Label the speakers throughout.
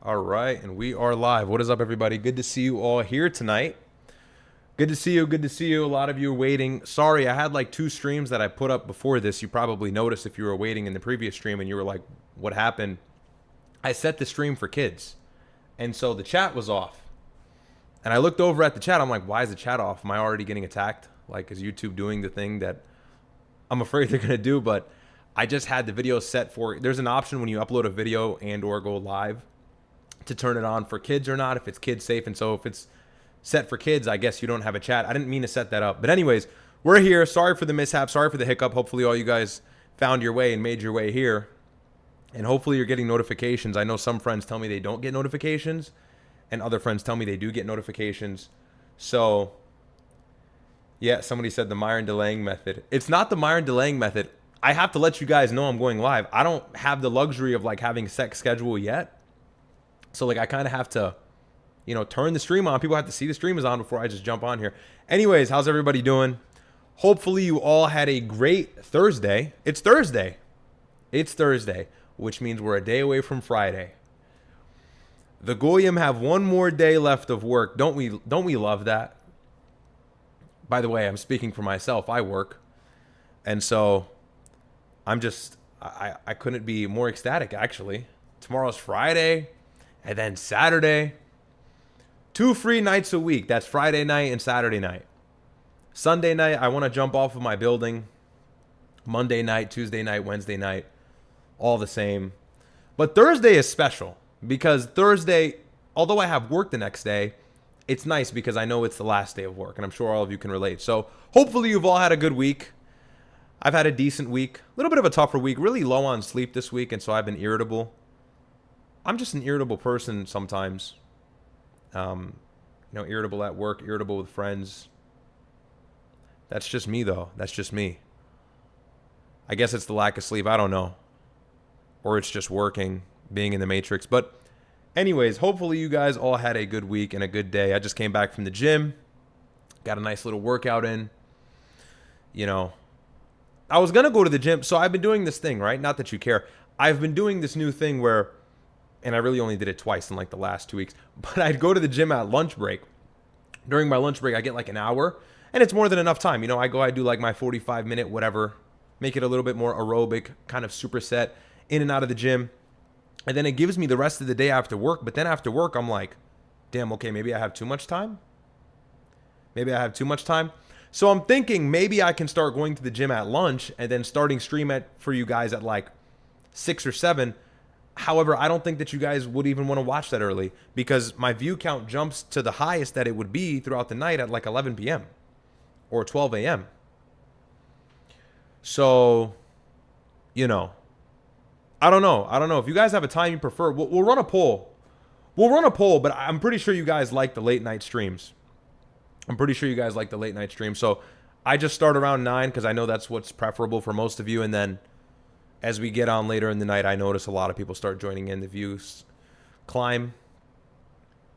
Speaker 1: All right, and we are live. What is up, everybody? Good to see you all here tonight. Good to see you. Good to see you. A lot of you are waiting. Sorry, I had like 2 streams that I put up before this. You probably noticed if you were waiting in the previous stream and you were like, what happened? I set the stream for kids. And so the chat was off. And I looked over at the chat. I'm like, why is the chat off? Am I already getting attacked? Like, is YouTube doing the thing that I'm afraid they're going to do? But I just had the video set for, there's an option when you upload a video and or go live to turn it on for kids or not, if it's kid safe. And so if it's set for kids, I guess you don't have a chat. I didn't mean to set that up. But anyways, we're here. Sorry for the mishap. Sorry for the hiccup. Hopefully all you guys found your way and made your way here. And hopefully you're getting notifications. I know some friends tell me they don't get notifications, and other friends tell me they do get notifications. So, yeah, somebody said the Myron delaying method. It's not the Myron delaying method. I have to let you guys know I'm going live. I don't have the luxury of like having a set schedule yet. So like I kind of have to, you know, turn the stream on. People have to see the stream is on before I just jump on here. Anyways, how's everybody doing? Hopefully you all had a great Thursday. It's Thursday. It's Thursday, which means we're a day away from Friday. The Goyim have one more day left of work. Don't we love that? By the way, I'm speaking for myself. I work. And so I'm just, I couldn't be more ecstatic, actually. Tomorrow's Friday. And then Saturday, 2 free nights a week. That's Friday night and Saturday night. Sunday night, I want to jump off of my building. Monday night, Tuesday night, Wednesday night, all the same. But Thursday is special because Thursday, although I have work the next day, it's nice because I know it's the last day of work, and I'm sure all of you can relate. So hopefully you've all had a good week. I've had a decent week, a little bit of a tougher week, really low on sleep this week, and so I've been irritable. I'm just an irritable person sometimes. You know, irritable at work, irritable with friends. That's just me, though. That's just me. I guess it's the lack of sleep. I don't know. Or it's just working, being in the Matrix. But anyways, hopefully you guys all had a good week and a good day. I just came back from the gym. Got a nice little workout in. You know, I was going to go to the gym. So I've been doing this thing, right? Not that you care. I've been doing this new thing where, and I really only did it twice in like the last 2 weeks, but I'd go to the gym at lunch break. During my lunch break, I get like an hour, and it's more than enough time. You know, I do like my 45-minute whatever, make it a little bit more aerobic, kind of superset, in and out of the gym. And then it gives me the rest of the day after work. But then after work, I'm like, damn, okay, maybe I have too much time. Maybe I have too much time. So I'm thinking maybe I can start going to the gym at lunch and then starting stream for you guys at like 6 or 7. However, I don't think that you guys would even want to watch that early because my view count jumps to the highest that it would be throughout the night at like 11 p.m. or 12 a.m. So, you know, I don't know. If you guys have a time you prefer, we'll run a poll. We'll run a poll, but I'm pretty sure you guys like the late night streams. So I just start around 9 because I know that's what's preferable for most of you. And then as we get on later in the night, I notice a lot of people start joining in. The views climb.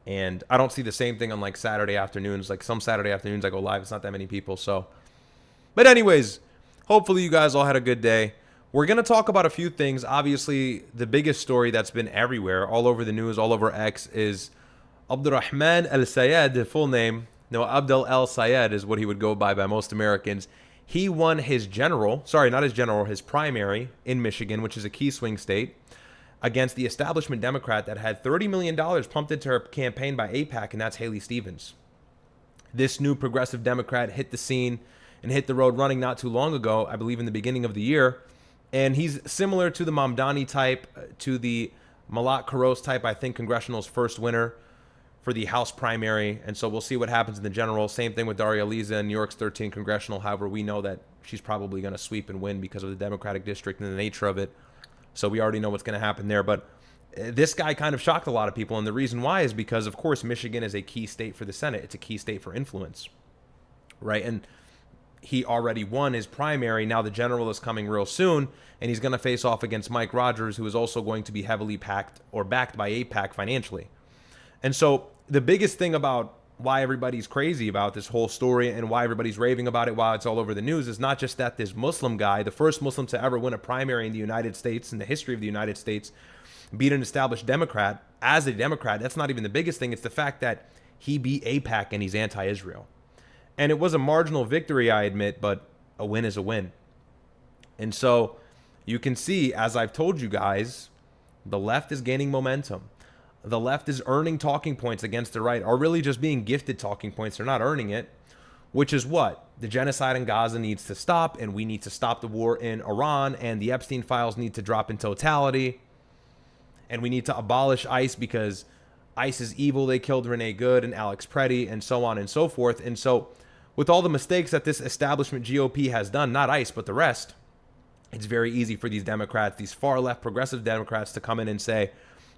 Speaker 1: And I don't see the same thing on like Saturday afternoons. Like some Saturday afternoons I go live. It's not that many people. So, but anyways, hopefully you guys all had a good day. We're going to talk about a few things. Obviously, the biggest story that's been everywhere, all over the news, all over X, is Abdurrahman al-Sayed, the full name. No, Abdul al-Sayed is what he would go by most Americans. He won his his primary in Michigan, which is a key swing state, against the establishment Democrat that had $30 million pumped into her campaign by AIPAC, and that's Haley Stevens. This new progressive Democrat hit the scene and hit the road running not too long ago, I believe in the beginning of the year. And he's similar to the Mamdani type, to the Malat Karos type, I think congressional's first winner for the House primary. And so we'll see what happens in the general. Same thing with Daria Liza in New York's 13th congressional. However, we know that she's probably going to sweep and win because of the Democratic district and the nature of it. So we already know what's going to happen there. But this guy kind of shocked a lot of people. And the reason why is because, of course, Michigan is a key state for the Senate. It's a key state for influence, right? And he already won his primary. Now the general is coming real soon, and he's going to face off against Mike Rogers, who is also going to be heavily backed by AIPAC financially. And so the biggest thing about why everybody's crazy about this whole story and why everybody's raving about it while it's all over the news is not just that this Muslim guy, the first Muslim to ever win a primary in the United States, in the history of the United States, beat an established Democrat as a Democrat, that's not even the biggest thing. It's the fact that he beat AIPAC and he's anti-Israel. And it was a marginal victory, I admit, but a win is a win. And so you can see, as I've told you guys, the left is gaining momentum. The left is earning talking points against the right, or really just being gifted talking points. They're not earning it, which is what? The genocide in Gaza needs to stop, and we need to stop the war in Iran, and the Epstein files need to drop in totality, and we need to abolish ICE because ICE is evil. They killed Renee Good and Alex Preddy and so on and so forth. And so with all the mistakes that this establishment GOP has done, not ICE, but the rest, it's very easy for these Democrats, these far left progressive Democrats, to come in and say,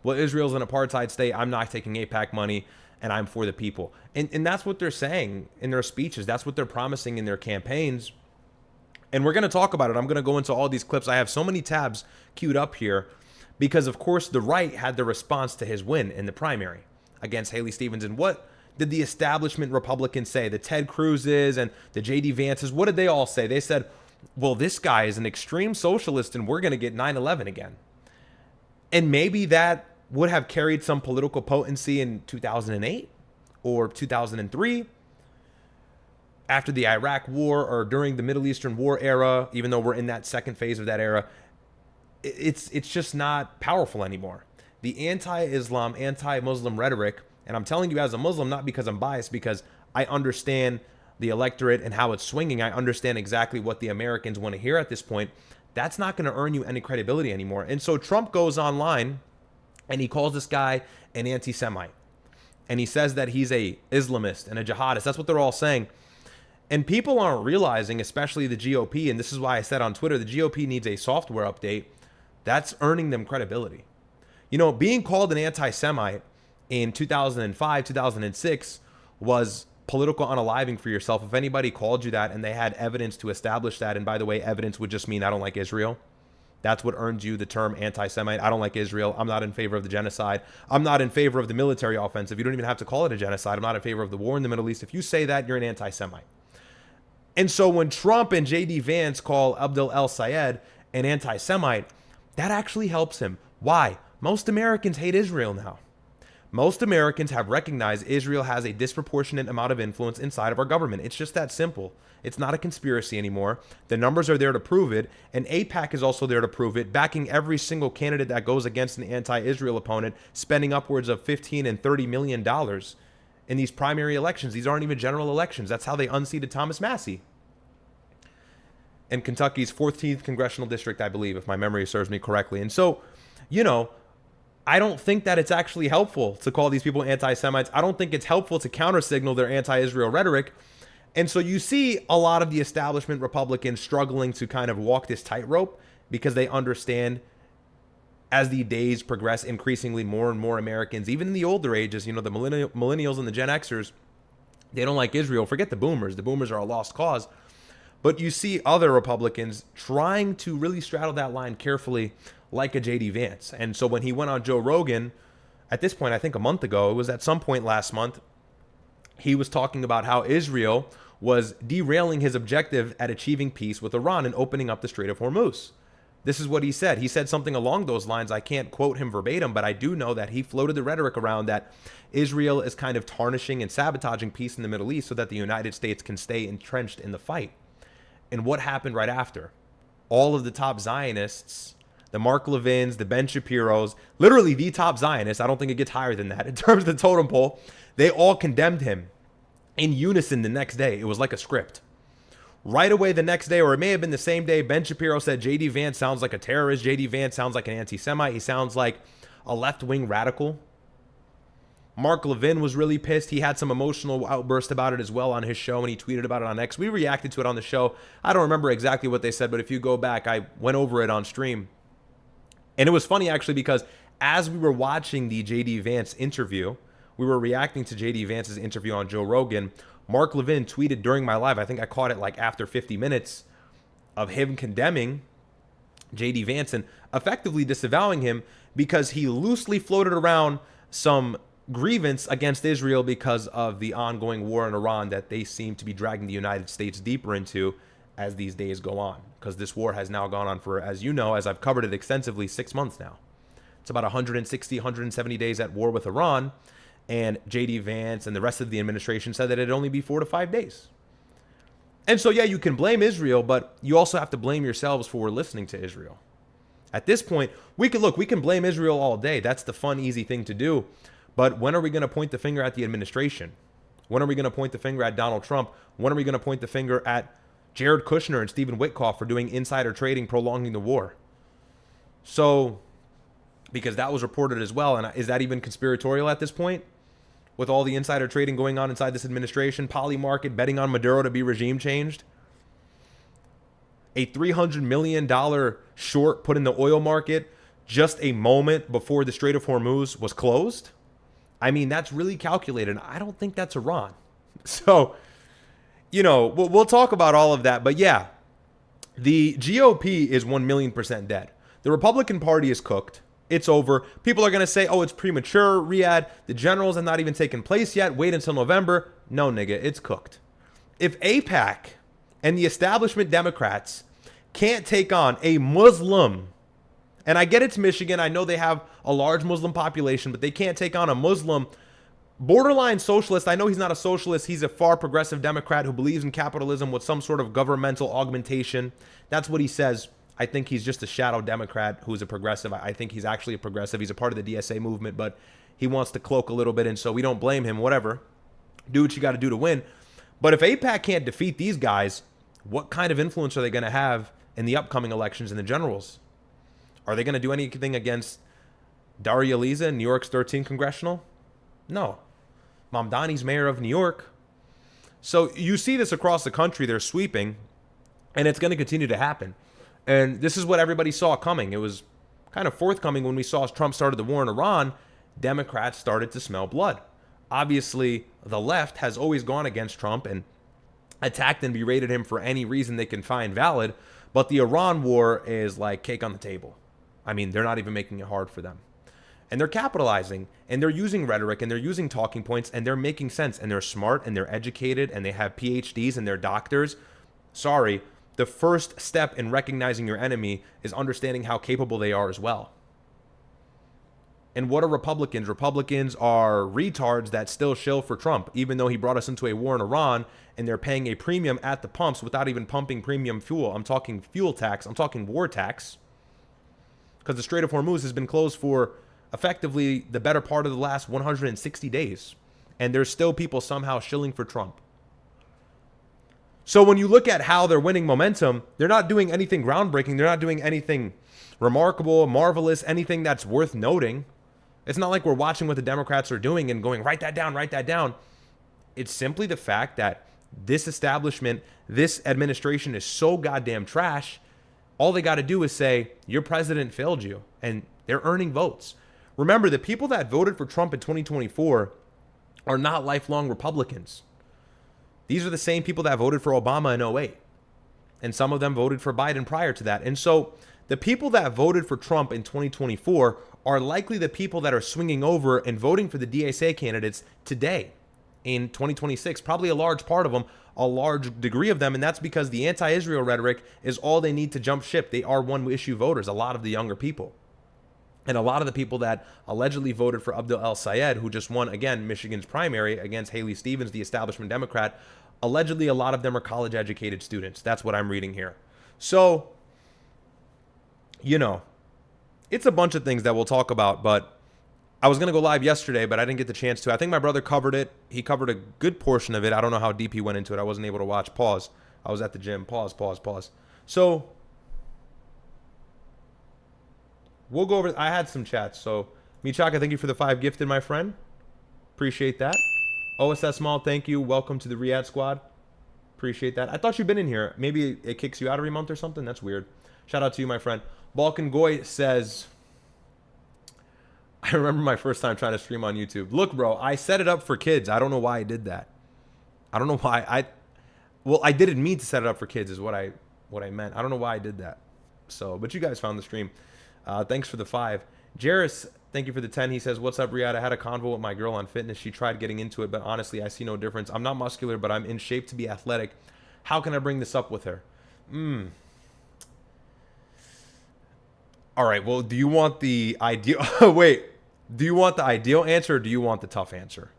Speaker 1: well, Israel's an apartheid state. I'm not taking AIPAC money, and I'm for the people. And that's what they're saying in their speeches. That's what they're promising in their campaigns. And we're going to talk about it. I'm going to go into all these clips. I have so many tabs queued up here because, of course, the right had the response to his win in the primary against Haley Stevens. And what did the establishment Republicans say? The Ted Cruzes and the J.D. Vances, what did they all say? They said, well, this guy is an extreme socialist and we're going to get 9/11 again. And maybe that would have carried some political potency in 2008 or 2003 after the Iraq war or during the Middle Eastern war era, even though we're in that second phase of that era. It's just not powerful anymore. The anti-Islam, anti-Muslim rhetoric, and I'm telling you as a Muslim, not because I'm biased, because I understand the electorate and how it's swinging. I understand exactly what the Americans want to hear at this point. That's not going to earn you any credibility anymore. And so Trump goes online and he calls this guy an anti-Semite. And he says that he's a Islamist and a jihadist. That's what they're all saying. And people aren't realizing, especially the GOP, and this is why I said on Twitter, the GOP needs a software update. That's earning them credibility. You know, being called an anti-Semite in 2005, 2006 was political unaliving for yourself. If anybody called you that and they had evidence to establish that, and by the way, evidence would just mean I don't like Israel. That's what earns you the term anti-Semite. I don't like Israel. I'm not in favor of the genocide. I'm not in favor of the military offensive. You don't even have to call it a genocide. I'm not in favor of the war in the Middle East. If you say that, you're an anti-Semite. And so when Trump and J.D. Vance call Abdul El-Sayed an anti-Semite, that actually helps him. Why? Most Americans hate Israel now. Most Americans have recognized Israel has a disproportionate amount of influence inside of our government. It's just that simple. It's not a conspiracy anymore. The numbers are there to prove it. And AIPAC is also there to prove it, backing every single candidate that goes against an anti-Israel opponent, spending upwards of $15 and $30 million in these primary elections. These aren't even general elections. That's how they unseated Thomas Massie in Kentucky's 14th congressional district, I believe, if my memory serves me correctly. And so, you know, I don't think that it's actually helpful to call these people anti-Semites. I don't think it's helpful to counter-signal their anti-Israel rhetoric. And so you see a lot of the establishment Republicans struggling to kind of walk this tightrope because they understand as the days progress, increasingly more and more Americans, even in the older ages, you know, the millennials and the Gen Xers, they don't like Israel. Forget the boomers. The boomers are a lost cause. But you see other Republicans trying to really straddle that line carefully, like a J.D. Vance. And so when he went on Joe Rogan, at this point, I think a month ago, it was at some point last month, he was talking about how Israel was derailing his objective at achieving peace with Iran and opening up the Strait of Hormuz. This is what he said. He said something along those lines. I can't quote him verbatim, but I do know that he floated the rhetoric around that Israel is kind of tarnishing and sabotaging peace in the Middle East so that the United States can stay entrenched in the fight. And what happened right after? All of the top Zionists, the Mark Levins, the Ben Shapiros, literally the top Zionists, I don't think it gets higher than that in terms of the totem pole, they all condemned him in unison the next day. It was like a script. Right away the next day, or it may have been the same day, Ben Shapiro said J.D. Vance sounds like a terrorist. J.D. Vance sounds like an anti-Semite. He sounds like a left-wing radical. Mark Levin was really pissed. He had some emotional outburst about it as well on his show, and he tweeted about it on X. We reacted to it on the show. I don't remember exactly what they said, but if you go back, I went over it on stream. And it was funny, actually, because as we were watching the J.D. Vance interview, we were reacting to J.D. Vance's interview on Joe Rogan. Mark Levin tweeted during my live, I think I caught it like after 50 minutes of him condemning J.D. Vance and effectively disavowing him because he loosely floated around some grievance against Israel because of the ongoing war in Iran that they seem to be dragging the United States deeper into as these days go on. Because this war has now gone on for, as you know, as I've covered it extensively, 6 months now. It's about 160, 170 days at war with Iran. And J.D. Vance and the rest of the administration said that it'd only be 4 to 5 days. And so, yeah, you can blame Israel, but you also have to blame yourselves for listening to Israel. At this point, we can blame Israel all day. That's the fun, easy thing to do. But when are we going to point the finger at the administration? When are we going to point the finger at Donald Trump? When are we going to point the finger at Jared Kushner and Stephen Witkoff for doing insider trading, prolonging the war? So, because that was reported as well. And is that even conspiratorial at this point? With all the insider trading going on inside this administration, poly market, betting on Maduro to be regime changed, a $300 million short put in the oil market just a moment before the Strait of Hormuz was closed. I mean, that's really calculated. I don't think that's Iran. So, we'll talk about all of that. But yeah, the GOP is 1,000,000% dead. The Republican Party is cooked. It's over. People are going to say, oh, it's premature, Ryad. The generals have not even taken place yet. Wait until November. No, nigga, it's cooked. If AIPAC and the establishment Democrats can't take on a Muslim, and I get it's Michigan. I know they have a large Muslim population, but they can't take on a Muslim borderline socialist. I know he's not a socialist. He's a far progressive Democrat who believes in capitalism with some sort of governmental augmentation. That's what he says. I think he's just a shadow Democrat who's a progressive. I think he's actually a progressive. He's a part of the DSA movement, but he wants to cloak a little bit, and so we don't blame him. Whatever. Do what you got to do to win. But if AIPAC can't defeat these guys, what kind of influence are they going to have in the upcoming elections in the generals? Are they going to do anything against Daria Liza in New York's 13th congressional? No. Mamdani's mayor of New York. So you see this across the country. They're sweeping, and it's going to continue to happen. And this is what everybody saw coming. It was kind of forthcoming when we saw Trump started the war in Iran. Democrats started to smell blood. Obviously, the left has always gone against Trump and attacked and berated him for any reason they can find valid. But the Iran war is like cake on the table. I mean, they're not even making it hard for them. And they're capitalizing, and they're using rhetoric, and they're using talking points, and they're making sense, and they're smart, and they're educated, and they have PhDs, and they're doctors. Sorry. The first step in recognizing your enemy is understanding how capable they are as well. And what are Republicans? Republicans are retards that still shill for Trump, even though he brought us into a war in Iran, and they're paying a premium at the pumps without even pumping premium fuel. I'm talking fuel tax. I'm talking war tax. Because the Strait of Hormuz has been closed for effectively the better part of the last 160 days. And there's still people somehow shilling for Trump. So when you look at how they're winning momentum, they're not doing anything groundbreaking. They're not doing anything remarkable, marvelous, anything that's worth noting. It's not like we're watching what the Democrats are doing and going, write that down, write that down. It's simply the fact that this establishment, this administration is so goddamn trash. All they got to do is say, your president failed you, and they're earning votes. Remember, the people that voted for Trump in 2024 are not lifelong Republicans. These are the same people that voted for Obama in 2008. And some of them voted for Biden prior to that. And so the people that voted for Trump in 2024 are likely the people that are swinging over and voting for the DSA candidates today in 2026. Probably a large part of them, a large degree of them. And that's because the anti-Israel rhetoric is all they need to jump ship. They are one-issue voters, a lot of the younger people. And a lot of the people that allegedly voted for Abdul El-Sayed, who just won, again, Michigan's primary against Haley Stevens, the establishment Democrat, allegedly a lot of them are college-educated students. That's what I'm reading here. So, it's a bunch of things that we'll talk about, but I was going to go live yesterday, but I didn't get the chance to. I think my brother covered it. He covered a good portion of it. I don't know how deep he went into it. I wasn't able to watch. Pause. I was at the gym. Pause. So, we'll go over. I had some chats. So, Michaka, thank you for the 5 gifted, my friend. Appreciate that. OSS Small, thank you. Welcome to the Ryad squad. Appreciate that. I thought you'd been in here. Maybe it kicks you out every month or something. That's weird. Shout out to you, my friend. Balkan Goy says, I remember my first time trying to stream on YouTube. Look, bro, I set it up for kids. I don't know why I did that. I don't know why I didn't mean to set it up for kids is what I meant. I don't know why I did that. So, but you guys found the stream. Thanks for the 5. Jairus, thank you for the 10. He says, what's up, Ryad? I had a convo with my girl on fitness. She tried getting into it, but honestly, I see no difference. I'm not muscular, but I'm in shape to be athletic. How can I bring this up with her? All right. Well, do you want the ideal? Wait. Do you want the ideal answer or do you want the tough answer?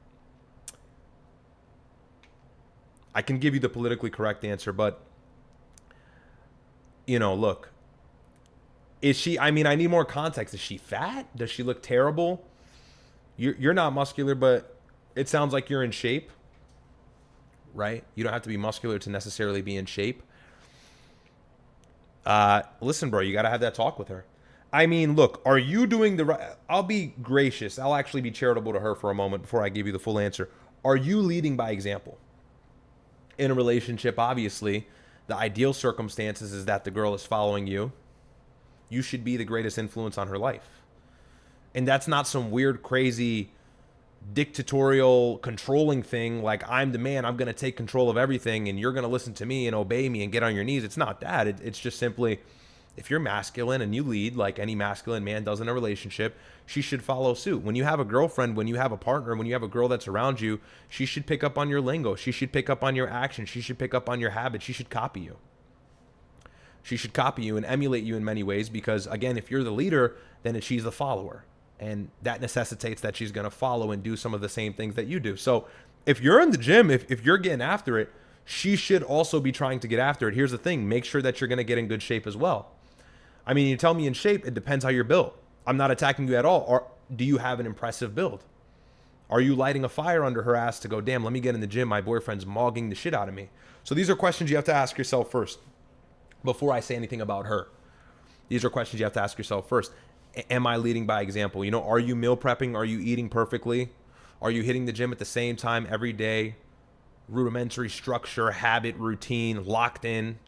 Speaker 1: I can give you the politically correct answer, but, look. Is she, I need more context. Is she fat? Does she look terrible? You're not muscular, but it sounds like you're in shape, right? You don't have to be muscular to necessarily be in shape. Listen, bro, you got to have that talk with her. Look, are you doing the right? I'll be gracious. I'll actually be charitable to her for a moment before I give you the full answer. Are you leading by example? In a relationship, obviously, the ideal circumstances is that the girl is following you. You should be the greatest influence on her life. And that's not some weird, crazy, dictatorial, controlling thing like I'm the man, I'm going to take control of everything and you're going to listen to me and obey me and get on your knees. It's not that. It's just simply, if you're masculine and you lead like any masculine man does in a relationship, she should follow suit. When you have a girlfriend, when you have a partner, when you have a girl that's around you, she should pick up on your lingo. She should pick up on your actions. She should pick up on your habits. She should copy you. She should copy you and emulate you in many ways because, again, if you're the leader, then she's the follower. And that necessitates that she's going to follow and do some of the same things that you do. So if you're in the gym, if you're getting after it, she should also be trying to get after it. Here's the thing. Make sure that you're going to get in good shape as well. You tell me in shape, it depends how you're built. I'm not attacking you at all. Or do you have an impressive build? Are you lighting a fire under her ass to go, damn, let me get in the gym. My boyfriend's mogging the shit out of me. So these are questions you have to ask yourself first. Before I say anything about her, these are questions you have to ask yourself first. Am I leading by example? Are you meal prepping? Are you eating perfectly? Are you hitting the gym at the same time every day? Rudimentary structure, habit, routine, locked in.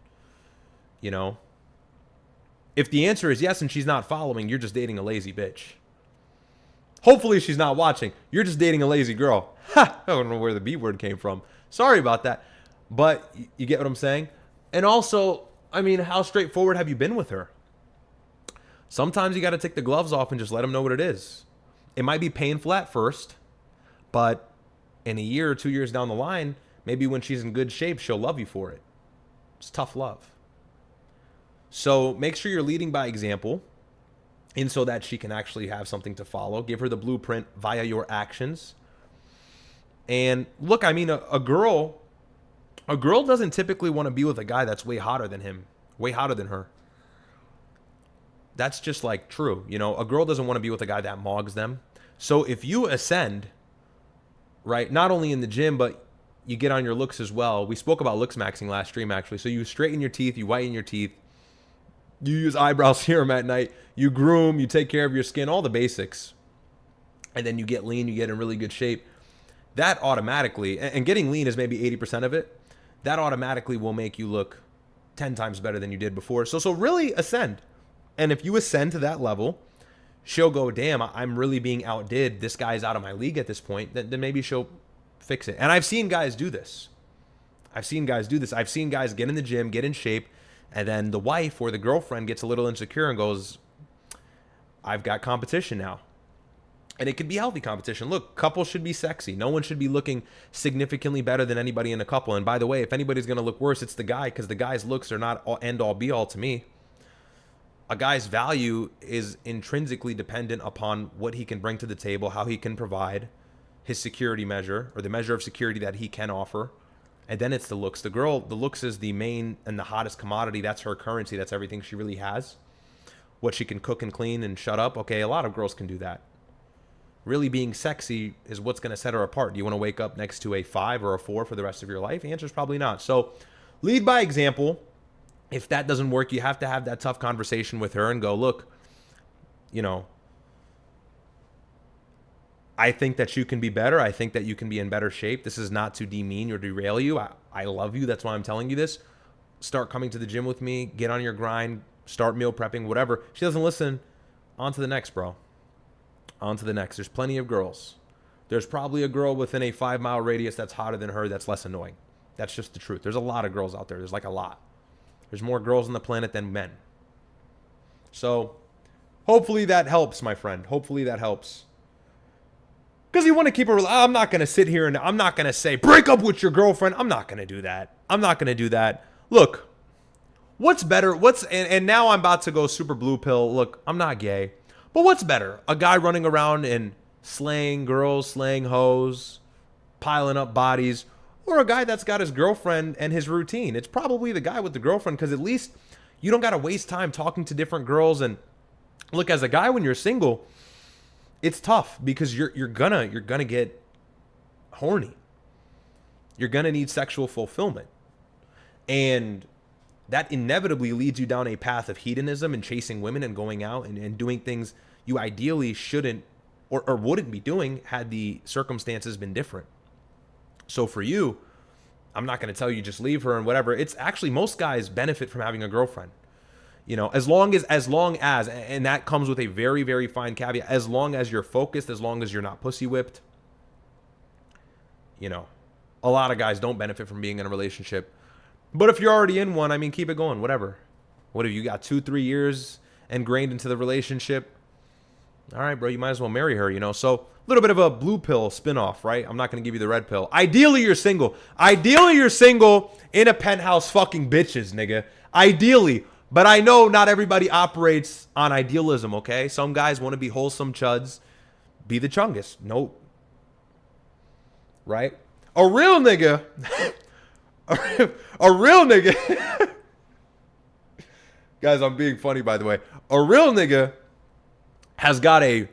Speaker 1: If the answer is yes and she's not following, you're just dating a lazy bitch. Hopefully she's not watching. You're just dating a lazy girl. Ha! I don't know where the B word came from. Sorry about that. But you get what I'm saying? And also, how straightforward have you been with her? Sometimes you got to take the gloves off and just let them know what it is. It might be painful at first, but in a year or 2 years down the line, maybe when she's in good shape, she'll love you for it. It's tough love. So make sure you're leading by example, and so that she can actually have something to follow. Give her the blueprint via your actions. And look, a girl doesn't typically want to be with a guy that's way hotter than him, way hotter than her. That's just like true. A girl doesn't want to be with a guy that mogs them. So if you ascend, right, not only in the gym, but you get on your looks as well. We spoke about looks maxing last stream, actually. So you straighten your teeth, you whiten your teeth, you use eyebrow serum at night, you groom, you take care of your skin, all the basics. And then you get lean, you get in really good shape. That automatically, and getting lean is maybe 80% of it, that automatically will make you look 10 times better than you did before. So really ascend. And if you ascend to that level, she'll go, damn, I'm really being outdid. This guy's out of my league at this point. Then maybe she'll fix it. And I've seen guys do this. I've seen guys get in the gym, get in shape, and then the wife or the girlfriend gets a little insecure and goes, I've got competition now. And it could be healthy competition. Look, couples should be sexy. No one should be looking significantly better than anybody in a couple. And by the way, if anybody's going to look worse, it's the guy, because the guy's looks are not end all be all to me. A guy's value is intrinsically dependent upon what he can bring to the table, how he can provide, his security measure, or the measure of security that he can offer. And then it's the looks. The girl, the looks is the main and the hottest commodity. That's her currency. That's everything she really has. What she can cook and clean and shut up. Okay, a lot of girls can do that. Really being sexy is what's going to set her apart. Do you want to wake up next to a 5 or a 4 for the rest of your life? The answer is probably not. So lead by example. If that doesn't work, you have to have that tough conversation with her and go, look, I think that you can be better. I think that you can be in better shape. This is not to demean or derail you. I love you. That's why I'm telling you this. Start coming to the gym with me. Get on your grind. Start meal prepping, whatever. She doesn't listen. On to the next, bro. On to the next. There's plenty of girls. There's probably a girl within a 5-mile radius that's hotter than her that's less annoying. That's just the truth. There's a lot of girls out there. There's like a lot. There's more girls on the planet than men. So hopefully that helps, my friend. Hopefully that helps. Because you want to keep her. I'm not going to sit here and I'm not going to say, break up with your girlfriend. I'm not going to do that. I'm not going to do that. Look, What's better? And now I'm about to go super blue pill. Look, I'm not gay. But what's better? A guy running around and slaying girls, slaying hoes, piling up bodies, or a guy that's got his girlfriend and his routine? It's probably the guy with the girlfriend, because at least you don't got to waste time talking to different girls. And look, as a guy, when you're single, it's tough because you're gonna get horny. You're gonna need sexual fulfillment. And that inevitably leads you down a path of hedonism and chasing women and going out and doing things you ideally shouldn't or wouldn't be doing had the circumstances been different. So for you, I'm not going to tell you just leave her and whatever. It's actually, most guys benefit from having a girlfriend. You know, as long as, and that comes with a very, very fine caveat, as long as you're focused, as long as you're not pussy whipped. You know, a lot of guys don't benefit from being in a relationship. But if you're already in one, I mean, keep it going, whatever. What if you got 2-3 years ingrained into the relationship? All right, bro, you might as well marry her, you know? So a little bit of a blue pill spinoff, right? I'm not going to give you the red pill. Ideally, you're single. Ideally, you're single in a penthouse fucking bitches, nigga. Ideally. But I know not everybody operates on idealism, okay? Some guys want to be wholesome chuds. Be the chungus. Nope. Right? A real nigga... a real nigga... Guys, I'm being funny, by the way. A real nigga has got a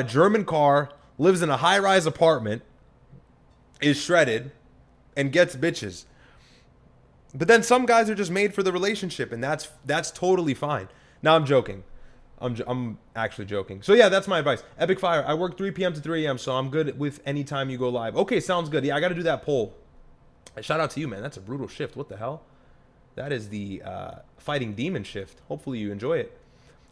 Speaker 1: German car, lives in a high-rise apartment, is shredded, and gets bitches. But then some guys are just made for the relationship, and that's totally fine. Now I'm joking. I'm actually joking. So yeah, that's my advice. Epic Fire. I work 3 p.m. to 3 a.m., so I'm good with any time you go live. Okay, sounds good. Yeah, I got to do that poll. Shout out to you, man. That's a brutal shift. What the hell? That is the fighting demon shift. Hopefully you enjoy it.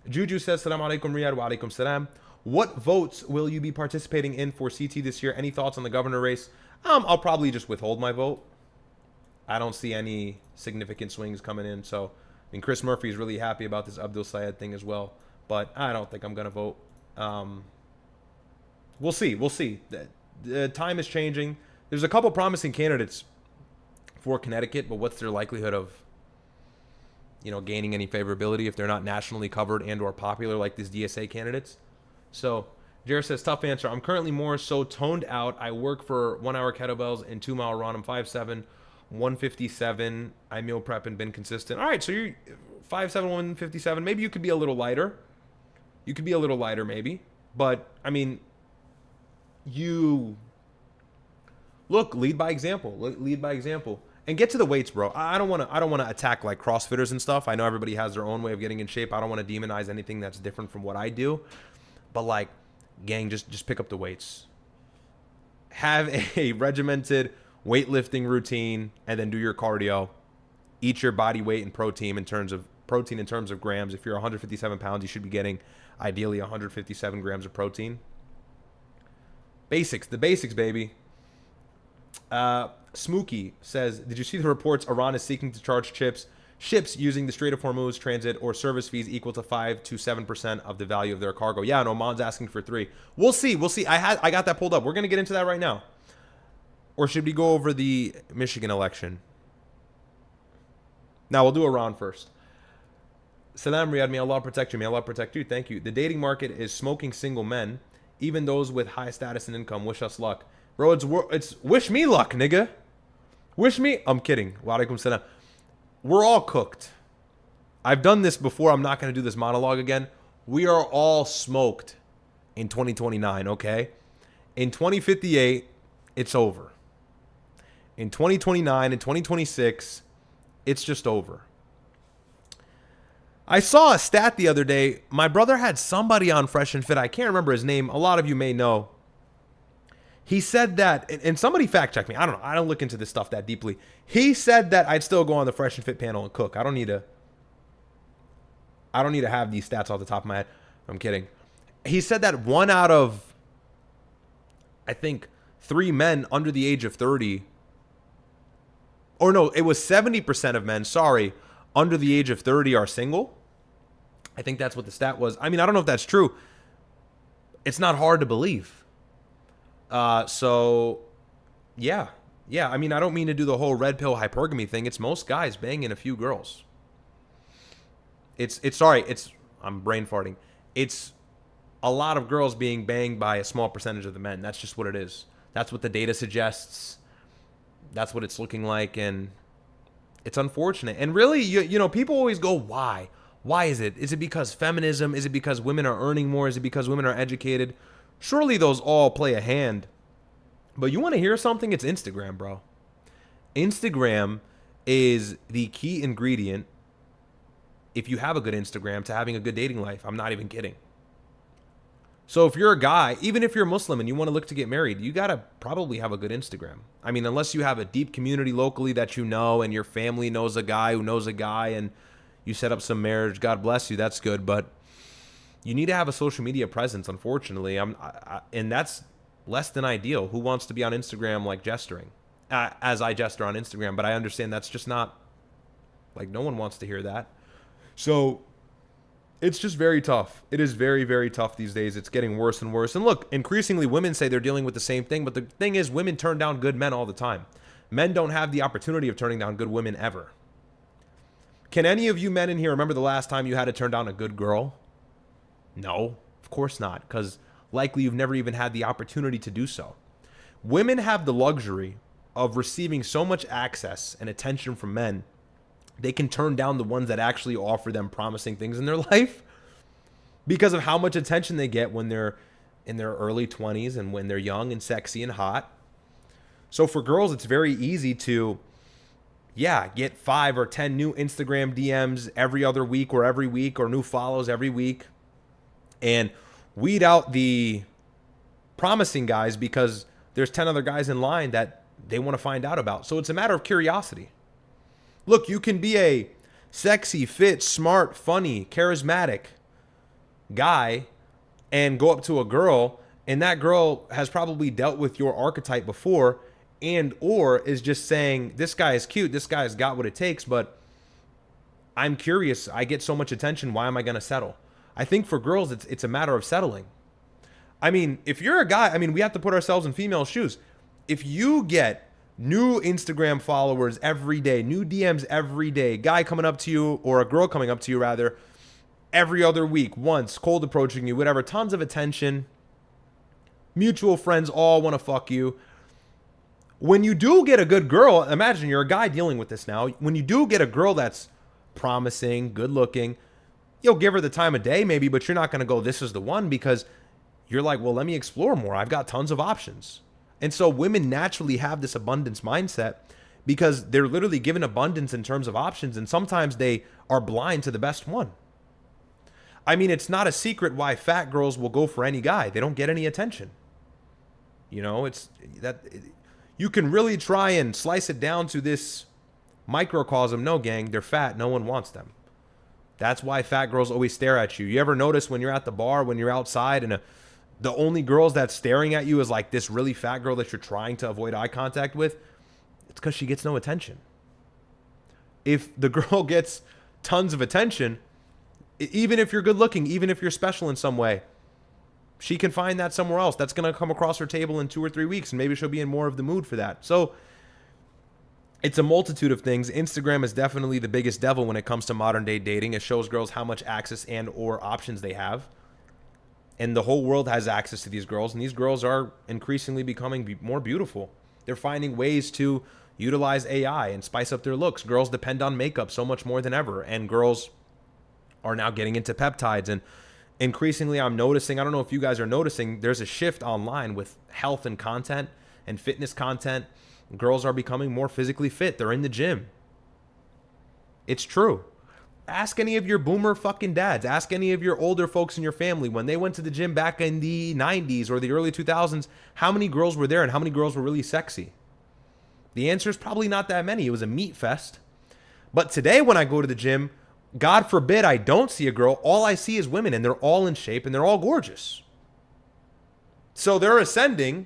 Speaker 1: Juju says, Salam alaikum, Ryad. Wa alaikum salam. What votes will you be participating in for CT this year? Any thoughts on the governor race? I'll probably just withhold my vote. I don't see any significant swings coming in. So, I mean, Chris Murphy is really happy about this Abdul Sayed thing as well. But I don't think I'm going to vote. We'll see. We'll see. The time is changing. There's a couple promising candidates for Connecticut, but what's their likelihood of, you know, gaining any favorability if they're not nationally covered and or popular like these DSA candidates? So, Jared says, tough answer. I'm currently more so toned out. I work for 1 hour kettlebells and 2 mile run. I'm 5'7", 157. I meal prep and been consistent. All right, so you're 5'7", 157. Maybe you could be a little lighter. You could be a little lighter maybe. But, I mean, you... Look, lead by example. Lead by example. And get to the weights, bro. I don't want to attack like CrossFitters and stuff. I know everybody has their own way of getting in shape. I don't want to demonize anything that's different from what I do. But like, gang, just pick up the weights. Have a regimented weightlifting routine and then do your cardio. Eat your body weight and protein in terms of grams. If you're 157 pounds, you should be getting ideally 157 grams of protein. Basics, the basics, baby. Smokey says, did you see the reports Iran is seeking to charge ships using the Strait of Hormuz transit or service fees equal to 5 to 7% of the value of their cargo? Yeah, and Oman's asking for 3. We'll see. I got that pulled up. We're going to get into that right now. Or should we go over the Michigan election? Now we'll do Iran first. Salam Ryad, may Allah protect you. May Allah protect you. Thank you. The dating market is smoking single men, even those with high status and income. Wish us luck. Bro, it's wish me luck, nigga. Wish me. I'm kidding. Wa alaikum salam. We're all cooked. I've done this before. I'm not going to do this monologue again. We are all smoked in 2029, okay? In 2058, it's over. In 2029 and 2026, it's just over. I saw a stat the other day. My brother had somebody on Fresh and Fit. I can't remember his name. A lot of you may know. He said that, and somebody fact check me. I don't know. I don't look into this stuff that deeply. He said that I'd still go on the Fresh and Fit panel and cook. I don't need to have these stats off the top of my head. I'm kidding. He said that 1 out of, I think, 3 men under the age of 30, or no, it was 70% of men, sorry, under the age of 30 are single. I think that's what the stat was. I mean, I don't know if that's true. It's not hard to believe. So, yeah. I mean, I don't mean to do the whole red pill hypergamy thing. It's most guys banging a few girls. I'm brain farting. It's a lot of girls being banged by a small percentage of the men. That's just what it is. That's what the data suggests. That's what it's looking like, and it's unfortunate. And really, you know, people always go, why? Why is it? Is it because feminism? Is it because women are earning more? Is it because women are educated? Surely those all play a hand. But you want to hear something? It's Instagram, bro. Instagram is the key ingredient, if you have a good Instagram, to having a good dating life. I'm not even kidding. So if you're a guy, even if you're Muslim and you want to look to get married, you got to probably have a good Instagram. I mean, unless you have a deep community locally that you know and your family knows a guy who knows a guy and you set up some marriage, God bless you, that's good. But you need to have a social media presence, unfortunately. And that's less than ideal. Who wants to be on Instagram like gesturing? As I gesture on Instagram, but I understand that's just not, like, no one wants to hear that. So it's just very tough. It is very, very tough these days. It's getting worse and worse. And look, increasingly women say they're dealing with the same thing, but the thing is, women turn down good men all the time. Men don't have the opportunity of turning down good women ever. Can any of you men in here remember the last time you had to turn down a good girl? No, of course not, because likely you've never even had the opportunity to do so. Women have the luxury of receiving so much access and attention from men, they can turn down the ones that actually offer them promising things in their life because of how much attention they get when they're in their early 20s and when they're young and sexy and hot. So for girls, it's very easy to, get 5 or 10 new Instagram DMs every other week or every week, or new follows every week, and weed out the promising guys because there's 10 other guys in line that they want to find out about. So it's a matter of curiosity. Look, you can be a sexy, fit, smart, funny, charismatic guy and go up to a girl, and that girl has probably dealt with your archetype before, and or is just saying, this guy is cute, this guy's got what it takes, but I'm curious, I get so much attention, why am I going to settle? I think for girls, it's a matter of settling. I mean, if you're a guy, we have to put ourselves in female shoes. If you get new Instagram followers every day, new DMs every day, guy coming up to you, or a girl coming up to you rather, every other week, once, cold approaching you, whatever, tons of attention, mutual friends all want to fuck you. When you do get a good girl, imagine you're a guy dealing with this now. When you do get a girl that's promising, good looking, you'll give her the time of day maybe, but you're not going to go, this is the one, because you're like, well, let me explore more. I've got tons of options. And so women naturally have this abundance mindset because they're literally given abundance in terms of options, and sometimes they are blind to the best one. I mean, it's not a secret why fat girls will go for any guy. They don't get any attention. You know, it's that you can really try and slice it down to this microcosm. No, gang, they're fat. No one wants them. That's why fat girls always stare at you. You ever notice when you're at the bar, when you're outside, and the only girls that's staring at you is like this really fat girl that you're trying to avoid eye contact with? It's because she gets no attention. If the girl gets tons of attention, even if you're good looking, even if you're special in some way, she can find that somewhere else. That's going to come across her table in 2 or 3 weeks, and maybe she'll be in more of the mood for that. So it's a multitude of things. Instagram is definitely the biggest devil when it comes to modern day dating. It shows girls how much access and or options they have. And the whole world has access to these girls, and these girls are increasingly becoming more beautiful. They're finding ways to utilize AI and spice up their looks. Girls depend on makeup so much more than ever, and girls are now getting into peptides. And increasingly, I'm noticing, I don't know if you guys are noticing, there's a shift online with health and content and fitness content. Girls are becoming more physically fit. They're in the gym. It's true. Ask any of your boomer fucking dads. Ask any of your older folks in your family when they went to the gym back in the 90s or the early 2000s, how many girls were there and how many girls were really sexy? The answer is probably not that many. It was a meat fest. But today when I go to the gym, God forbid I don't see a girl. All I see is women, and they're all in shape and they're all gorgeous. So they're ascending,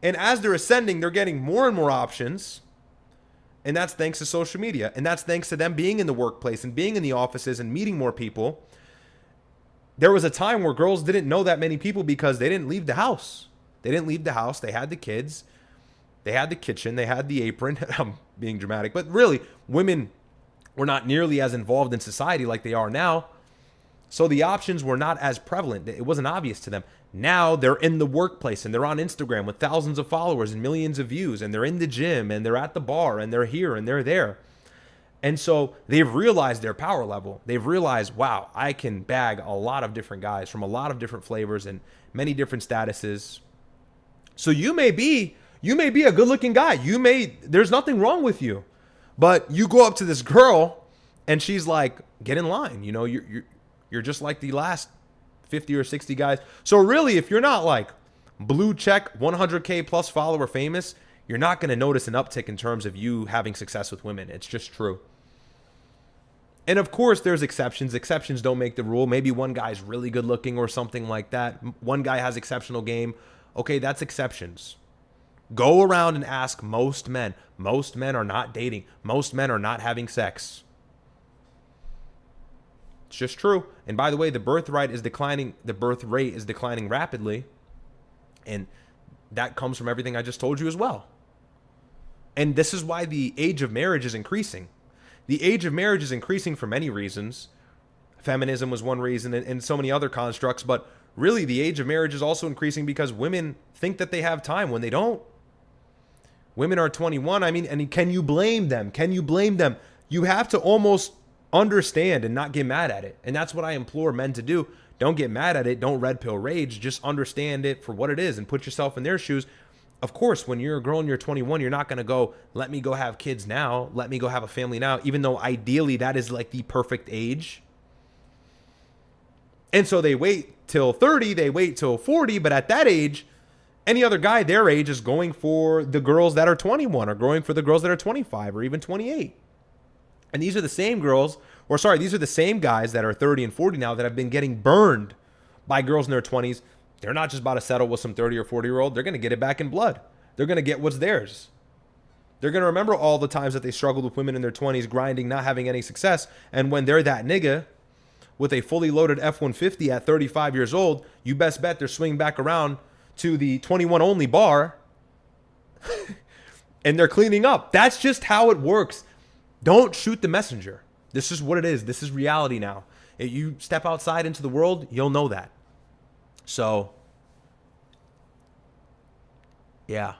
Speaker 1: and as they're ascending, they're getting more and more options. And that's thanks to social media. And that's thanks to them being in the workplace and being in the offices and meeting more people. There was a time where girls didn't know that many people because they didn't leave the house. They didn't leave the house. They had the kids. They had the kitchen. They had the apron. I'm being dramatic. But really, women were not nearly as involved in society like they are now. So the options were not as prevalent. It wasn't obvious to them. Now they're in the workplace and they're on Instagram with thousands of followers and millions of views, and they're in the gym and they're at the bar and they're here and they're there. And so they've realized their power level. They've realized, wow, I can bag a lot of different guys from a lot of different flavors and many different statuses. So you may be a good-looking guy. There's nothing wrong with you. But you go up to this girl and she's like, get in line. You know, you're just like the last 50 or 60 guys. So really, if you're not like blue check 100K plus follower famous, you're not going to notice an uptick in terms of you having success with women. It's just true. And of course, there's exceptions. Exceptions don't make the rule. Maybe one guy's really good looking or something like that. One guy has exceptional game. Okay, that's exceptions. Go around and ask most men. Most men are not dating. Most men are not having sex. It's just true. And by the way, the birth rate is declining rapidly. And that comes from everything I just told you as well. And this is why the age of marriage is increasing. The age of marriage is increasing for many reasons. Feminism was one reason, and so many other constructs. But really, the age of marriage is also increasing because women think that they have time when they don't. Women are 21. I mean, and can you blame them? Can you blame them? You have to almost understand and not get mad at it. And that's what I implore men to do. Don't get mad at it. Don't red pill rage. Just understand it for what it is and put yourself in their shoes. Of course, when you're a girl and you're 21, you're not going to go, let me go have kids now. Let me go have a family now, even though ideally that is like the perfect age. And so they wait till 30, they wait till 40. But at that age, any other guy their age is going for the girls that are 21 or going for the girls that are 25 or even 28. And these are the same girls, these are the same guys that are 30 and 40 now that have been getting burned by girls in their 20s. They're not just about to settle with some 30 or 40-year-old. They're going to get it back in blood. They're going to get what's theirs. They're going to remember all the times that they struggled with women in their 20s, grinding, not having any success. And when they're that nigga with a fully loaded F-150 at 35 years old, you best bet they're swinging back around to the 21 only bar and they're cleaning up. That's just how it works. Don't shoot the messenger. This is what it is. This is reality now. If you step outside into the world, you'll know that. So, yeah.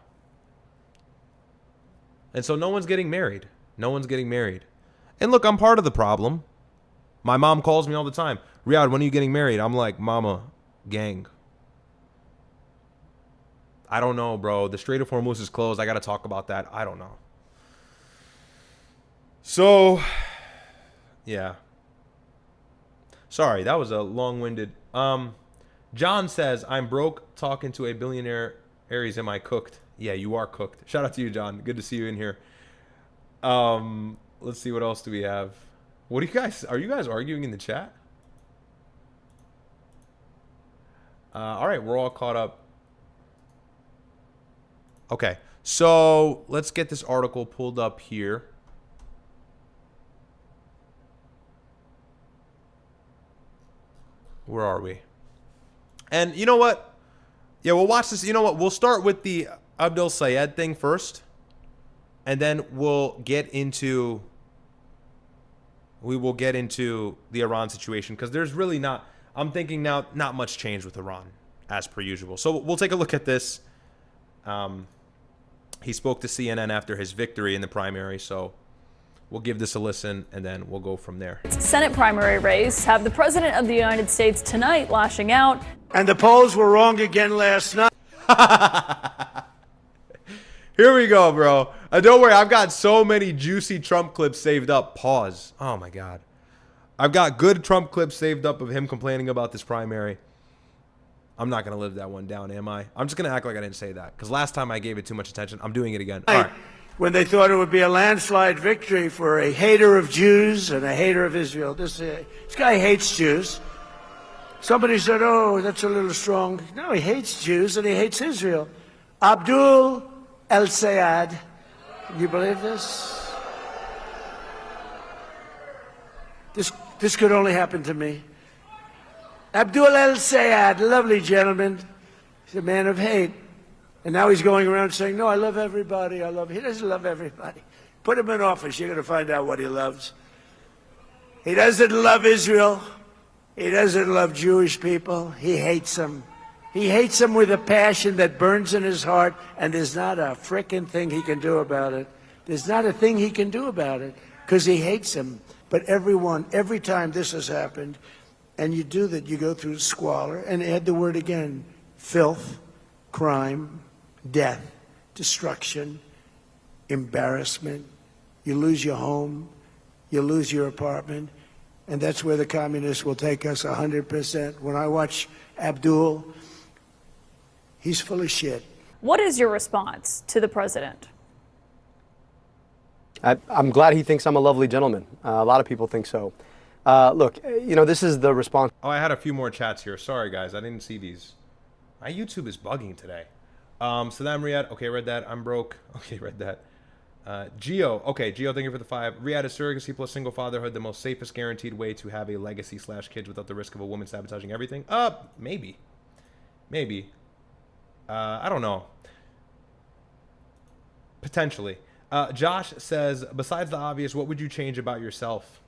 Speaker 1: And so no one's getting married. No one's getting married. And look, I'm part of the problem. My mom calls me all the time. Ryad, when are you getting married? I'm like, mama, gang. I don't know, bro. The Strait of Hormuz is closed. I got to talk about that. I don't know. So, yeah. Sorry, that was a long-winded. John says, I'm broke talking to a billionaire. Aries, am I cooked? Yeah, you are cooked. Shout out to you, John. Good to see you in here. Let's see, what else do we have? What do you guys, are you guys arguing in the chat? All right, we're all caught up. Okay, so let's get this article pulled up here. Where are we? And you know what? Yeah, we'll watch this. You know what? We'll start with the Abdul Sayed thing first. And then we'll get into... We will get into the Iran situation. Because there's really not... I'm thinking now, not much change with Iran. As per usual. So we'll take a look at this. He spoke to CNN after his victory in the primary. So... we'll give this a listen, and then we'll go from there.
Speaker 2: Senate primary race have the President of the United States tonight lashing out.
Speaker 3: And the polls were wrong again last night.
Speaker 1: Here we go, bro. Don't worry, I've got so many juicy Trump clips saved up. Pause. Oh, my God. I've got good Trump clips saved up of him complaining about this primary. I'm not going to live that one down, am I? I'm just going to act like I didn't say that, because last time I gave it too much attention. I'm doing it again. All right.
Speaker 3: When they thought it would be a landslide victory for a hater of Jews and a hater of Israel. This guy hates Jews. Somebody said, oh, that's a little strong. No, he hates Jews and he hates Israel. Abdul El-Sayed. Can you believe this? This could only happen to me. Abdul El-Sayed, lovely gentleman. He's a man of hate. And now he's going around saying, no, I love everybody. He doesn't love everybody. Put him in office. You're going to find out what he loves. He doesn't love Israel. He doesn't love Jewish people. He hates them. He hates them with a passion that burns in his heart, and there's not a frickin' thing he can do about it. There's not a thing he can do about it because he hates them. But every time this has happened, and you do that, you go through squalor, and add the word again, filth, crime, death, destruction, embarrassment. You lose your home, you lose your apartment, and that's where the communists will take us 100%. When I watch Abdul, he's full of shit.
Speaker 2: What is your response to the president?
Speaker 4: I'm glad he thinks I'm a lovely gentleman. A lot of people think so. Look, this is the response.
Speaker 1: Oh, I had a few more chats here. Sorry, guys. I didn't see these. My YouTube is bugging today. Saddam Ryad. Okay, read that. I'm broke. Okay, read that. Geo. Okay, Geo, thank you for the 5. Ryad, is surrogacy plus single fatherhood the most safest guaranteed way to have a legacy / kids without the risk of a woman sabotaging everything? Maybe. Maybe. I don't know. Potentially. Josh says, besides the obvious, what would you change about yourself?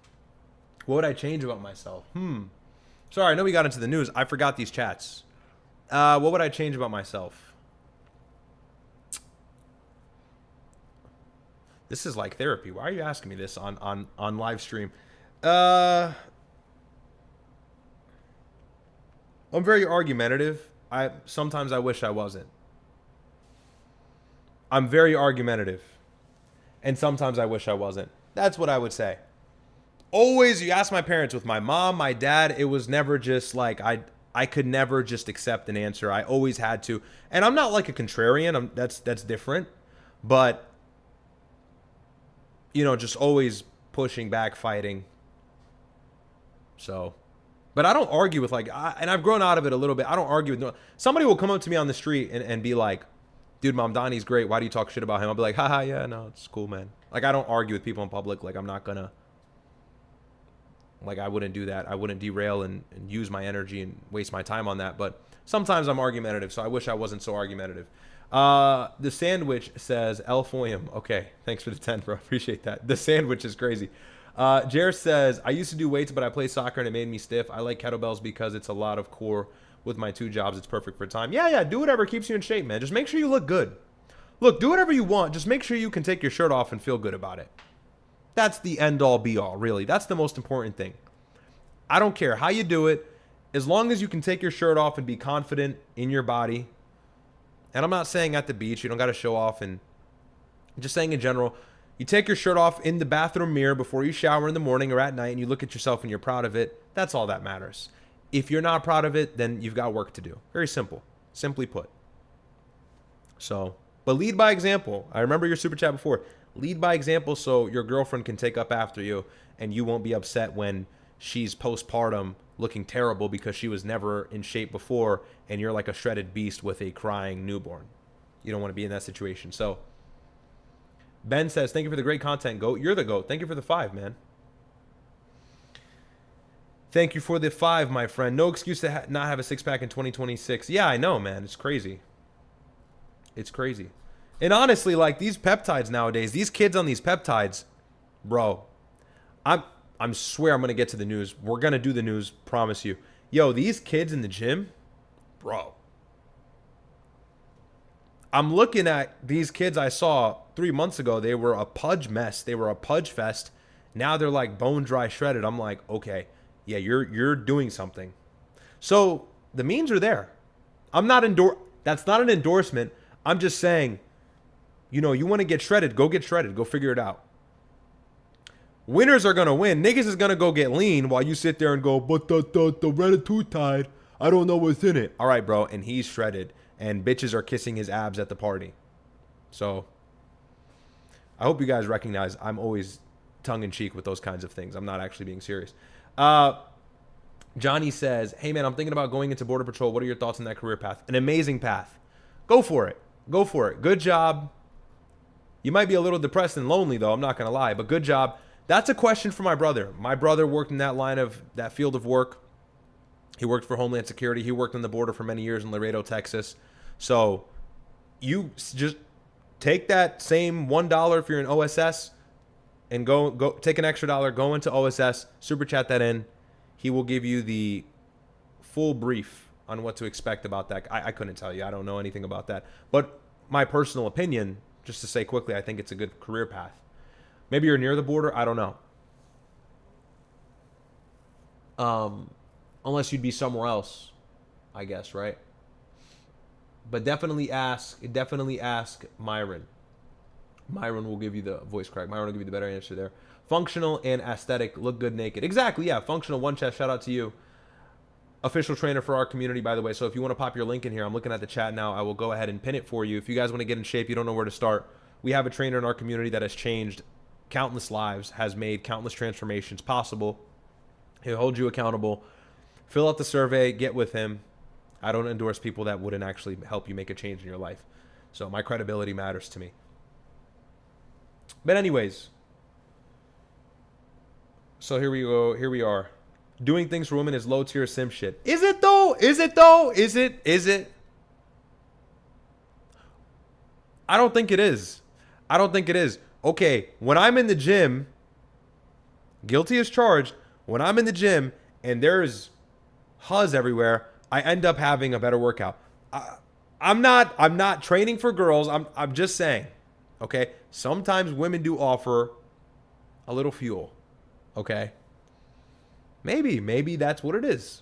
Speaker 1: What would I change about myself? Sorry, I know we got into the news. I forgot these chats. What would I change about myself? This is like therapy. Why are you asking me this on live stream? I'm very argumentative. Sometimes I wish I wasn't. I'm very argumentative. And sometimes I wish I wasn't. That's what I would say. Always, you ask my parents, with my mom, my dad, it was never just like, I could never just accept an answer. I always had to. And I'm not like a contrarian. That's different. But, just always pushing back, fighting. So, but I don't argue with and I've grown out of it a little bit. I don't argue with somebody will come up to me on the street and be like, dude, Mamdani's great. Why do you talk shit about him? I'll be like, haha, yeah, no, it's cool, man. Like, I don't argue with people in public. Like, I'm not gonna, I wouldn't do that. I wouldn't derail and use my energy and waste my time on that. But sometimes I'm argumentative, so I wish I wasn't so argumentative. The Sandwich says, El Foyum. Okay, thanks for the 10, bro. Appreciate that. The Sandwich is crazy. Jer says, I used to do weights, but I play soccer and it made me stiff. I like kettlebells because it's a lot of core. With my 2 jobs, it's perfect for time. Yeah, do whatever keeps you in shape, man. Just make sure you look good. Look, do whatever you want. Just make sure you can take your shirt off and feel good about it. That's the end-all, be-all, really. That's the most important thing. I don't care how you do it, as long as you can take your shirt off and be confident in your body. And I'm not saying at the beach, you don't got to show off. And I'm just saying in general, you take your shirt off in the bathroom mirror before you shower in the morning or at night, and you look at yourself and you're proud of it. That's all that matters. If you're not proud of it, then you've got work to do. Very simple. Simply put. So, but lead by example. I remember your super chat before. Lead by example so your girlfriend can take up after you and you won't be upset when she's postpartum looking terrible because she was never in shape before and you're like a shredded beast with a crying newborn. You don't want to be in that situation. So, Ben says, thank you for the great content, GOAT. You're the GOAT. Thank you for the 5, man. Thank you for the 5, my friend. No excuse to not have a 6-pack in 2026. Yeah, I know, man. It's crazy. It's crazy. And honestly, like these peptides nowadays, these kids on these peptides, bro, I'm swear I'm going to get to the news. We're going to do the news, promise you. Yo, these kids in the gym, bro. I'm looking at these kids I saw 3 months ago. They were a pudge mess. They were a pudge fest. Now they're like bone dry shredded. I'm like, okay. Yeah, you're doing something. So the memes are there. That's not an endorsement. I'm just saying, you want to get shredded, go get shredded. Go figure it out. Winners are going to win. Niggas is going to go get lean while you sit there and go, but the Ratatouille, I don't know what's in it. All right, bro. And he's shredded. And bitches are kissing his abs at the party. So I hope you guys recognize I'm always tongue-in-cheek with those kinds of things. I'm not actually being serious. Johnny says, hey, man, I'm thinking about going into Border Patrol. What are your thoughts on that career path? An amazing path. Go for it. Go for it. Good job. You might be a little depressed and lonely, though. I'm not going to lie. But good job. That's a question for my brother. My brother worked in that field of work. He worked for Homeland Security. He worked on the border for many years in Laredo, Texas. So you just take that same $1 if you're in OSS, and go take an extra $1, go into OSS, super chat that in. He will give you the full brief on what to expect about that. I couldn't tell you. I don't know anything about that. But my personal opinion, just to say quickly, I think it's a good career path. Maybe you're near the border. I don't know. Unless you'd be somewhere else, I guess, right? But definitely ask Myron. Myron will give you the voice crack. Myron will give you the better answer there. Functional and aesthetic, look good naked. Exactly, yeah. Functional, one chest, shout out to you. Official trainer for our community, by the way. So if you want to pop your link in here, I'm looking at the chat now. I will go ahead and pin it for you. If you guys want to get in shape, you don't know where to start. We have a trainer in our community that has changed countless lives, has made countless transformations possible. He'll hold you accountable. Fill out the survey, get with him. I don't endorse people that wouldn't actually help you make a change in your life. So my credibility matters to me. But anyways, so here we go. Here we are. Doing things for women is low tier sim shit. Is it though? Is it though? Is it? I don't think it is. I don't think it is. Okay, when I'm in the gym, guilty as charged, when I'm in the gym and there's huzz everywhere, I end up having a better workout. I'm not training for girls. I'm just saying, okay? Sometimes women do offer a little fuel, okay? Maybe that's what it is.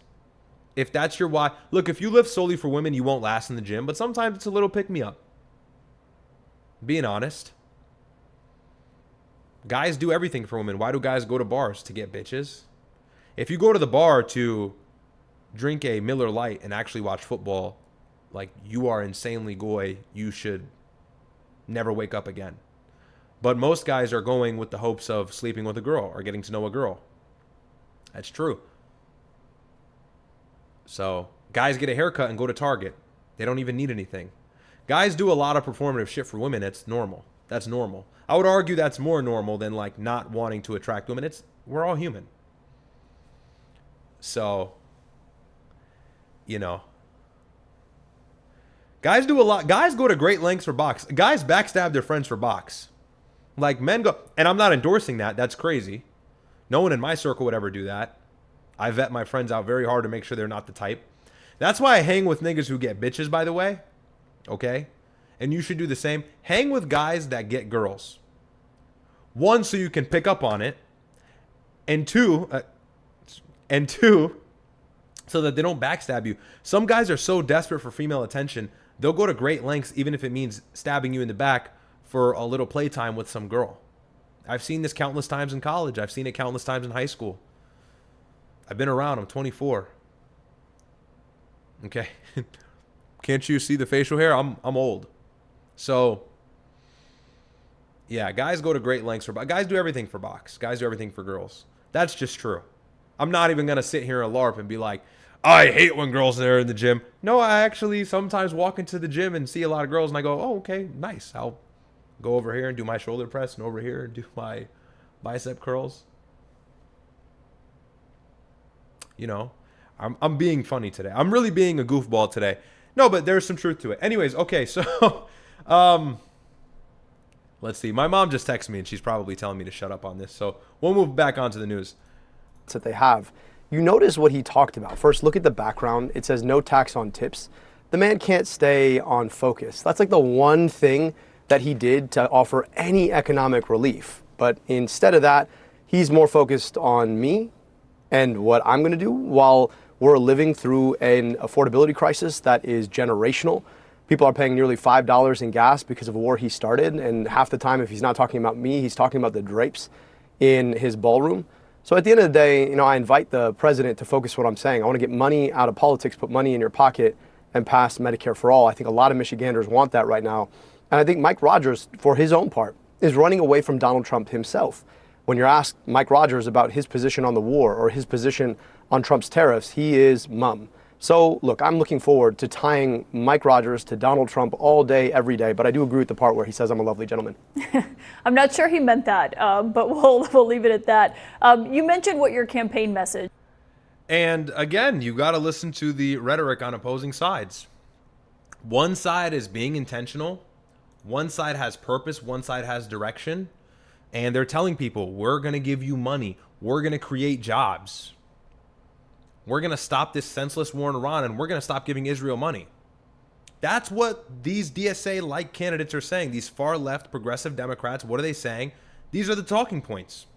Speaker 1: If that's your why. Look, if you live solely for women, you won't last in the gym, but sometimes it's a little pick-me-up. Being honest. Guys do everything for women. Why do guys go to bars? To get bitches. If you go to the bar to drink a Miller Lite and actually watch football, like, you are insanely goy. You should never wake up again. But most guys are going with the hopes of sleeping with a girl or getting to know a girl. That's true. So guys get a haircut and go to Target. They don't even need anything. Guys do a lot of performative shit for women. It's normal. That's normal. I would argue that's more normal than like not wanting to attract women. We're all human. So, you know, guys do a lot. Guys go to great lengths for box. Guys backstab their friends for box. Like, men go, and I'm not endorsing that. That's crazy. No one in my circle would ever do that. I vet my friends out very hard to make sure they're not the type. That's why I hang with niggas who get bitches, by the way. Okay? And you should do the same. Hang with guys that get girls. One, so you can pick up on it. And two, so that they don't backstab you. Some guys are so desperate for female attention, they'll go to great lengths, even if it means stabbing you in the back for a little playtime with some girl. I've seen this countless times in college. I've seen it countless times in high school. I've been around. I'm 24. Okay. Can't you see the facial hair? I'm old. So, yeah, guys go to great lengths for box. Guys do everything for box. Guys do everything for girls. That's just true. I'm not even going to sit here and LARP and be like, I hate when girls are there in the gym. No, I actually sometimes walk into the gym and see a lot of girls and I go, oh, okay, nice. I'll go over here and do my shoulder press and over here and do my bicep curls. You know, I'm being funny today. I'm really being a goofball today. No, but there's some truth to it. Anyways, okay, so let's see. My mom just texted me and she's probably telling me to shut up on this. So we'll move back onto the news.
Speaker 4: That they have. You notice what he talked about. First, look at the background. It says no tax on tips. The man can't stay on focus. That's like the one thing that he did to offer any economic relief. But instead of that, he's more focused on me and what I'm going to do while we're living through an affordability crisis that is generational. People are paying nearly $5 in gas because of a war he started. And half the time, if he's not talking about me, he's talking about the drapes in his ballroom. So at the end of the day, you know, I invite the president to focus what I'm saying. I want to get money out of politics, put money in your pocket, and pass Medicare for all. I think a lot of Michiganders want that right now. And I think Mike Rogers, for his own part, is running away from Donald Trump himself. When you're asked Mike Rogers about his position on the war or his position on Trump's tariffs, he is mum. So, look, I'm looking forward to tying Mike Rogers to Donald Trump all day, every day. But I do agree with the part where he says I'm a lovely gentleman.
Speaker 2: I'm not sure he meant that, but we'll leave it at that. You mentioned what your campaign message.
Speaker 1: And again, you got to listen to the rhetoric on opposing sides. One side is being intentional. One side has purpose. One side has direction. And they're telling people, we're going to give you money. We're going to create jobs. We're going to stop this senseless war in Iran, and we're going to stop giving Israel money. That's what these DSA-like candidates are saying. These far-left progressive Democrats, what are they saying? These are the talking points.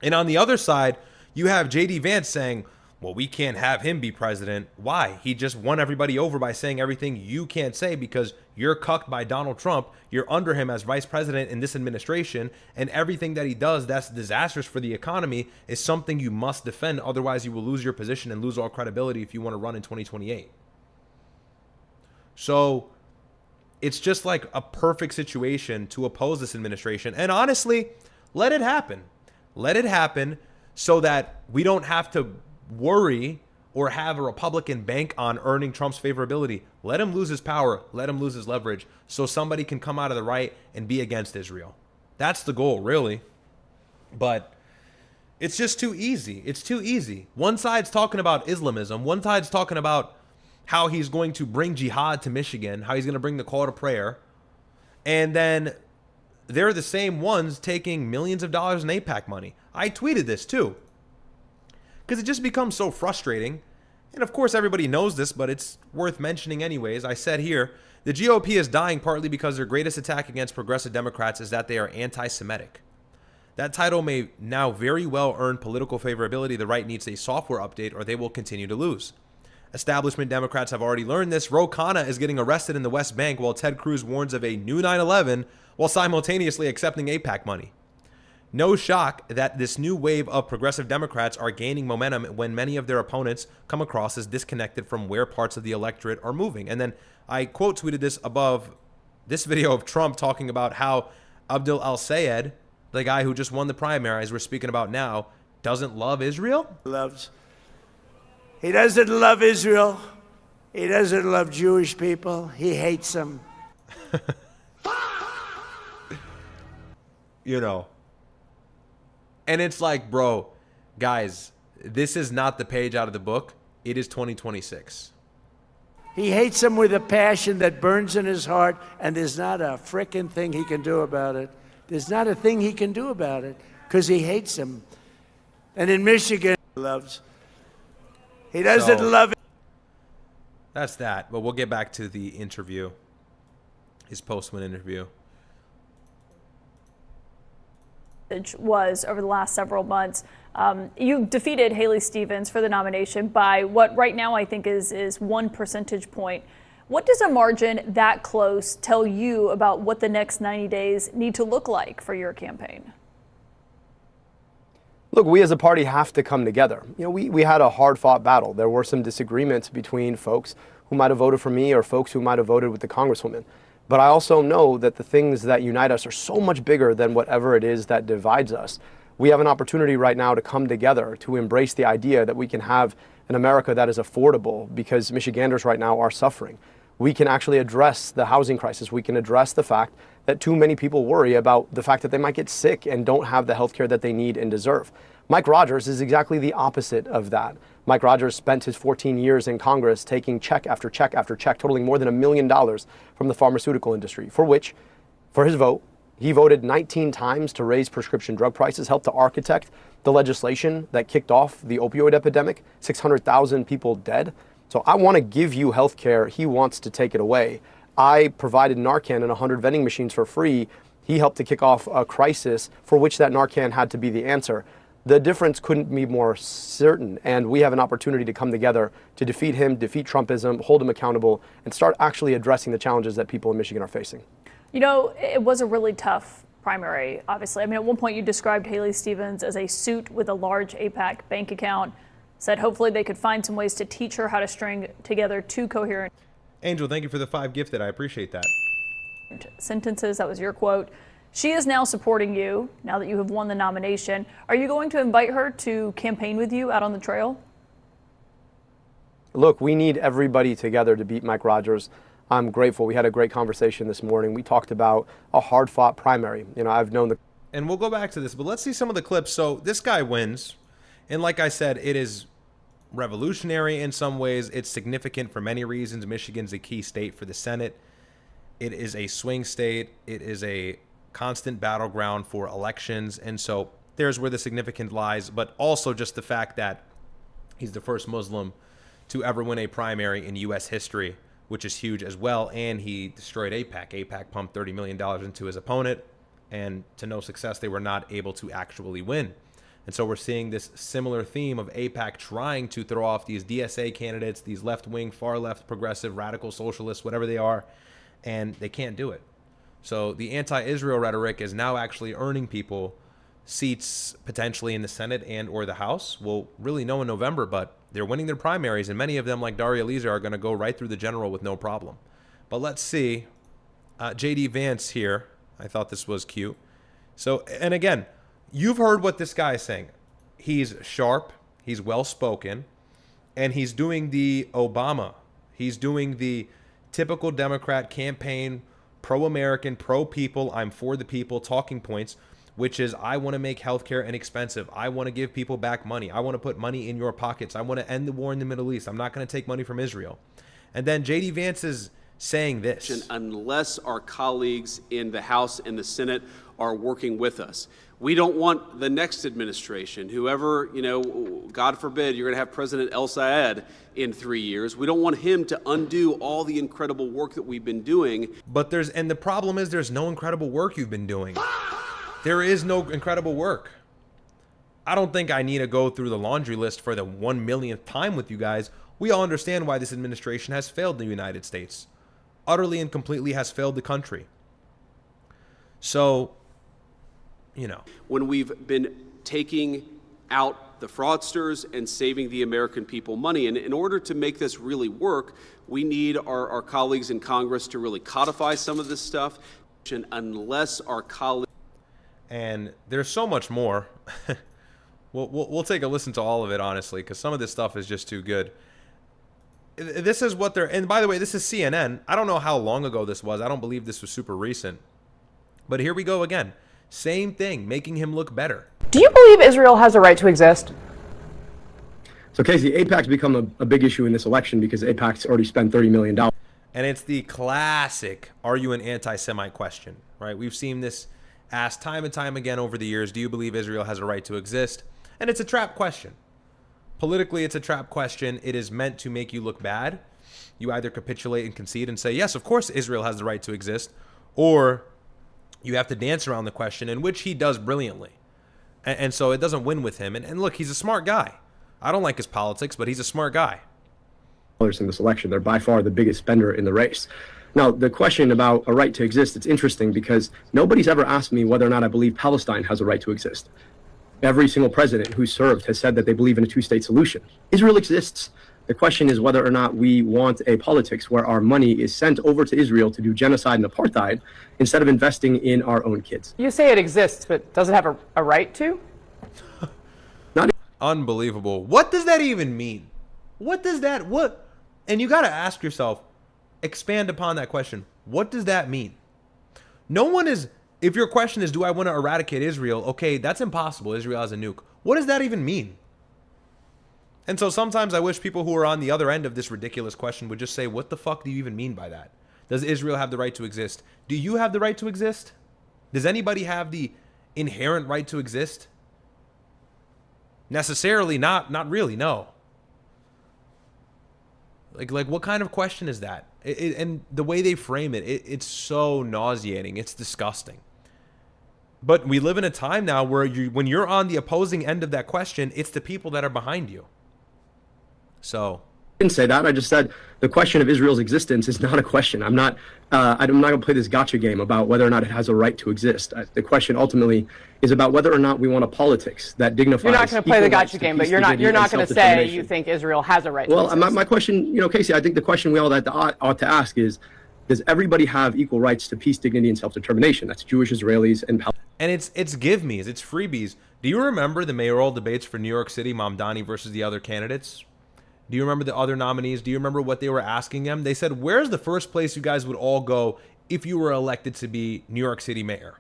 Speaker 1: And on the other side, you have J.D. Vance saying, well, we can't have him be president. Why? He just won everybody over by saying everything you can't say because you're cucked by Donald Trump. You're under him as vice president in this administration, and everything that he does that's disastrous for the economy is something you must defend. Otherwise, you will lose your position and lose all credibility if you want to run in 2028. So it's just like a perfect situation to oppose this administration. And honestly, let it happen. Let it happen so that we don't have to worry or have a Republican bank on earning Trump's favorability. Let him lose his power. Let him lose his leverage so somebody can come out of the right and be against Israel. That's the goal, really. But it's just too easy. It's too easy. One side's talking about Islamism. One side's talking about how he's going to bring jihad to Michigan, how he's going to bring the call to prayer. And then they're the same ones taking millions of dollars in AIPAC money. I tweeted this too, because it just becomes so frustrating. And of course, everybody knows this, but it's worth mentioning anyways. I said here, the GOP is dying partly because their greatest attack against progressive Democrats is that they are anti-Semitic. That title may now very well earn political favorability. The right needs a software update or they will continue to lose. Establishment Democrats have already learned this. Ro Khanna is getting arrested in the West Bank while Ted Cruz warns of a new 9/11 while simultaneously accepting AIPAC money. No shock that this new wave of progressive Democrats are gaining momentum when many of their opponents come across as disconnected from where parts of the electorate are moving. And then I quote tweeted this above this video of Trump talking about how Abdul al-Sayed, the guy who just won the primaries we're speaking about now, doesn't love Israel.
Speaker 3: He doesn't love Israel. He doesn't love Jewish people. He hates them.
Speaker 1: You know. And it's like, bro, guys, this is not the page out of the book. It is 2026.
Speaker 3: He hates them with a passion that burns in his heart, and there's not a frickin' thing he can do about it. There's not a thing he can do about it because he hates them. And in Michigan, he loves. He doesn't love it.
Speaker 1: That's that. But we'll get back to the interview, his post-win interview.
Speaker 2: Was over the last several months. You defeated Haley Stevens for the nomination by what right now I think is 1 percentage point. What does a margin that close tell you about what the next 90 days need to look like for your campaign?
Speaker 4: Look, we as a party have to come together. You know, we had a hard-fought battle. There were some disagreements between folks who might have voted for me or folks who might have voted with the Congresswoman. But I also know that the things that unite us are so much bigger than whatever it is that divides us. We have an opportunity right now to come together, to embrace the idea that we can have an America that is affordable because Michiganders right now are suffering. We can actually address the housing crisis. We can address the fact that too many people worry about the fact that they might get sick and don't have the health care that they need and deserve. Mike Rogers is exactly the opposite of that. Mike Rogers spent his 14 years in Congress taking check after check after check, totaling more than $1 million from the pharmaceutical industry, for which, for his vote, he voted 19 times to raise prescription drug prices, helped to architect the legislation that kicked off the opioid epidemic, 600,000 people dead. So I want to give you health care. He wants to take it away. I provided Narcan and 100 vending machines for free. He helped to kick off a crisis for which that Narcan had to be the answer. The difference couldn't be more certain, and we have an opportunity to come together to defeat him, defeat Trumpism, hold him accountable, and start actually addressing the challenges that people in Michigan are facing.
Speaker 2: You know, it was a really tough primary, obviously. I mean, at one point you described Haley Stevens as a suit with a large AIPAC bank account, said hopefully they could find some ways to teach her how to string together two coherent
Speaker 1: Angel, thank you for the 5 gifted. I appreciate that.
Speaker 2: sentences. That was your quote. She is now supporting you now that you have won the nomination. Are you going to invite her to campaign with you out on the trail?
Speaker 4: Look, we need everybody together to beat Mike Rogers. I'm grateful. We had a great conversation this morning. We talked about a hard-fought primary. You know, I've known the...
Speaker 1: And we'll go back to this, but let's see some of the clips. So this guy wins. And like I said, it is revolutionary in some ways. It's significant for many reasons. Michigan's a key state for the Senate. It is a swing state. It is a constant battleground for elections. And so there's where the significance lies, but also just the fact that he's the first Muslim to ever win a primary in U.S. history, which is huge as well. And he destroyed AIPAC. AIPAC pumped $30 million into his opponent, and to no success, they were not able to actually win. And so we're seeing this similar theme of AIPAC trying to throw off these DSA candidates, these left-wing, far-left, progressive, radical socialists, whatever they are, and they can't do it. So the anti-Israel rhetoric is now actually earning people seats potentially in the Senate and or the House. We'll really know in November, but they're winning their primaries, and many of them, like Daria Eliezer, are going to go right through the general with no problem. But let's see. JD Vance here. I thought this was cute. So, and again, you've heard what this guy is saying. He's sharp, he's well-spoken, and he's doing the Obama. He's doing the typical Democrat campaign, pro-American, pro-people, I'm for the people talking points, which is I want to make healthcare inexpensive. I want to give people back money. I want to put money in your pockets. I want to end the war in the Middle East. I'm not going to take money from Israel. And then JD Vance is saying this.
Speaker 5: Unless our colleagues in the House and the Senate are working with us. We don't want the next administration, whoever, God forbid, you're going to have President El-Sayed in 3 years. We don't want him to undo all the incredible work that we've been doing.
Speaker 1: But the problem is there's no incredible work you've been doing. There is no incredible work. I don't think I need to go through the laundry list for the 1 millionth time with you guys. We all understand why this administration has failed the United States. Utterly and completely has failed the country. So,
Speaker 5: when we've been taking out the fraudsters and saving the American people money. And in order to make this really work, we need our colleagues in Congress to really codify some of this stuff. And unless our colleagues...
Speaker 1: And there's so much more. We'll take a listen to all of it, honestly, because some of this stuff is just too good. This is what they're... And by the way, this is CNN. I don't know how long ago this was. I don't believe this was super recent. But here we go again. Same thing, making him look better.
Speaker 6: Do you believe Israel has a right to exist?
Speaker 4: So, Casey, AIPAC's become a big issue in this election because AIPAC's already spent $30 million.
Speaker 1: And it's the classic, are you an anti-Semite question, right? We've seen this asked time and time again over the years. Do you believe Israel has a right to exist? And it's a trap question. Politically, it's a trap question. It is meant to make you look bad. You either capitulate and concede and say, yes, of course Israel has the right to exist, or you have to dance around the question, in which he does brilliantly. And so it doesn't win with him. And look, he's a smart guy. I don't like his politics, but he's a smart guy.
Speaker 4: In this election, they're by far the biggest spender in the race. Now, the question about a right to exist, it's interesting because nobody's ever asked me whether or not I believe Palestine has a right to exist. Every single president who served has said that they believe in a two-state solution. Israel exists. The question is whether or not we want a politics where our money is sent over to Israel to do genocide and apartheid instead of investing in our own kids.
Speaker 6: You say it exists, but does it have a right to?
Speaker 4: Not
Speaker 1: Unbelievable. What does that even mean? What? And you got to ask yourself, expand upon that question. What does that mean? No one is, if your question is, do I want to eradicate Israel? Okay, that's impossible. Israel has a nuke. What does that even mean? And so sometimes I wish people who are on the other end of this ridiculous question would just say, what the fuck do you even mean by that? Does Israel have the right to exist? Do you have the right to exist? Does anybody have the inherent right to exist? Necessarily not really, no. Like what kind of question is that? And the way they frame it, it's so nauseating. It's disgusting. But we live in a time now where when you're on the opposing end of that question, it's the people that are behind you. So
Speaker 4: I didn't say that. I just said the question of Israel's existence is not a question. I'm not going to play this gotcha game about whether or not it has a right to exist. The question ultimately is about whether or not we want a politics that dignifies.
Speaker 6: You're not going to play the gotcha game, but you're not going to say you think Israel has a right to exist.
Speaker 4: Well, my question, Casey, I think the question we all ought to ask is, does everybody have equal rights to peace, dignity, and self-determination? That's Jewish, Israelis, and Palestinians.
Speaker 1: And it's give me's, it's freebies. Do you remember the mayoral debates for New York City, Mamdani versus the other candidates? Do you remember the other nominees? Do you remember what they were asking them? They said, where's the first place you guys would all go if you were elected to be New York City mayor?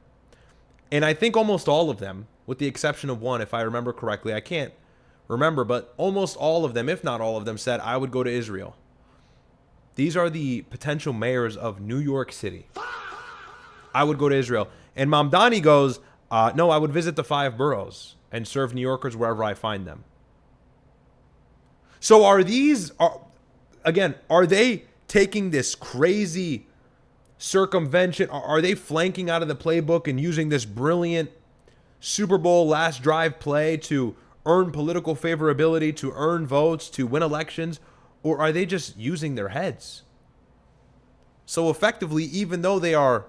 Speaker 1: And I think almost all of them, with the exception of one, if I remember correctly, I can't remember, but almost all of them, if not all of them, said, I would go to Israel. These are the potential mayors of New York City. I would go to Israel. And Mamdani goes, no, I would visit the 5 boroughs and serve New Yorkers wherever I find them. So are they taking this crazy circumvention? Are they flanking out of the playbook and using this brilliant Super Bowl last drive play to earn political favorability, to earn votes, to win elections? Or are they just using their heads? So effectively, even though they are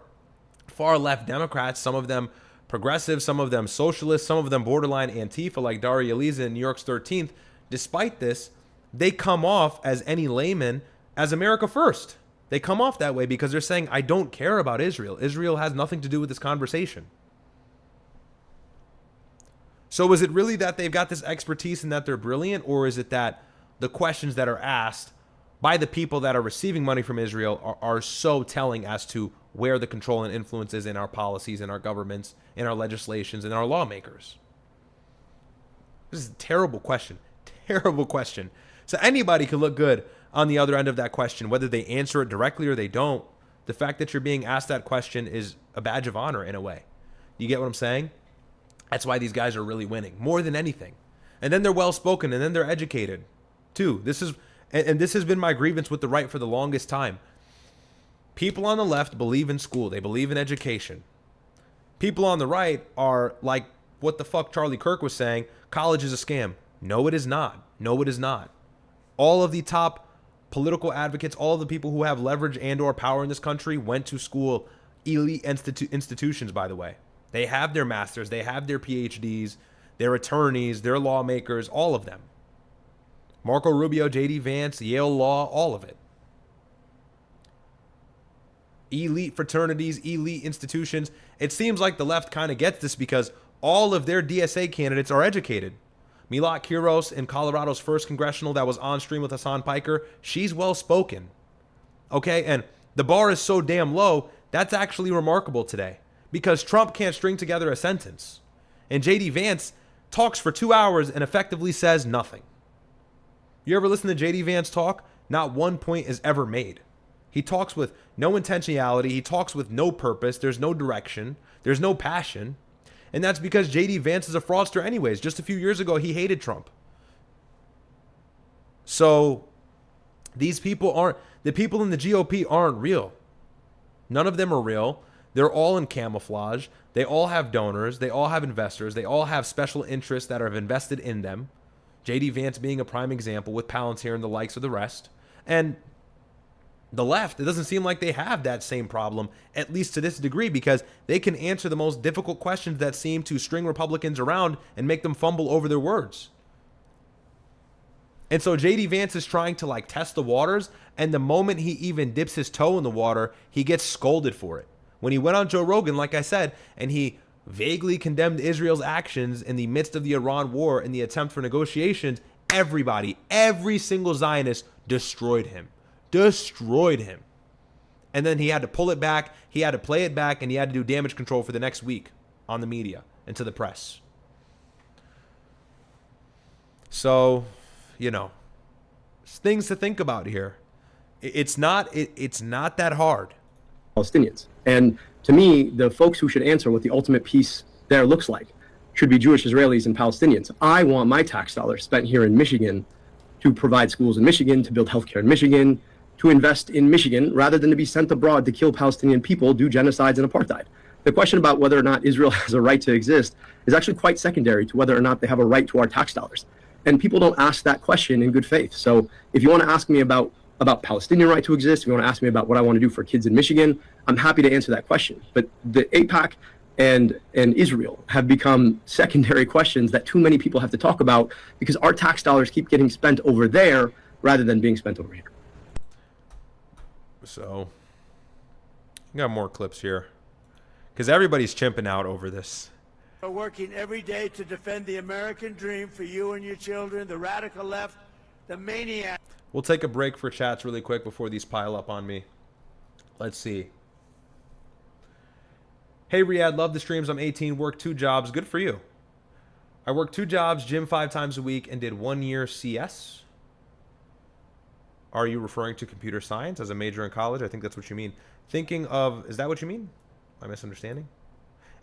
Speaker 1: far left Democrats, some of them progressive, some of them socialist, some of them borderline Antifa like Daria Eliza in New York's 13th, despite this, they come off as any layman as America first. They come off that way because they're saying, I don't care about Israel. Israel has nothing to do with this conversation. So is it really that they've got this expertise and that they're brilliant, or is it that the questions that are asked by the people that are receiving money from Israel are so telling as to where the control and influence is in our policies, in our governments, in our legislations, in our lawmakers? This is a terrible question. Terrible question. So anybody could look good on the other end of that question, whether they answer it directly or they don't. The fact that you're being asked that question is a badge of honor in a way. You get what I'm saying? That's why these guys are really winning more than anything. And then they're well-spoken, and then they're educated too. This has been my grievance with the right for the longest time. People on the left believe in school. They believe in education. People on the right are like what the fuck Charlie Kirk was saying. College is a scam. No, it is not. No, it is not. All of the top political advocates, all of the people who have leverage and or power in this country went to school, elite institutions, by the way. They have their masters. They have their PhDs, their attorneys, their lawmakers, all of them. Marco Rubio, J.D. Vance, Yale Law, all of it. Elite fraternities, elite institutions. It seems like the left kind of gets this because all of their DSA candidates are educated. Milot Quiros in Colorado's 1st congressional that was on stream with Hassan Piker, she's well-spoken. Okay, and the bar is so damn low, that's actually remarkable today because Trump can't string together a sentence. And J.D. Vance talks for 2 hours and effectively says nothing. You ever listen to J.D. Vance talk? Not one point is ever made. He talks with no intentionality. He talks with no purpose. There's no direction. There's no passion. And that's because J.D. Vance is a fraudster anyways. Just a few years ago, he hated Trump. So these people aren't, the people in the GOP aren't real. None of them are real. They're all in camouflage. They all have donors. They all have investors. They all have special interests that are invested in them. J.D. Vance being a prime example with Palantir and the likes of the rest. And the left, it doesn't seem like they have that same problem, at least to this degree, because they can answer the most difficult questions that seem to string Republicans around and make them fumble over their words. And so J.D. Vance is trying to like test the waters, and the moment he even dips his toe in the water, he gets scolded for it. When he went on Joe Rogan, like I said, and he vaguely condemned Israel's actions in the midst of the Iran war and the attempt for negotiations, everybody, every single Zionist destroyed him. Destroyed him. And then he had to pull it back, he had to play it back, and he had to do damage control for the next week on the media and to the press. So, you know, things to think about here. It's not that hard.
Speaker 4: Palestinians. And to me, the folks who should answer what the ultimate peace there looks like should be Jewish Israelis and Palestinians. I want my tax dollars spent here in Michigan to provide schools in Michigan, to build healthcare in Michigan, to invest in Michigan, rather than to be sent abroad to kill Palestinian people, do genocides and apartheid. The question about whether or not Israel has a right to exist is actually quite secondary to whether or not they have a right to our tax dollars. And people don't ask that question in good faith. So if you want to ask me about Palestinian right to exist, if you want to ask me about what I want to do for kids in Michigan, I'm happy to answer that question. But the AIPAC and Israel have become secondary questions that too many people have to talk about because our tax dollars keep getting spent over there rather than being spent over here.
Speaker 1: So, I got more clips here because everybody's chimping out over this.
Speaker 3: We're working every day to defend the American dream for you and your children, the radical left, the maniac.
Speaker 1: We'll take a break for chats really quick before these pile up on me. Let's see. Hey, Ryad, love the streams. I'm 18, work 2 jobs. Good for you. I work 2 jobs, gym 5 times a week, and did 1 year CS. Are you referring to computer science as a major in college? I think that's what you mean. Thinking of, is that what you mean? Am I misunderstanding?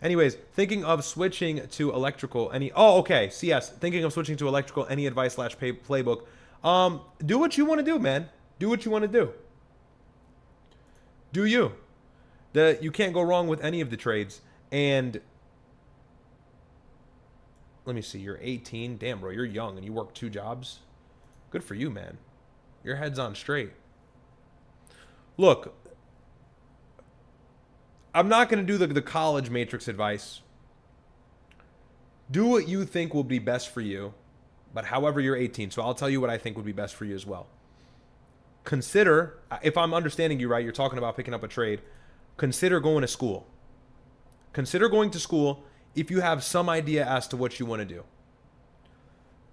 Speaker 1: Anyways, thinking of switching to electrical. Okay. CS. Thinking of switching to electrical. Any advice / playbook? Do what you want to do, man. Do what you want to do. Do you? You can't go wrong with any of the trades. And let me see. You're 18. Damn, bro. You're young and you work 2 jobs. Good for you, man. Your head's on straight. Look, I'm not going to do the college matrix advice. Do what you think will be best for you, but however you're 18. So I'll tell you what I think would be best for you as well. Consider, if I'm understanding you right, you're talking about picking up a trade. Consider going to school. Consider going to school if you have some idea as to what you want to do.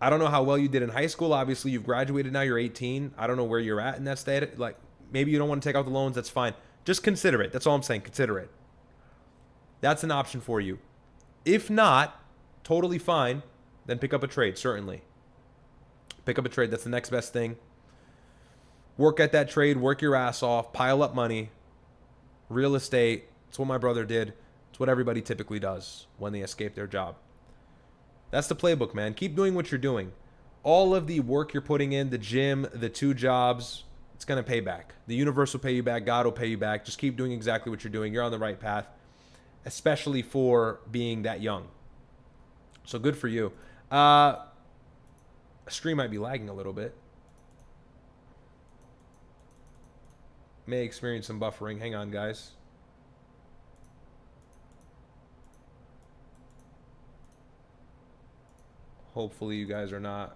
Speaker 1: I don't know how well you did in high school. Obviously, you've graduated now. You're 18. I don't know where you're at in that state. Like, maybe you don't want to take out the loans. That's fine. Just consider it. That's all I'm saying. Consider it. That's an option for you. If not, totally fine. Then pick up a trade, certainly. Pick up a trade. That's the next best thing. Work at that trade. Work your ass off. Pile up money. Real estate. It's what my brother did. It's what everybody typically does when they escape their job. That's the playbook, man. Keep doing what you're doing. All of the work you're putting in, the gym, the 2 jobs, it's going to pay back. The universe will pay you back. God will pay you back. Just keep doing exactly what you're doing. You're on the right path, especially for being that young. So good for you. Stream might be lagging a little bit. May experience some buffering. Hang on, guys. Hopefully you guys are not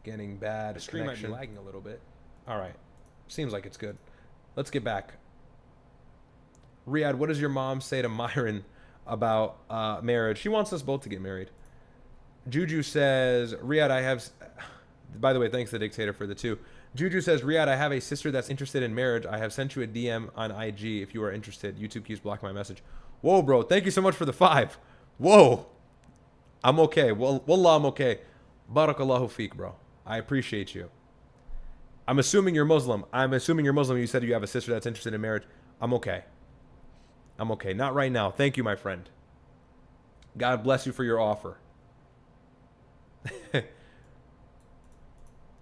Speaker 1: getting bad. The stream might be lagging a little bit. All right. Seems like it's good. Let's get back. Ryad, what does your mom say to Myron about marriage? She wants us both to get married. Juju says, Ryad, I have... By the way, thanks to the dictator for the 2. Juju says, Ryad, I have a sister that's interested in marriage. I have sent you a DM on IG if you are interested. YouTube keeps blocking my message. Whoa, bro. Thank you so much for the 5. Whoa. I'm okay. Wallah, I'm okay. Barakallahu feek, bro. I appreciate you. I'm assuming you're Muslim. You said you have a sister that's interested in marriage. I'm okay. I'm okay. Not right now. Thank you, my friend. God bless you for your offer.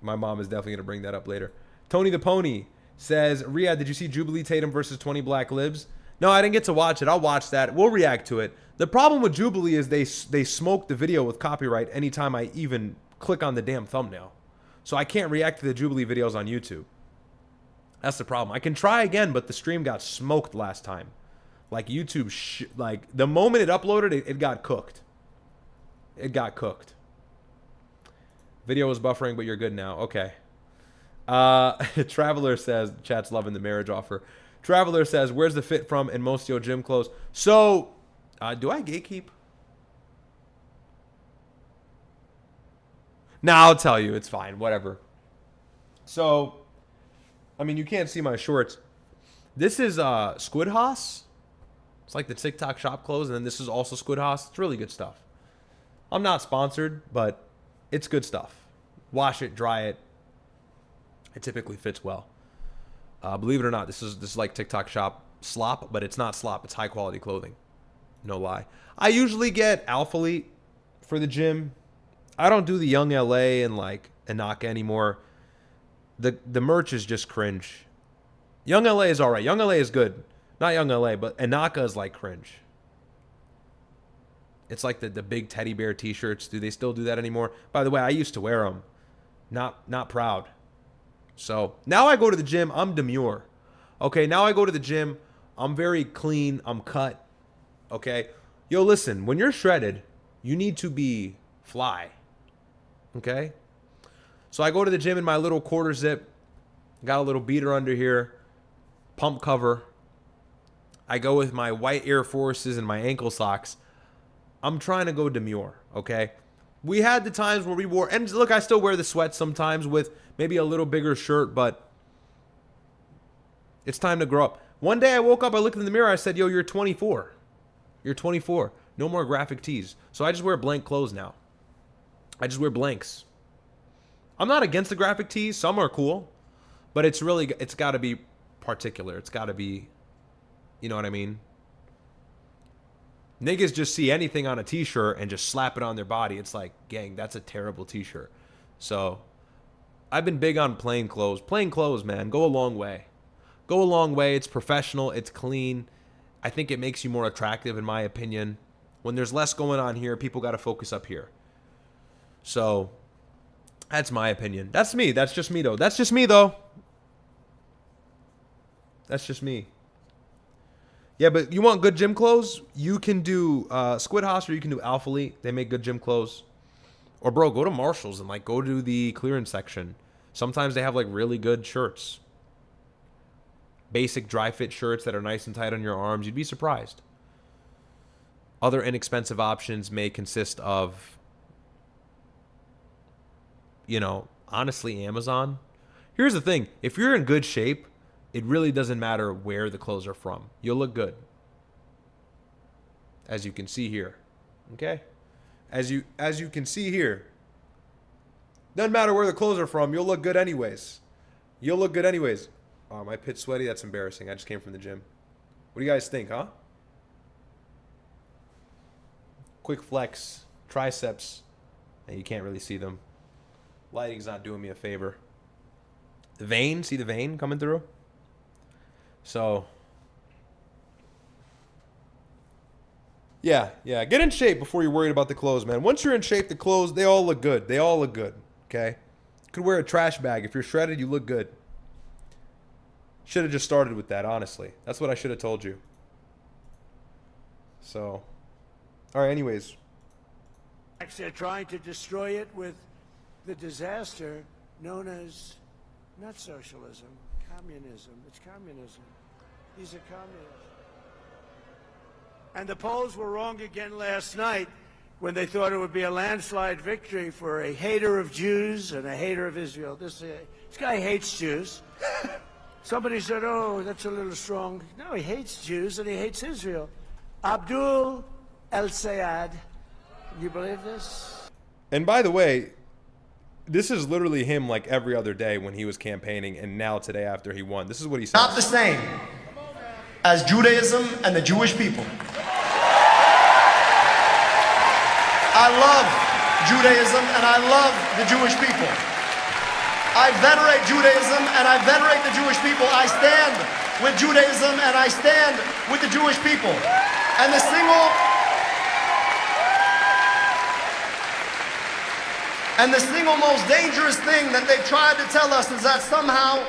Speaker 1: My mom is definitely going to bring that up later. Tony the Pony says, Ryad, did you see Jubilee Tatum versus 20 Black Libs? No, I didn't get to watch it. I'll watch that. We'll react to it. The problem with Jubilee is they smoke the video with copyright anytime I even click on the damn thumbnail. So I can't react to the Jubilee videos on YouTube. That's the problem. I can try again, but the stream got smoked last time. Like YouTube, like the moment it uploaded, it got cooked. It got cooked. Video was buffering, but you're good now. Okay. Traveler says, chat's loving the marriage offer. Traveler says, where's the fit from in most of your gym clothes? So, do I gatekeep? Nah, I'll tell you. It's fine. Whatever. So, I mean, you can't see my shorts. This is Squid Hoss. It's like the TikTok shop clothes, and then this is also Squid Hoss. It's really good stuff. I'm not sponsored, but it's good stuff. Wash it, dry it. It typically fits well. Believe it or not, this is like TikTok shop slop, but it's not slop. It's high quality clothing. No lie. I usually get Alphalete for the gym. I don't do the Young LA and like Anaka anymore. The merch is just cringe. Young LA is all right. Young LA is good. Not Young LA, but Anaka is like cringe. It's like the big teddy bear t-shirts. Do they still do that anymore? By the way, I used to wear them. Not proud. So now I go to the gym. I'm demure. Okay, now I go to the gym. I'm very clean. I'm cut. Okay. Yo, listen. When you're shredded, you need to be fly. Okay. So I go to the gym in my little quarter zip. Got a little beater under here. Pump cover. I go with my white Air Forces and my ankle socks. I'm trying to go demure, okay? We had the times where we wore, and look, I still wear the sweats sometimes with maybe a little bigger shirt, but it's time to grow up. One day I woke up, I looked in the mirror, I said, yo, you're 24. You're 24. No more graphic tees. So I just wear blank clothes now. I just wear blanks. I'm not against the graphic tees. Some are cool, but it's got to be particular. It's got to be, you know what I mean? Niggas just see anything on a t-shirt and just slap it on their body. It's like, gang, that's a terrible t-shirt. So I've been big on plain clothes. Plain clothes, man, go a long way. Go a long way. It's professional. It's clean. I think it makes you more attractive, in my opinion. When there's less going on here, people got to focus up here. So that's my opinion. That's me. That's just me, though. That's just me, though. That's just me. Yeah, but you want good gym clothes? You can do Squid or you can do Alphalete. They make good gym clothes. Or, bro, go to Marshall's and, like, go to the clearance section. Sometimes they have, like, really good shirts. Basic dry fit shirts that are nice and tight on your arms. You'd be surprised. Other inexpensive options may consist of, you know, honestly, Amazon. Here's the thing. If you're in good shape, it really doesn't matter where the clothes are from. You'll look good. As you can see here. Okay? As you can see here. Doesn't matter where the clothes are from. You'll look good anyways. You'll look good anyways. Oh, my pit's sweaty. That's embarrassing. I just came from the gym. What do you guys think, huh? Quick flex. Triceps. And you can't really see them. Lighting's not doing me a favor. The vein. See the vein coming through? So, yeah. Get in shape before you're worried about the clothes, man. Once you're in shape, the clothes, they all look good. They all look good, okay? You could wear a trash bag. If you're shredded, you look good. Should have just started with that, honestly. That's what I should have told you. So, all right, anyways.
Speaker 3: They're trying to destroy it with the disaster known as not socialism, communism. It's communism. These are communists. And the polls were wrong again last night when they thought it would be a landslide victory for a hater of Jews and a hater of Israel. This guy hates Jews. Somebody said, oh, that's a little strong. No, he hates Jews and he hates Israel. Abdul El-Sayed. Can you believe this?
Speaker 1: And by the way, this is literally him like every other day when he was campaigning and now today after he won. This is what he said.
Speaker 7: Not the same as Judaism and the Jewish people. I love Judaism and I love the Jewish people. I venerate Judaism and I venerate the Jewish people. I stand with Judaism and I stand with the Jewish people. And the single most dangerous thing that they've tried to tell us is that somehow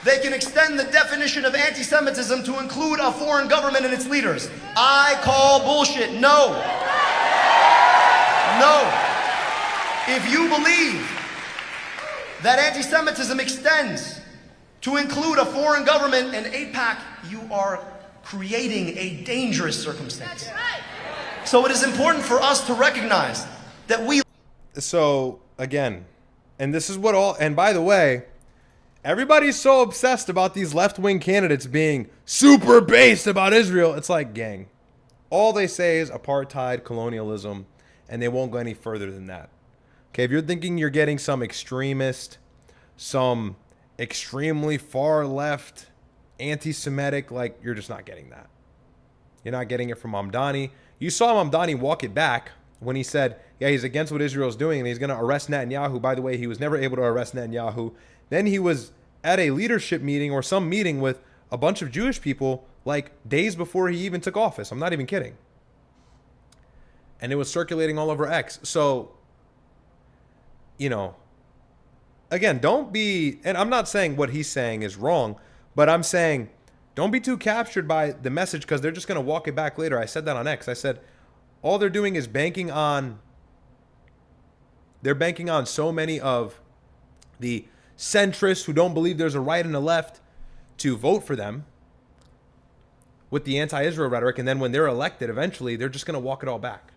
Speaker 7: they can extend the definition of anti-Semitism to include a foreign government and its leaders. I call bullshit. No. No. If you believe that anti-Semitism extends to include a foreign government and AIPAC, you are creating a dangerous circumstance. So it is important for us to recognize that we...
Speaker 1: So, again, and this is what all... And by the way, everybody's so obsessed about these left-wing candidates being super based about Israel. It's like, gang, all they say is apartheid, colonialism, and they won't go any further than that. Okay, if you're thinking you're getting some extremist, some extremely far left, anti-Semitic, like, you're just not getting that. You're not getting it from Mamdani. You saw Mamdani walk it back when he said, yeah, he's against what Israel's doing and he's going to arrest Netanyahu. By the way, he was never able to arrest Netanyahu. Then he was at a leadership meeting or some meeting with a bunch of Jewish people like days before he even took office. I'm not even kidding. And it was circulating all over X. So, you know, again, don't be, and I'm not saying what he's saying is wrong, but I'm saying don't be too captured by the message because they're just going to walk it back later. I said that on X. I said all they're doing is banking on so many of the centrists who don't believe there's a right and a left to vote for them with the anti-Israel rhetoric. And then when they're elected, eventually, they're just going to walk it all back.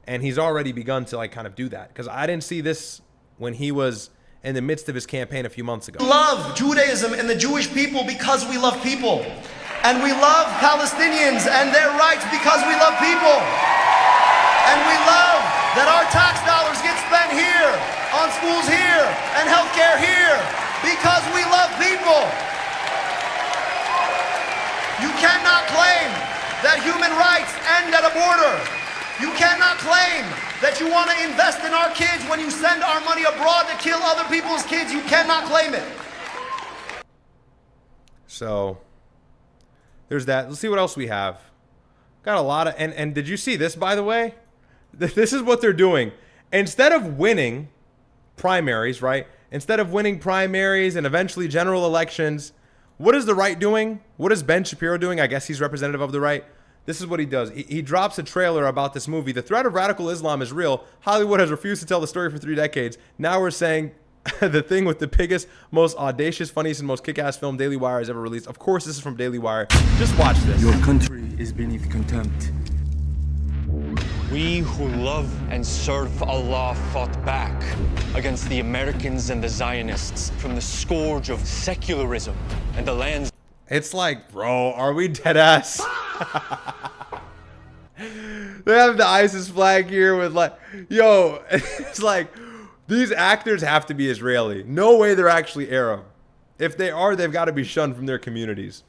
Speaker 1: And he's already begun to like kind of do that because I didn't see this when he was in the midst of his campaign a few months ago.
Speaker 7: We love Judaism and the Jewish people because we love people. And we love Palestinians and their rights because we love people. And we love that our tax dollars get spent here, on schools here, and healthcare here, because we love people. You cannot claim that human rights end at a border. You cannot claim that you want to invest in our kids when you send our money abroad to kill other people's kids. You cannot claim it.
Speaker 1: So there's that. Let's see what else we have. Got a lot of, and did you see this, by the way? This is what they're doing. Instead of winning primaries, right? Instead of winning primaries and eventually general elections, what is the right doing? What is Ben Shapiro doing? I guess he's representative of the right. This is what he does. He drops a trailer about this movie. The threat of radical Islam is real. Hollywood has refused to tell the story for 3 decades. Now we're saying the thing with the biggest, most audacious, funniest, and most kick-ass film Daily Wire has ever released. Of course, this is from Daily Wire. Just watch this.
Speaker 8: Your country is beneath contempt.
Speaker 9: We who love and serve Allah fought back against the Americans and the Zionists from the scourge of secularism and the lands.
Speaker 1: It's like, bro, are we dead ass? They have the ISIS flag here with like, yo, it's like, these actors have to be Israeli. No way they're actually Arab. If they are, they've got to be shunned from their communities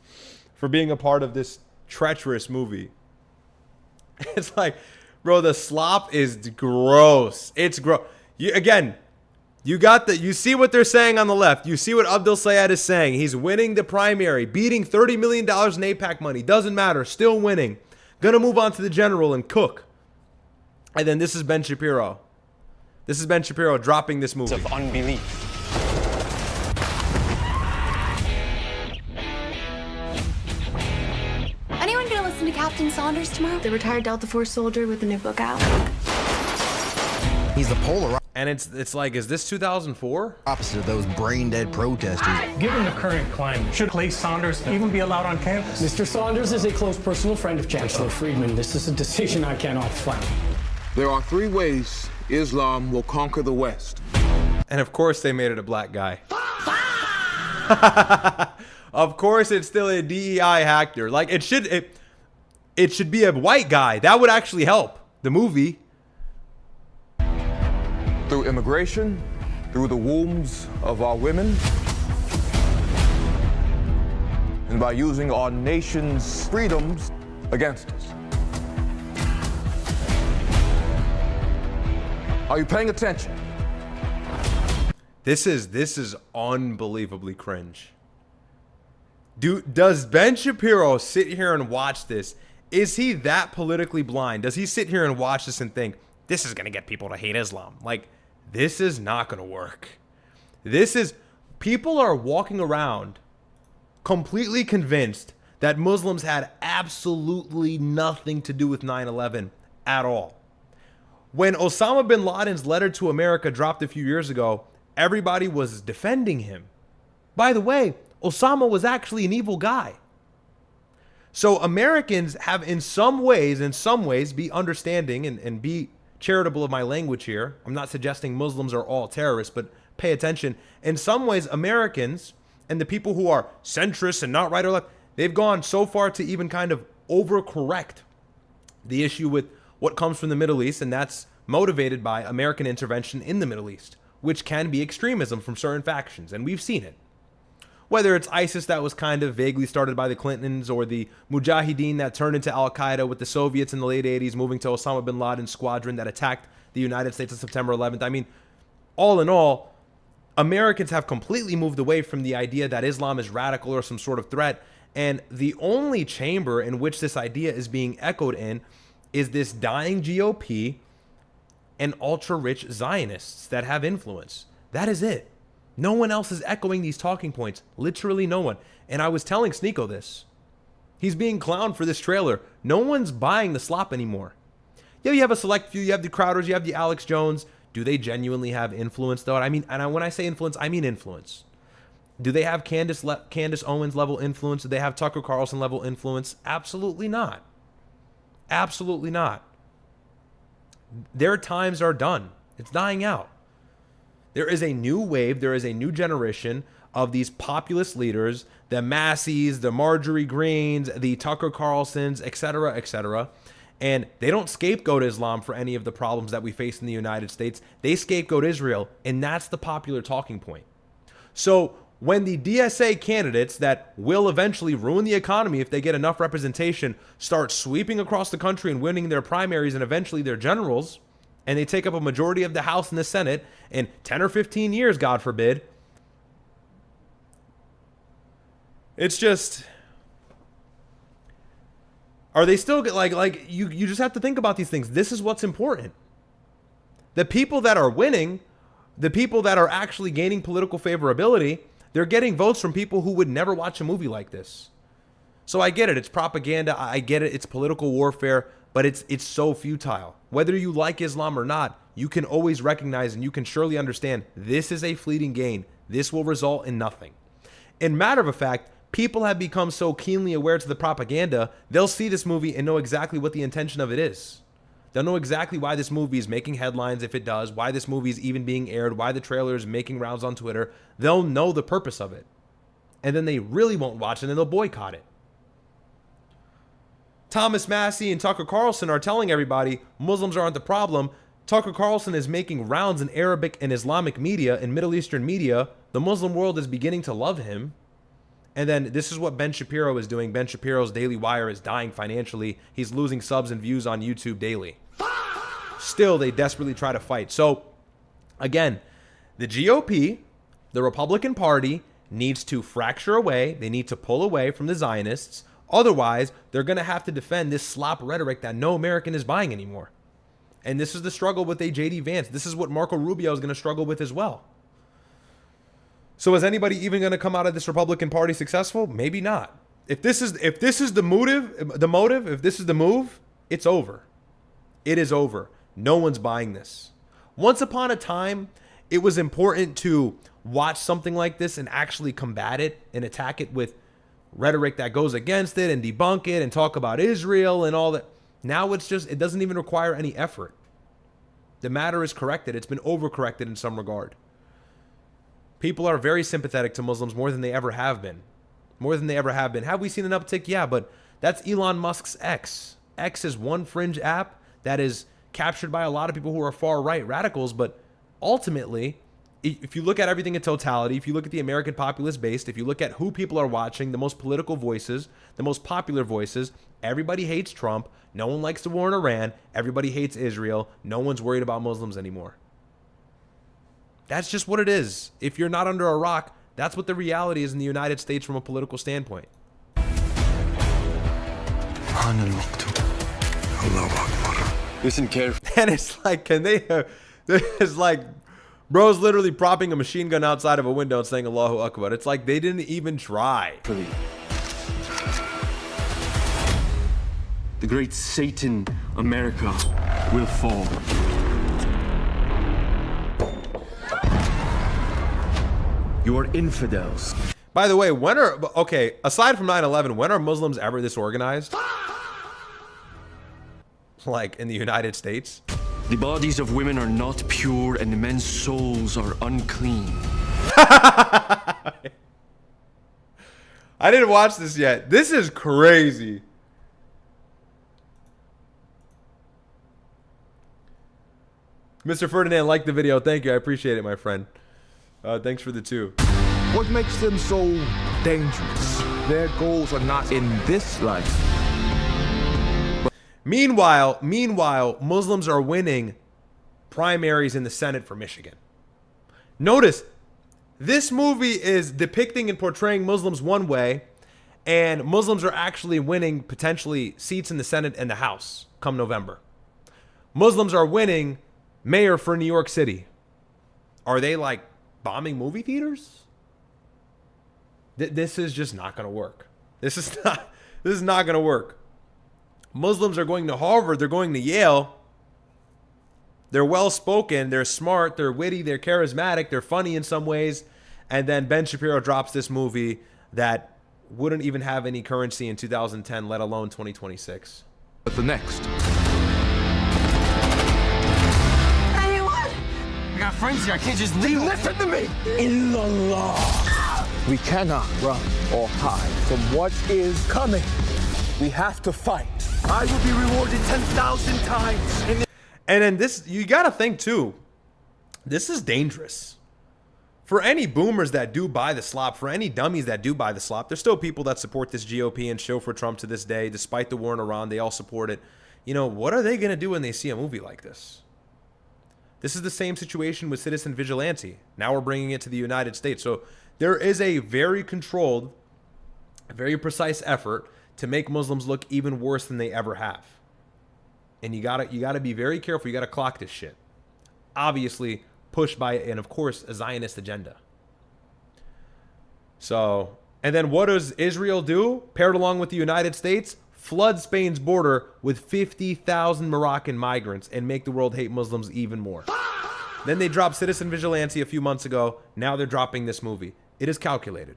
Speaker 1: for being a part of this treacherous movie. It's like, bro, the slop is gross. It's gross. You see what they're saying on the left. You see what Abdul Sayed is saying. He's winning the primary, beating $30 million in AIPAC money. Doesn't matter. Still winning. Gonna move on to the general and cook. And then this is Ben Shapiro. This is Ben Shapiro dropping this movie.
Speaker 9: Of unbelief.
Speaker 10: Anyone gonna listen to Captain Saunders tomorrow? The retired Delta Force soldier with the new book out.
Speaker 11: He's the polar
Speaker 1: and it's like, is this 2004?
Speaker 11: opposite of those brain-dead protesters.
Speaker 12: Given the current climate, should Clay Saunders even be allowed on campus?
Speaker 13: Mr. Saunders is a close personal friend of Chancellor Friedman. This is a decision I cannot fight.
Speaker 14: There are 3 ways Islam will conquer the West.
Speaker 1: And of course they made it a black guy. Of course it's still a DEI actor. Like it should be a white guy. That would actually help the movie.
Speaker 14: Through immigration, through the wombs of our women, and by using our nation's freedoms against us. Are you paying attention?
Speaker 1: This is unbelievably cringe. Does Ben Shapiro sit here and watch this? Is he that politically blind? Does he sit here and watch this and think, this is going to get people to hate Islam? Like, this is not going to work. People are walking around completely convinced that Muslims had absolutely nothing to do with 9/11 at all. When Osama bin Laden's letter to America dropped a few years ago, everybody was defending him. By the way, Osama was actually an evil guy. So Americans have in some ways, be understanding and be charitable of my language here. I'm not suggesting Muslims are all terrorists, but pay attention. In some ways, Americans and the people who are centrist and not right or left, they've gone so far to even kind of overcorrect the issue with what comes from the Middle East, and that's motivated by American intervention in the Middle East, which can be extremism from certain factions, and we've seen it. Whether it's ISIS that was kind of vaguely started by the Clintons, or the Mujahideen that turned into Al-Qaeda with the Soviets in the late 80s, moving to Osama bin Laden's squadron that attacked the United States on September 11th. I mean, all in all, Americans have completely moved away from the idea that Islam is radical or some sort of threat. And the only chamber in which this idea is being echoed in is this dying GOP and ultra-rich Zionists that have influence. That is it. No one else is echoing these talking points. Literally no one. And I was telling Sneeko this. He's being clowned for this trailer. No one's buying the slop anymore. Yeah, you have a select few. You have the Crowders. You have the Alex Jones. Do they genuinely have influence, though? I mean, and when I say influence, I mean influence. Do they have Candace Owens level influence? Do they have Tucker Carlson level influence? Absolutely not. Absolutely not. Their times are done. It's dying out. There is a new wave, there is a new generation of these populist leaders, the Masseys, the Marjorie Greens, the Tucker Carlsons, etc., etc. And they don't scapegoat Islam for any of the problems that we face in the United States. They scapegoat Israel, and that's the popular talking point. So when the DSA candidates that will eventually ruin the economy if they get enough representation start sweeping across the country and winning their primaries and eventually their generals, and they take up a majority of the House and the Senate in 10 or 15 years, God forbid, it's just, are they still like you just have to think about these things. This is what's important. The people that are winning, the people that are actually gaining political favorability, they're getting votes from people who would never watch a movie like this. So I get it. It's propaganda. I get it. It's political warfare, but it's so futile. Whether you like Islam or not, you can always recognize and you can surely understand this is a fleeting gain. This will result in nothing. In matter of fact, people have become so keenly aware to the propaganda, they'll see this movie and know exactly what the intention of it is. They'll know exactly why this movie is making headlines if it does, why this movie is even being aired, why the trailer is making rounds on Twitter. They'll know the purpose of it. And then they really won't watch it and then they'll boycott it. Thomas Massey and Tucker Carlson are telling everybody Muslims aren't the problem. Tucker Carlson is making rounds in Arabic and Islamic media and Middle Eastern media. The Muslim world is beginning to love him. And then this is what Ben Shapiro is doing. Ben Shapiro's Daily Wire is dying financially. He's losing subs and views on YouTube daily. Still, they desperately try to fight. So, again, the GOP, the Republican Party, needs to fracture away. They need to pull away from the Zionists. Otherwise, they're going to have to defend this slop rhetoric that no American is buying anymore. And this is the struggle with a J.D. Vance. This is what Marco Rubio is going to struggle with as well. So is anybody even going to come out of this Republican Party successful? Maybe not. If this is the motive, if this is the move, it's over. It is over. No one's buying this. Once upon a time, it was important to watch something like this and actually combat it and attack it with rhetoric that goes against it and debunk it and talk about Israel and all that. Now it's just, it doesn't even require any effort. The matter is corrected. It's been overcorrected in some regard. People are very sympathetic to Muslims more than they ever have been. More than they ever have been. Have we seen an uptick? Yeah, but that's Elon Musk's X. X is one fringe app that is captured by a lot of people who are far-right radicals, but ultimately, if you look at everything in totality, if you look at the American populace base, if you look at who people are watching, the most political voices, the most popular voices, everybody hates Trump, no one likes the war in Iran, everybody hates Israel, no one's worried about Muslims anymore. That's just what it is. If you're not under a rock, that's what the reality is in the United States from a political standpoint.
Speaker 9: Listen carefully.
Speaker 1: And it's like, can they... it's like, bro's literally propping a machine gun outside of a window and saying Allahu Akbar. It's like they didn't even try.
Speaker 9: The great Satan America will fall. You are infidels.
Speaker 1: By the way, aside from 9/11, when are Muslims ever this organized? Like in the United States?
Speaker 9: The bodies of women are not pure and the men's souls are unclean.
Speaker 1: I didn't watch this yet. This is crazy. Mr. Ferdinand liked the video. Thank you. I appreciate it, my friend. Thanks for the 2.
Speaker 14: What makes them so dangerous? Their goals are not in this life.
Speaker 1: Meanwhile, Muslims are winning primaries in the Senate for Michigan. Notice, this movie is depicting and portraying Muslims one way, and Muslims are actually winning potentially seats in the Senate and the House come November. Muslims are winning mayor for New York City. Are they like bombing movie theaters? This is just not going to work. This is not going to work. Muslims are going to Harvard, they're going to Yale. They're well-spoken, they're smart, they're witty, they're charismatic, they're funny in some ways. And then Ben Shapiro drops this movie that wouldn't even have any currency in 2010, let alone 2026.
Speaker 14: But the next.
Speaker 15: Anyone? I got friends here, I can't just leave.
Speaker 14: Listen to me!
Speaker 15: Illallah.
Speaker 14: We cannot run or hide from what is coming. We have to fight.
Speaker 15: I will be rewarded 10,000 times.
Speaker 1: And then this, you got to think too, this is dangerous For any boomers that do buy the slop, for any dummies that do buy the slop, there's still people that support this GOP and show for Trump to this day. Despite the war in Iran, they all support it. You know, what are they going to do when they see a movie like this? This is the same situation with Citizen Vigilante. Now we're bringing it to the United States. So there is a very controlled, very precise effort to make Muslims look even worse than they ever have. And you gotta be very careful. You gotta clock this shit. Obviously pushed by, and of course, a Zionist agenda. So, and then what does Israel do? Paired along with the United States, flood Spain's border with 50,000 Moroccan migrants and make the world hate Muslims even more. Then they dropped Citizen Vigilante a few months ago. Now they're dropping this movie. It is calculated.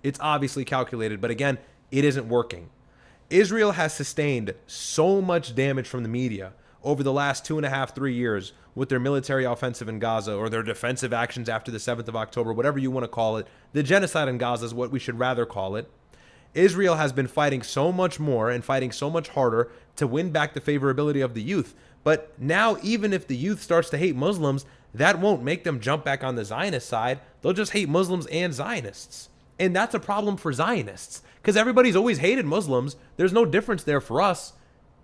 Speaker 1: It's obviously calculated, but again, it isn't working. Israel has sustained so much damage from the media over the last 2.5, 3 years with their military offensive in Gaza, or their defensive actions after the 7th of October, whatever you want to call it. The genocide in Gaza is what we should rather call it. Israel has been fighting so much more and fighting so much harder to win back the favorability of the youth. But now, even if the youth starts to hate Muslims, that won't make them jump back on the Zionist side. They'll just hate Muslims and Zionists. And that's a problem for Zionists, because everybody's always hated Muslims. There's no difference there for us.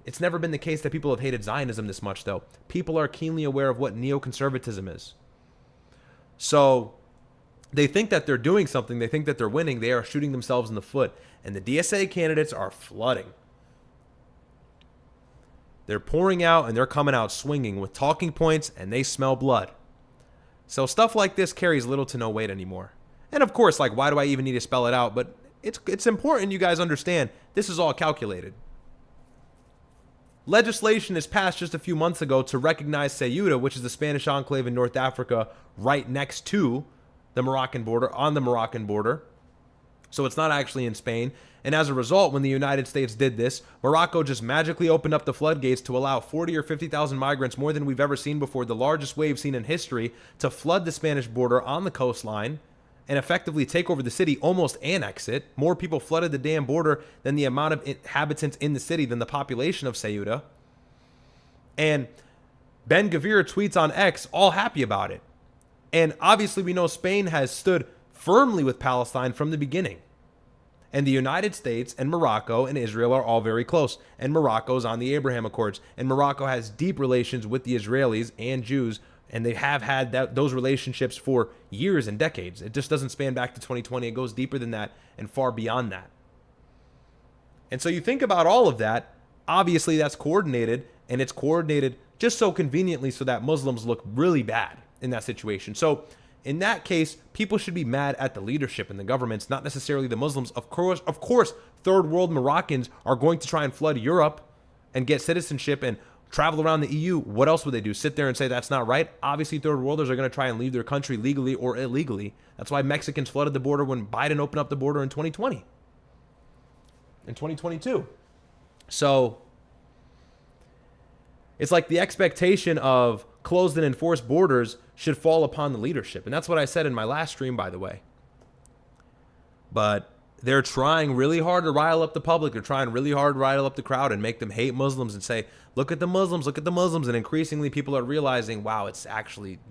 Speaker 1: It's never been the case that people have hated Zionism this much, though. People are keenly aware of what neoconservatism is. So they think that they're doing something. They think that they're winning. They are shooting themselves in the foot. And the DSA candidates are flooding. They're pouring out and they're coming out swinging with talking points, and they smell blood. So stuff like this carries little to no weight anymore. And of course, like, why do I even need to spell it out? But it's important you guys understand this is all calculated. Legislation is passed just a few months ago to recognize Ceuta, which is the Spanish enclave in North Africa right next to the Moroccan border, on the Moroccan border. So it's not actually in Spain. And as a result, when the United States did this, Morocco just magically opened up the floodgates to allow 40 or 50,000 migrants, more than we've ever seen before, the largest wave seen in history, to flood the Spanish border on the coastline and effectively take over the city, almost annex it. More people flooded the damn border than the amount of inhabitants in the city, than the population of Ceuta. And Ben Gvir tweets on X, all happy about it. And obviously we know Spain has stood firmly with Palestine from the beginning. And the United States and Morocco and Israel are all very close. And Morocco's on the Abraham Accords. And Morocco has deep relations with the Israelis and Jews. And they have had those relationships for years and decades. It just doesn't span back to 2020. It goes deeper than that and far beyond that. And so you think about all of that. Obviously, that's coordinated. And it's coordinated just so conveniently so that Muslims look really bad in that situation. So in that case, people should be mad at the leadership and the governments, not necessarily the Muslims. Of course, third world Moroccans are going to try and flood Europe and get citizenship and travel around the EU. What else would they do? Sit there and say that's not right? Obviously, third worlders are going to try and leave their country legally or illegally. That's why Mexicans flooded the border when Biden opened up the border in 2020. In 2022. So it's like the expectation of closed and enforced borders should fall upon the leadership. And that's what I said in my last stream, by the way. But they're trying really hard to rile up the public. They're trying really hard to rile up the crowd and make them hate Muslims and say, look at the Muslims, look at the Muslims. And increasingly people are realizing, wow, it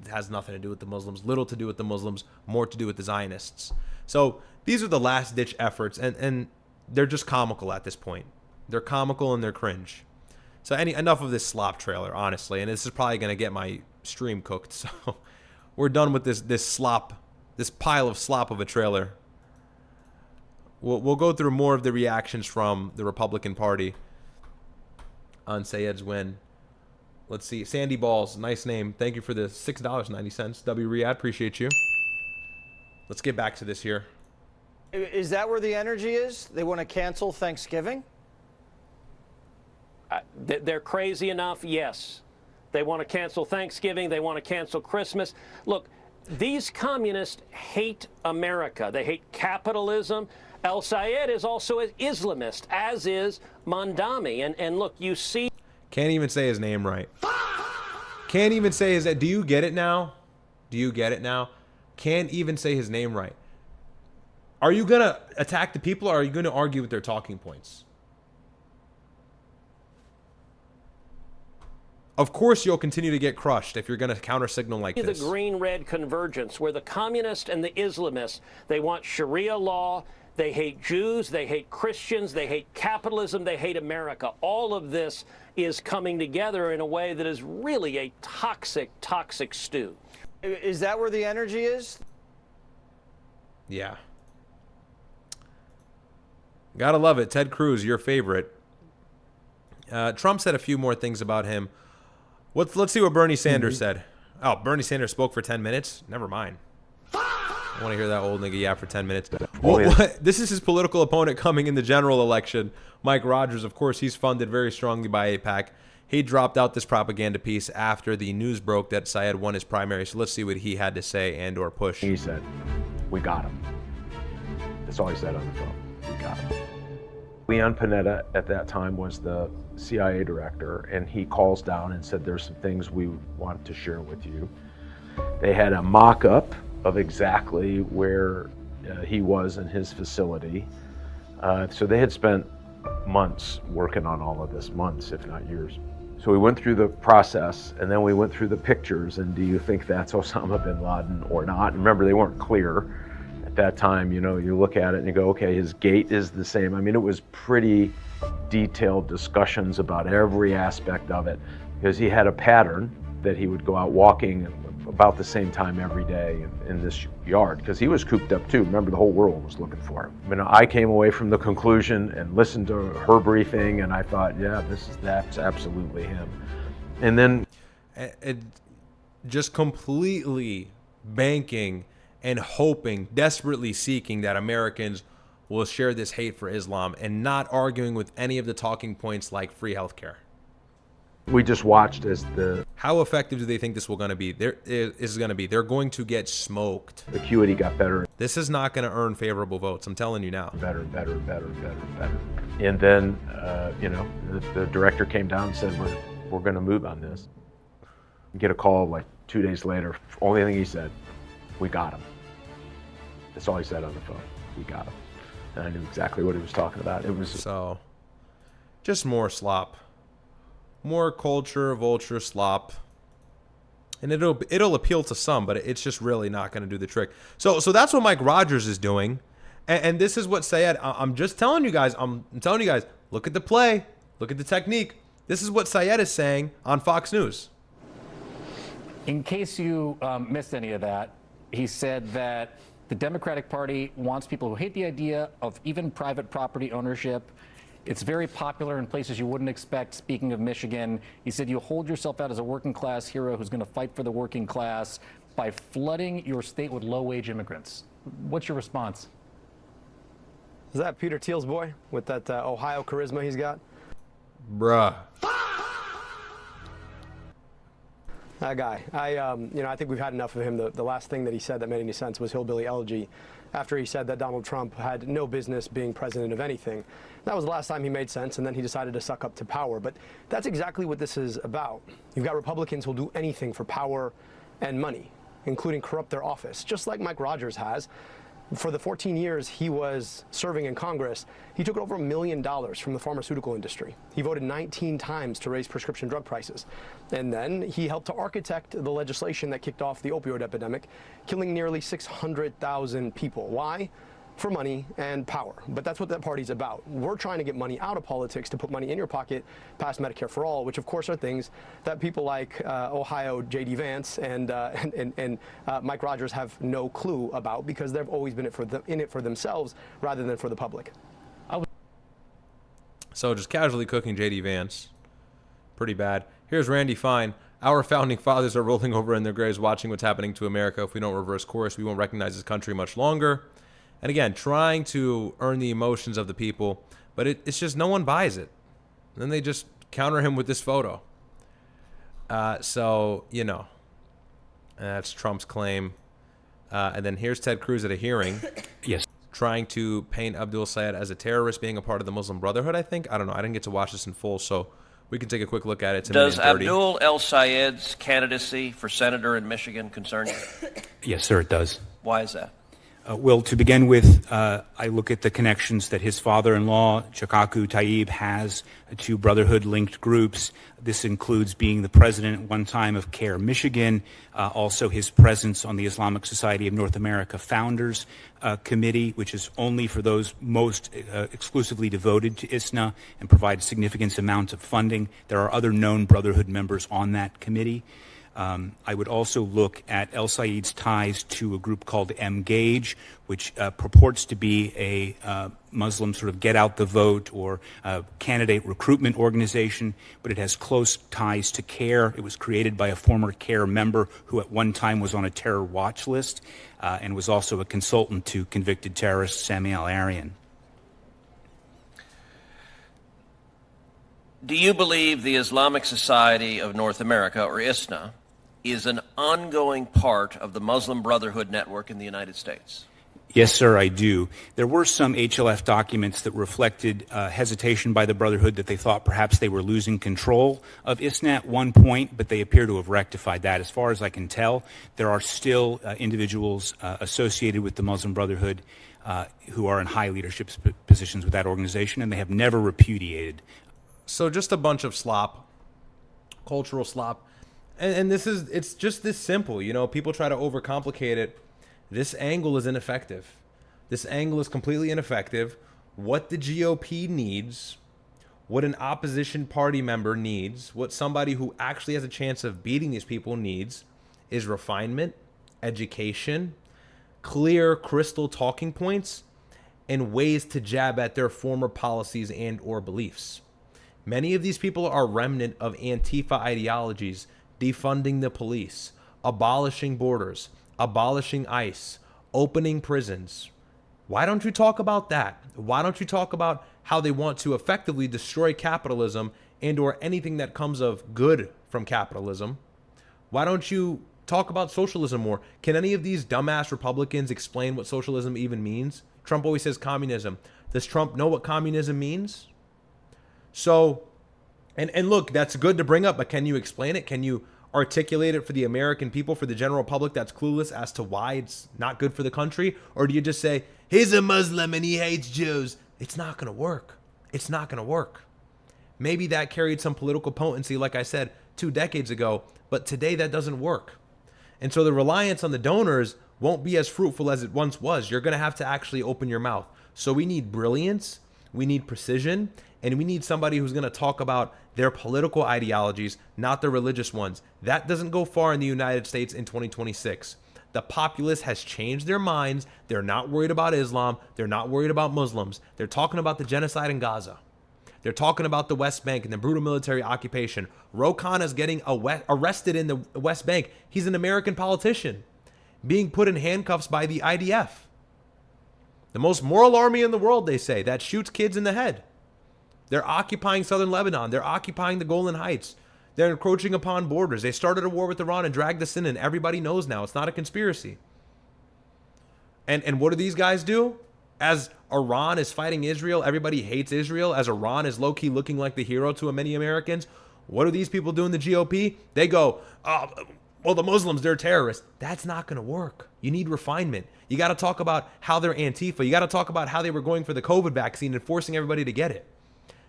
Speaker 1: has nothing to do with the Muslims, little to do with the Muslims, more to do with the Zionists. So these are the last ditch efforts, and they're just comical at this point. They're comical and they're cringe. So enough of this slop trailer, honestly. And this is probably going to get my stream cooked. So we're done with this slop, this pile of slop of a trailer. We'll go through more of the reactions from the Republican Party on Sayed's win. Let's see. Sandy Balls, nice name. Thank you for the $6.90. W Ryad, appreciate you. Let's get back to this here.
Speaker 16: Is that where the energy is? They want to cancel Thanksgiving?
Speaker 17: They're crazy enough, yes. They want to cancel Thanksgiving. They want to cancel Christmas. Look, these communists hate America. They hate capitalism. Al-Qaeda is also an Islamist, as is Mamdani. And look, you see...
Speaker 1: Can't even say his name right. Can't even say his... Do you get it now? Do you get it now? Can't even say his name right. Are you going to attack the people, or are you going to argue with their talking points? of course you'll continue to get crushed if you're going to counter signal like this.
Speaker 17: The green-red convergence, where the communists and the Islamists, they want Sharia law, they hate Jews, they hate Christians, they hate capitalism, they hate America. All of this is coming together in a way that is really a toxic, toxic stew.
Speaker 16: Is that where the energy is?
Speaker 1: Yeah. Gotta love it. Ted Cruz, your favorite. Trump said a few more things about him. Let's see what Bernie Sanders said. Oh, Bernie Sanders spoke for 10 minutes? Never mind. I want to hear that old nigga yap for 10 minutes. This is his political opponent coming in the general election. Mike Rogers, of course, he's funded very strongly by AIPAC. He dropped out this propaganda piece after the news broke that Syed won his primary. So let's see what he had to say and or push.
Speaker 18: He said, we got him. That's all he said on the phone. We got him. Leon Panetta at that time was the CIA director, and he calls down and said, there's some things we want to share with you. They had a mock-up of exactly where he was in his facility. So they had spent months working on all of this, months, if not years. So we went through the process, and then we went through the pictures, and do you think that's Osama bin Laden or not? And remember, they weren't clear at that time. You know, you look at it and you go, okay, his gait is the same. I mean, it was pretty detailed discussions about every aspect of it, because he had a pattern that he would go out walking about the same time every day in this yard, because he was cooped up too. Remember, the whole world was looking for him. I mean, I came away from the conclusion and listened to her briefing, and I thought, yeah, that's absolutely him. And then
Speaker 1: it just completely banking and hoping, desperately seeking that Americans will share this hate for Islam and not arguing with any of the talking points like free healthcare.
Speaker 18: We just watched as
Speaker 1: How effective do they think this will going to be? They're going to get smoked.
Speaker 18: The acuity got better.
Speaker 1: This is not going to earn favorable votes. I'm telling you now.
Speaker 18: Better. And then, the director came down and said, we're going to move on this. Get a call like 2 days later. Only thing he said, we got him. That's all he said on the phone. We got him. And I knew exactly what he was talking about. It was
Speaker 1: so just more slop. More culture, vulture slop, and it'll appeal to some, but it's just really not going to do the trick. So that's what Mike Rogers is doing, and this is what Syed. I'm just telling you guys. I'm telling you guys. Look at the play. Look at the technique. This is what Syed is saying on Fox News.
Speaker 19: In case you missed any of that, he said that the Democratic Party wants people who hate the idea of even private property ownership. It's very popular in places you wouldn't expect. Speaking of Michigan, he said you hold yourself out as a working class hero who's going to fight for the working class by flooding your state with low-wage immigrants. What's your response?
Speaker 4: Is that Peter Thiel's boy with that Ohio charisma he's got?
Speaker 1: Bruh.
Speaker 4: That guy. I think we've had enough of him. The last thing that he said that made any sense was hillbilly elegy, after he said that Donald Trump had no business being president of anything. That was the last time he made sense, and then he decided to suck up to power. But that's exactly what this is about. You've got Republicans who'll do anything for power and money, including corrupt their office, just like Mike Rogers has. For the 14 years he was serving in Congress, he took over $1 million from the pharmaceutical industry. He voted 19 times to raise prescription drug prices. And then he helped to architect the legislation that kicked off the opioid epidemic, killing nearly 600,000 people. Why? For money and power. But that's what that party's about. We're trying to get money out of politics to put money in your pocket past Medicare for All, which of course are things that people like Ohio J.D. Vance and Mike Rogers have no clue about, because they've always been in it for themselves rather than for the public.
Speaker 1: So just casually cooking J.D. Vance. Pretty bad. Here's Randy Fine. Our founding fathers are rolling over in their graves watching what's happening to America. If we don't reverse course, we won't recognize this country much longer. And again, trying to earn the emotions of the people, but it's just no one buys it. And then they just counter him with this photo. So, that's Trump's claim. And then here's Ted Cruz at a hearing.
Speaker 20: Yes.
Speaker 1: Trying to paint Abdul Syed as a terrorist, being a part of the Muslim Brotherhood, I think. I don't know. I didn't get to watch this in full, so we can take a quick look at it.
Speaker 20: Does Abdul El-Sayed's candidacy for senator in Michigan concern you?
Speaker 8: Yes, sir, it does.
Speaker 20: Why is that? Well, to begin with, I look at the connections that his father-in-law, Chakaku Tayyib, has to Brotherhood-linked groups. This includes being the president at one time of CARE Michigan, also his presence on the Islamic Society of North America Founders Committee, which is only for those most exclusively devoted to ISNA and provides significant amounts of funding. There are other known Brotherhood members on that committee. I would also look at El Sayed's ties to a group called Mgage, which purports to be a Muslim sort of get out the vote or candidate recruitment organization, but it has close ties to CARE. It was created by a former CARE member who at one time was on a terror watch list and was also a consultant to convicted terrorist Sami al-Arian.
Speaker 21: Do you believe the Islamic Society of North America, or ISNA, is an ongoing part of the Muslim Brotherhood network in the United States?
Speaker 20: Yes, sir, I do. There were some HLF documents that reflected hesitation by the Brotherhood that they thought perhaps they were losing control of ISNA at one point, but they appear to have rectified that. As far as I can tell, there are still individuals associated with the Muslim Brotherhood who are in high leadership positions with that organization, and they have never repudiated.
Speaker 1: So just a bunch of slop, cultural slop. And it's just this simple, you know, people try to overcomplicate it. This angle is ineffective. This angle is completely ineffective. What the GOP needs, what an opposition party member needs, what somebody who actually has a chance of beating these people needs is refinement, education, clear, crystal talking points, and ways to jab at their former policies and or beliefs. Many of these people are remnant of Antifa ideologies, defunding the police, abolishing borders, abolishing ICE, opening prisons. Why don't you talk about that? Why don't you talk about how they want to effectively destroy capitalism and or anything that comes of good from capitalism? Why don't you talk about socialism more? Can any of these dumbass Republicans explain what socialism even means? Trump always says communism. Does Trump know what communism means? So, and look, that's good to bring up, but can you explain it? Can you articulate it for the American people, for the general public that's clueless as to why it's not good for the country? Or do you just say, he's a Muslim and he hates Jews? It's not going to work. It's not going to work. Maybe that carried some political potency, like I said, 2 decades ago, but today that doesn't work. And so the reliance on the donors won't be as fruitful as it once was. You're going to have to actually open your mouth. So we need brilliance, we need precision, and we need somebody who's going to talk about their political ideologies, not their religious ones. That doesn't go far in the United States in 2026. The populace has changed their minds. They're not worried about Islam. They're not worried about Muslims. They're talking about the genocide in Gaza. They're talking about the West Bank and the brutal military occupation. Ro Khanna is getting arrested in the West Bank. He's an American politician being put in handcuffs by the IDF. The most moral army in the world, they say, that shoots kids in the head. They're occupying southern Lebanon. They're occupying the Golan Heights. They're encroaching upon borders. They started a war with Iran and dragged us in, and everybody knows now. It's not a conspiracy. And what do these guys do? As Iran is fighting Israel, everybody hates Israel. As Iran is low-key looking like the hero to many Americans, what do these people do in the GOP? They go, well, the Muslims, they're terrorists. That's not going to work. You need refinement. You got to talk about how they're Antifa. You got to talk about how they were going for the COVID vaccine and forcing everybody to get it.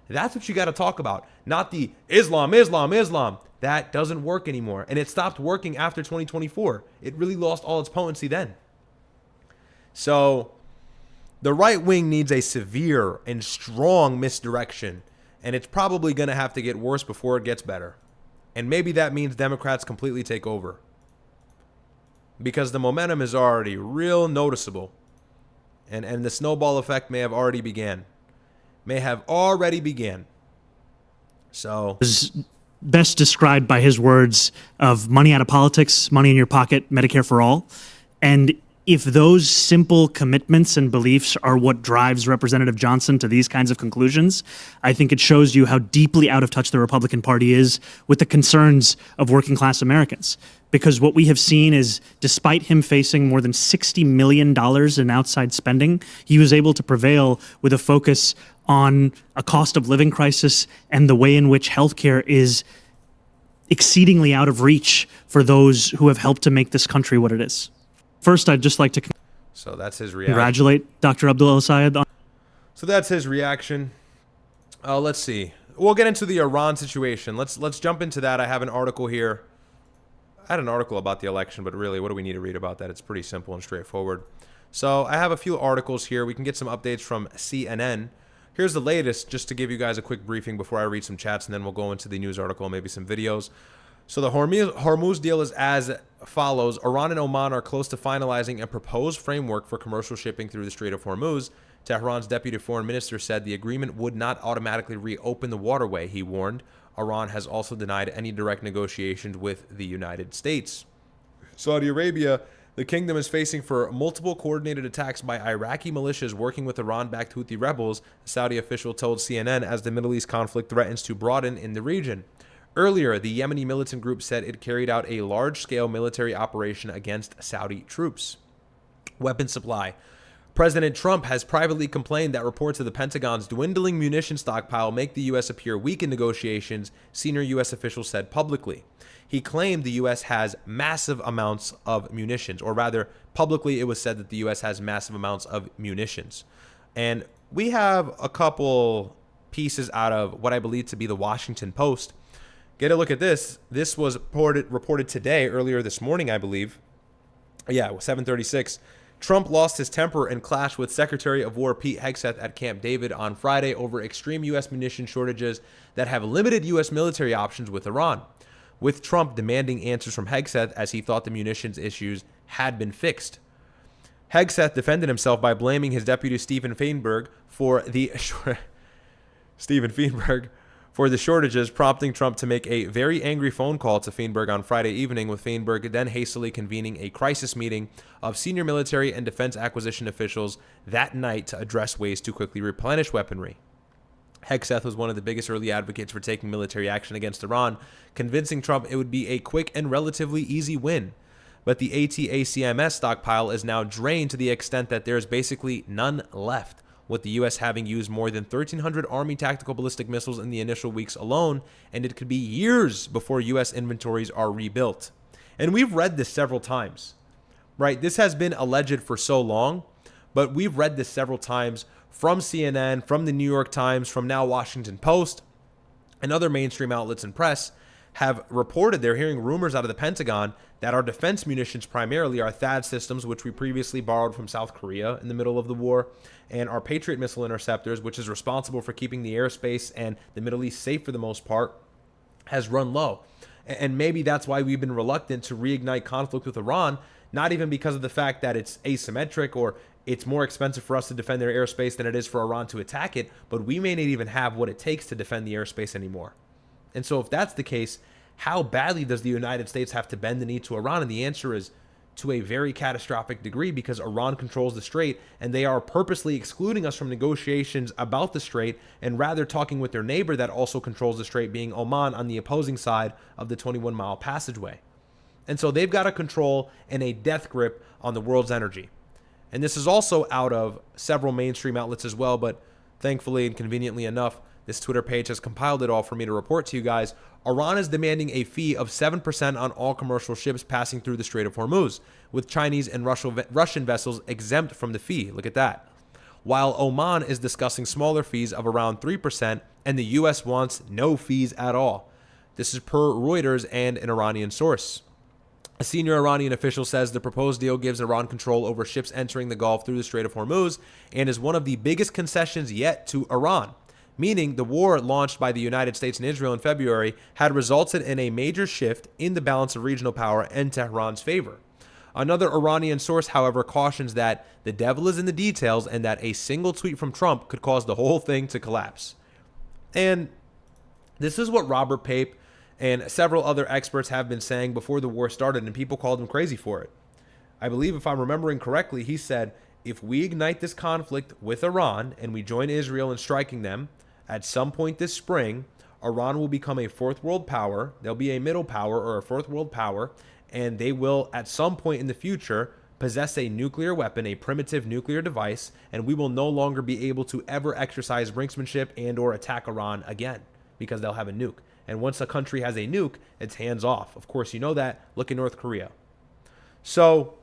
Speaker 1: That's what you got to talk about, not the Islam. That doesn't work anymore. And it stopped working after 2024. It really lost all its potency then. So the right wing needs a severe and strong misdirection, and it's probably going to have to get worse before it gets better. And maybe that means Democrats completely take over, because the momentum is already real noticeable, and the snowball effect may have already began. So
Speaker 22: best described by his words of money out of politics, money in your pocket, Medicare for all. And if those simple commitments and beliefs are what drives Representative Johnson to these kinds of conclusions, I think it shows you how deeply out of touch the Republican Party is with the concerns of working class Americans. Because what we have seen is, despite him facing more than $60 million in outside spending, he was able to prevail with a focus on a cost of living crisis and the way in which healthcare is exceedingly out of reach for those who have helped to make this country what it is. First, I'd just like to...
Speaker 1: So that's his reaction.
Speaker 22: Congratulate Dr. Abdul El-Sayed.
Speaker 1: So that's his reaction. Let's see. We'll get into the Iran situation. Let's jump into that. I have an article here. I had an article about the election, but really, what do we need to read about that? It's pretty simple and straightforward. So I have a few articles here. We can get some updates from CNN. Here's the latest, just to give you guys a quick briefing before I read some chats, and then we'll go into the news article and maybe some videos. So the Hormuz deal is as follows. Iran and Oman are close to finalizing a proposed framework for commercial shipping through the Strait of Hormuz. Tehran's deputy foreign minister said the agreement would not automatically reopen the waterway, he warned. Iran has also denied any direct negotiations with the United States. Saudi Arabia, the kingdom is facing for multiple coordinated attacks by Iraqi militias working with Iran-backed Houthi rebels, a Saudi official told CNN, as the Middle East conflict threatens to broaden in the region. Earlier, the Yemeni militant group said it carried out a large-scale military operation against Saudi troops. Weapon supply. President Trump has privately complained that reports of the Pentagon's dwindling munition stockpile make the U.S. appear weak in negotiations, senior U.S. officials said publicly. He claimed the U.S. has massive amounts of munitions, or rather, publicly it was said that the U.S. has massive amounts of munitions. And we have a couple pieces out of what I believe to be the Washington Post. Get a look at this. This was reported today, earlier this morning, I believe. Yeah, it was 7:36. Trump lost his temper and clashed with Secretary of War Pete Hegseth at Camp David on Friday over extreme U.S. munition shortages that have limited U.S. military options with Iran, with Trump demanding answers from Hegseth as he thought the munitions issues had been fixed. Hegseth defended himself by blaming his deputy Stephen Feinberg for the shortages, prompting Trump to make a very angry phone call to Feinberg on Friday evening, with Feinberg then hastily convening a crisis meeting of senior military and defense acquisition officials that night to address ways to quickly replenish weaponry. Hegseth was one of the biggest early advocates for taking military action against Iran, convincing Trump it would be a quick and relatively easy win. But the ATACMS stockpile is now drained to the extent that there is basically none left, with the U.S. having used more than 1,300 Army tactical ballistic missiles in the initial weeks alone, and it could be years before U.S. inventories are rebuilt. And we've read this several times, right? This has been alleged for so long, but we've read this several times from CNN, from the New York Times, from now Washington Post, and other mainstream outlets and press have reported they're hearing rumors out of the Pentagon that our defense munitions primarily are THAAD systems, which we previously borrowed from South Korea in the middle of the war, and our Patriot missile interceptors, which is responsible for keeping the airspace and the Middle East safe for the most part, has run low. And maybe that's why we've been reluctant to reignite conflict with Iran, not even because of the fact that it's asymmetric or it's more expensive for us to defend their airspace than it is for Iran to attack it, but we may not even have what it takes to defend the airspace anymore. And so if that's the case, how badly does the United States have to bend the knee to Iran? And the answer is to a very catastrophic degree, because Iran controls the Strait and they are purposely excluding us from negotiations about the Strait and rather talking with their neighbor that also controls the Strait, being Oman, on the opposing side of the 21-mile passageway. And so they've got a control and a death grip on the world's energy. And this is also out of several mainstream outlets as well, but thankfully and conveniently enough, this Twitter page has compiled it all for me to report to you guys. Iran is demanding a fee of 7% on all commercial ships passing through the Strait of Hormuz, with Chinese and Russian vessels exempt from the fee. Look at that. While Oman is discussing smaller fees of around 3%, and the U.S. wants no fees at all. This is per Reuters and an Iranian source. A senior Iranian official says the proposed deal gives Iran control over ships entering the Gulf through the Strait of Hormuz and is one of the biggest concessions yet to Iran, meaning the war launched by the United States and Israel in February had resulted in a major shift in the balance of regional power in Tehran's favor. Another Iranian source, however, cautions that the devil is in the details and that a single tweet from Trump could cause the whole thing to collapse. And this is what Robert Pape and several other experts have been saying before the war started, and people called him crazy for it. I believe, if I'm remembering correctly, he said, if we ignite this conflict with Iran and we join Israel in striking them, at some point this spring, Iran will become a fourth world power. They'll be a middle power or a fourth world power, and they will, at some point in the future, possess a nuclear weapon, a primitive nuclear device, and we will no longer be able to ever exercise brinksmanship and or attack Iran again, because they'll have a nuke. And once a country has a nuke, it's hands off. Of course, you know that. Look at North Korea. So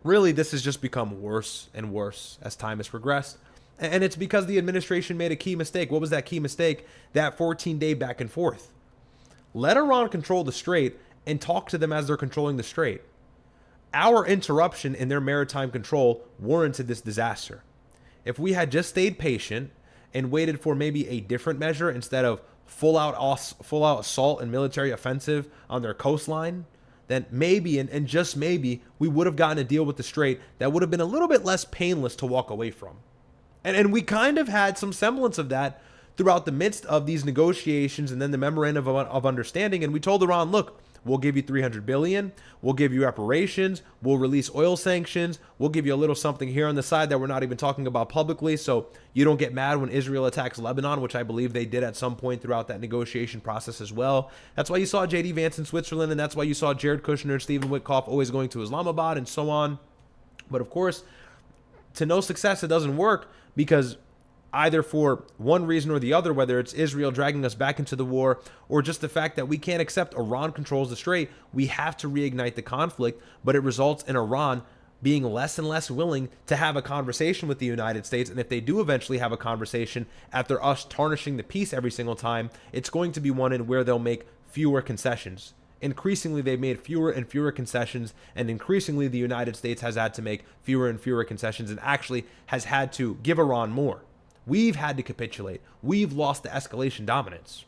Speaker 1: really, this has just become worse and worse as time has progressed. And it's because the administration made a key mistake. What was that key mistake? That 14-day back and forth. Let Iran control the Strait and talk to them as they're controlling the Strait. Our interruption in their maritime control warranted this disaster. If we had just stayed patient and waited for maybe a different measure instead of full out assault and military offensive on their coastline, then maybe, and just maybe, we would have gotten a deal with the Strait that would have been a little bit less painless to walk away from. And we kind of had some semblance of that throughout the midst of these negotiations and then the memorandum of understanding. And we told Iran, look, we'll give you $300 billion. We'll give you reparations. We'll release oil sanctions. We'll give you a little something here on the side that we're not even talking about publicly, so you don't get mad when Israel attacks Lebanon, which I believe they did at some point throughout that negotiation process as well. That's why you saw J.D. Vance in Switzerland, and that's why you saw Jared Kushner and Stephen Witkoff always going to Islamabad and so on. But of course, to no success, it doesn't work because either for one reason or the other, whether it's Israel dragging us back into the war or just the fact that we can't accept Iran controls the Strait, we have to reignite the conflict, but it results in Iran being less and less willing to have a conversation with the United States. And if they do eventually have a conversation after us tarnishing the peace every single time, it's going to be one in where they'll make fewer concessions. Increasingly, they've made fewer and fewer concessions, and increasingly the United States has had to make fewer and fewer concessions and actually has had to give Iran more. We've had to capitulate. We've lost the escalation dominance.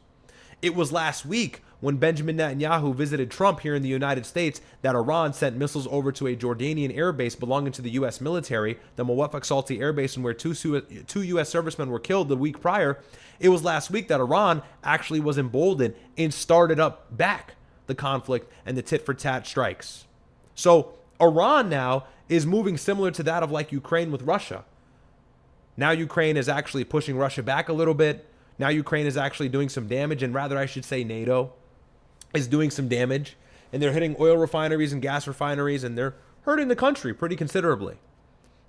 Speaker 1: It was last week when Benjamin Netanyahu visited Trump here in the United States that Iran sent missiles over to a Jordanian air base belonging to the U.S. military, the Muwaffaq Salti air base, where two U.S. servicemen were killed the week prior. It was last week that Iran actually was emboldened and started up back the conflict and the tit-for-tat strikes. So Iran now is moving similar to that of like Ukraine with Russia. Now Ukraine is actually pushing Russia back a little bit. Now Ukraine is actually doing some damage, and rather I should say NATO is doing some damage. And they're hitting oil refineries and gas refineries, and they're hurting the country pretty considerably.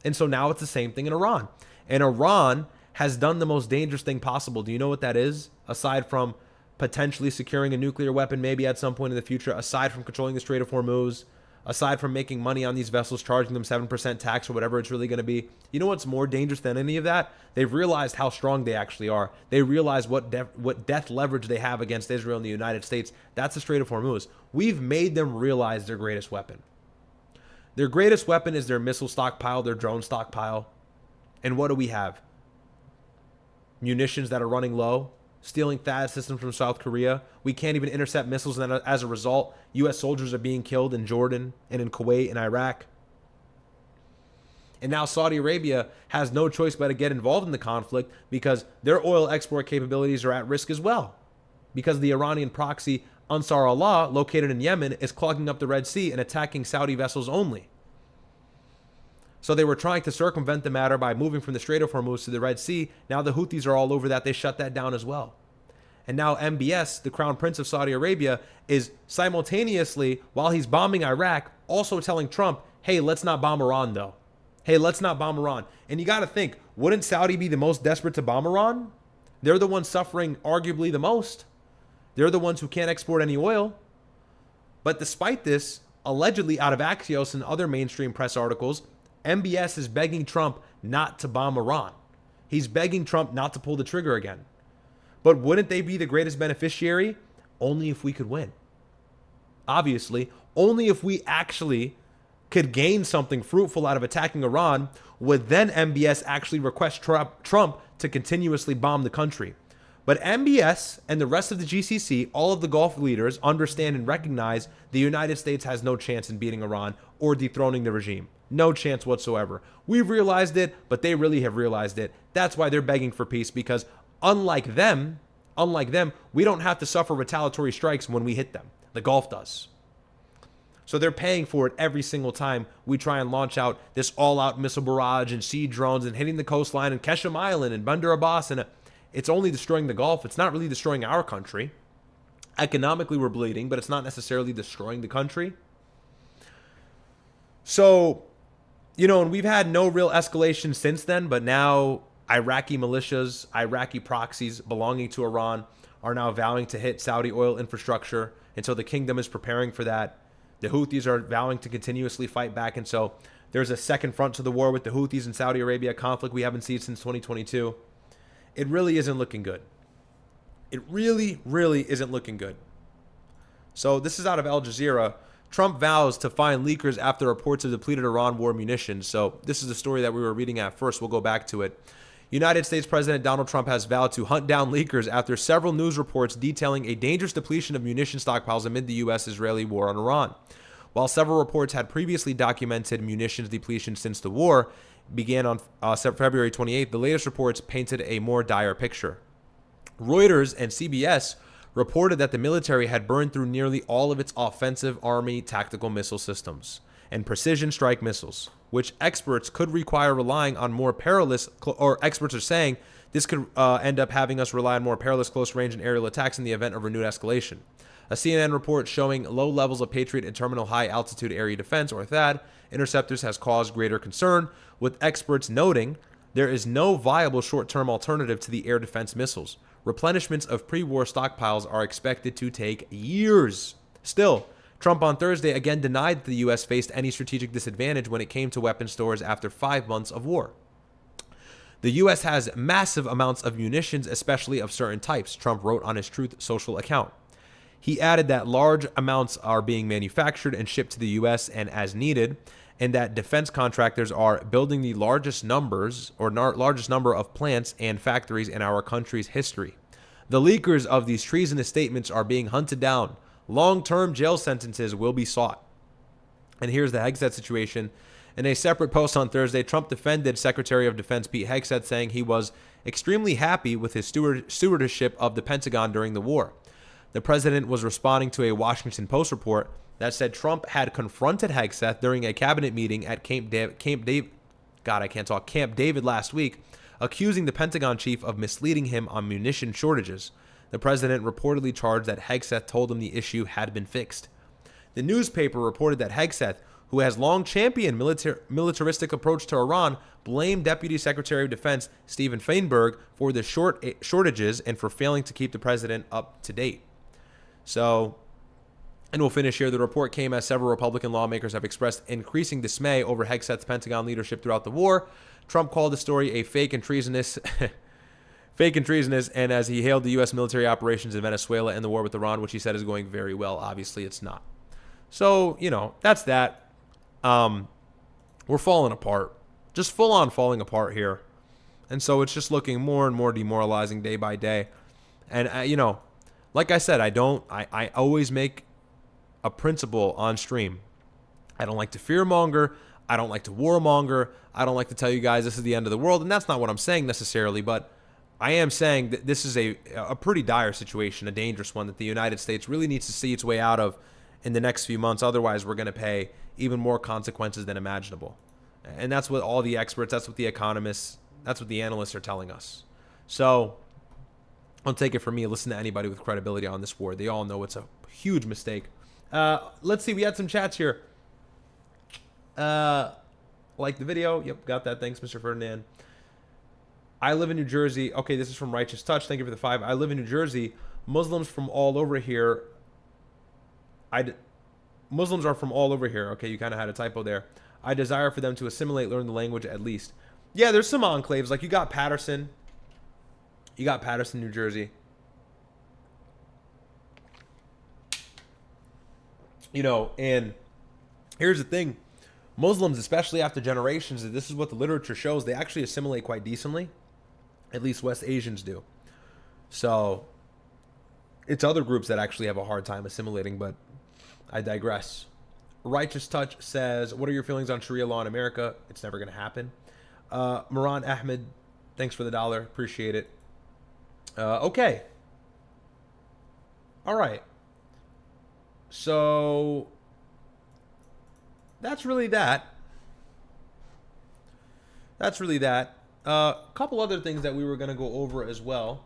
Speaker 1: And so now it's the same thing in Iran. And Iran has done the most dangerous thing possible. Do you know what that is? Aside from potentially securing a nuclear weapon maybe at some point in the future, aside from controlling the Strait of Hormuz, aside from making money on these vessels, charging them 7% tax or whatever it's really going to be. You know what's more dangerous than any of that? They've realized how strong they actually are. They realize what death leverage they have against Israel and the United States. That's the Strait of Hormuz. We've made them realize their greatest weapon. Their greatest weapon is their missile stockpile, their drone stockpile. And what do we have? Munitions that are running low, stealing THAAD systems from South Korea. We can't even intercept missiles, and as a result, U.S. soldiers are being killed in Jordan and in Kuwait and Iraq. And now Saudi Arabia has no choice but to get involved in the conflict because their oil export capabilities are at risk as well. Because the Iranian proxy Ansar Allah, located in Yemen, is clogging up the Red Sea and attacking Saudi vessels only. So they were trying to circumvent the matter by moving from the Strait of Hormuz to the Red Sea. Now the Houthis are all over that. They shut that down as well. And now MBS, the Crown Prince of Saudi Arabia, is simultaneously, while he's bombing Iraq, also telling Trump, hey, let's not bomb Iran though. Hey, let's not bomb Iran. And you got to think, wouldn't Saudi be the most desperate to bomb Iran? They're the ones suffering arguably the most. They're the ones who can't export any oil. But despite this, allegedly out of Axios and other mainstream press articles, MBS is begging Trump not to bomb Iran. He's begging Trump not to pull the trigger again. But wouldn't they be the greatest beneficiary? Only if we could win. Obviously, only if we actually could gain something fruitful out of attacking Iran would then MBS actually request Trump to continuously bomb the country. But MBS and the rest of the GCC, all of the Gulf leaders, understand and recognize the United States has no chance in beating Iran or dethroning the regime. No chance whatsoever. We've realized it, but they really have realized it. That's why they're begging for peace, because unlike them, we don't have to suffer retaliatory strikes when we hit them. The Gulf does. So they're paying for it every single time we try and launch out this all-out missile barrage and sea drones and hitting the coastline and Keshem Island and Bandar Abbas, and it's only destroying the Gulf. It's not really destroying our country. Economically, we're bleeding, but it's not necessarily destroying the country. So, you know, and we've had no real escalation since then, but now Iraqi militias, Iraqi proxies belonging to Iran are now vowing to hit Saudi oil infrastructure. And so the kingdom is preparing for that. The Houthis are vowing to continuously fight back. And so There's a second front to the war with the Houthis in Saudi Arabia, conflict we haven't seen since 2022. It really isn't looking good. It really, really isn't looking good. So this is out of Al Jazeera. Trump vows to find leakers after reports of depleted Iran war munitions. So this is the story that we were reading at first. We'll go back to it. United States President Donald Trump has vowed to hunt down leakers after several news reports detailing a dangerous depletion of munition stockpiles amid the U.S.-Israeli war on Iran. While several reports had previously documented munitions depletion since the war began on February 28th, the latest reports painted a more dire picture. Reuters and CBS reported that the military had burned through nearly all of its offensive Army tactical missile systems and precision strike missiles, which experts could require relying on more perilous, or experts are saying this could end up having us rely on more perilous close-range and aerial attacks in the event of renewed escalation. A CNN report showing low levels of Patriot and Terminal High Altitude Area Defense, or THAAD, interceptors has caused greater concern, with experts noting there is no viable short-term alternative to the air defense missiles. Replenishments of pre-war stockpiles are expected to take years. Still, Trump on Thursday again denied that the U.S. faced any strategic disadvantage when it came to weapon stores after 5 months of war. The U.S. has massive amounts of munitions, especially of certain types, Trump wrote on his Truth Social account. He added that large amounts are being manufactured and shipped to the U.S. and as needed, and that defense contractors are building the largest number of plants and factories in our country's history. The leakers of these treasonous statements are being hunted down. Long-term jail sentences will be sought. And here's the Hegseth situation. In a separate post on Thursday, Trump defended Secretary of Defense Pete Hegseth, saying he was extremely happy with his stewardship of the Pentagon during the war. The president was responding to a Washington Post report that said Trump had confronted Hegseth during a cabinet meeting at Camp David last week, accusing the Pentagon chief of misleading him on munition shortages. The president reportedly charged that Hegseth told him the issue had been fixed. The newspaper reported that Hegseth, who has long championed militaristic approach to Iran, blamed Deputy Secretary of Defense Stephen Feinberg for the shortages and for failing to keep the president up to date. So, and we'll finish here. The report came as several Republican lawmakers have expressed increasing dismay over Hegseth's Pentagon leadership throughout the war. Trump called the story a fake and treasonous, and as he hailed the U.S. military operations in Venezuela and the war with Iran, which he said is going very well. Obviously, it's not. So, that's that. We're falling apart. Just full on falling apart here. And so it's just looking more and more demoralizing day by day. And, like I said, I always make a principle on stream. I don't like to fearmonger. I don't like to warmonger. I don't like to tell you guys this is the end of the world. And that's not what I'm saying necessarily, but I am saying that this is a pretty dire situation, a dangerous one that the United States really needs to see its way out of in the next few months. Otherwise, we're going to pay even more consequences than imaginable. And that's what all the experts, that's what the economists, that's what the analysts are telling us. So don't take it from me. Listen to anybody with credibility on this war. They all know it's a huge mistake. Let's see. We had some chats here. Like the video. Yep, got that. Thanks, Mr. Ferdinand. I live in New Jersey. Okay, this is from Righteous Touch. Thank you for the 5. I live in New Jersey. Muslims from all over here. Muslims are from all over here. Okay, you kind of had a typo there. I desire for them to assimilate, learn the language at least. Yeah, there's some enclaves. Like you got Patterson. You got Patterson, New Jersey. And here's the thing. Muslims, especially after generations, this is what the literature shows, they actually assimilate quite decently. At least West Asians do. So it's other groups that actually have a hard time assimilating, but I digress. Righteous Touch says, what are your feelings on Sharia law in America? It's never going to happen. Moran Ahmed, thanks for the $1. Appreciate it. Okay. All right. So that's really that. A couple other things that we were going to go over as well.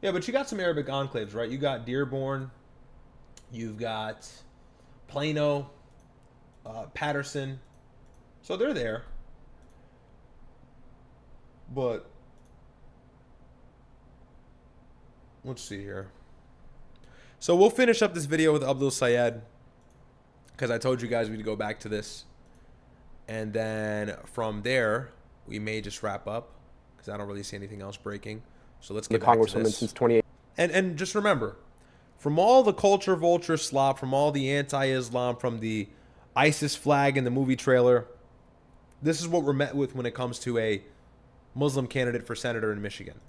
Speaker 1: Yeah, but you got some Arabic enclaves, right? You got Dearborn. You've got Plano, Patterson. So they're there. But let's see here. So we'll finish up this video with Abdul Sayed, because I told you guys we'd go back to this. And then from there, we may just wrap up because I don't really see anything else breaking. So let's get back to
Speaker 4: Congresswoman
Speaker 1: this.
Speaker 4: since 2018.
Speaker 1: And just remember, from all the culture vulture slop, from all the anti-Islam, from the ISIS flag in the movie trailer, this is what we're met with when it comes to a Muslim candidate for senator in Michigan.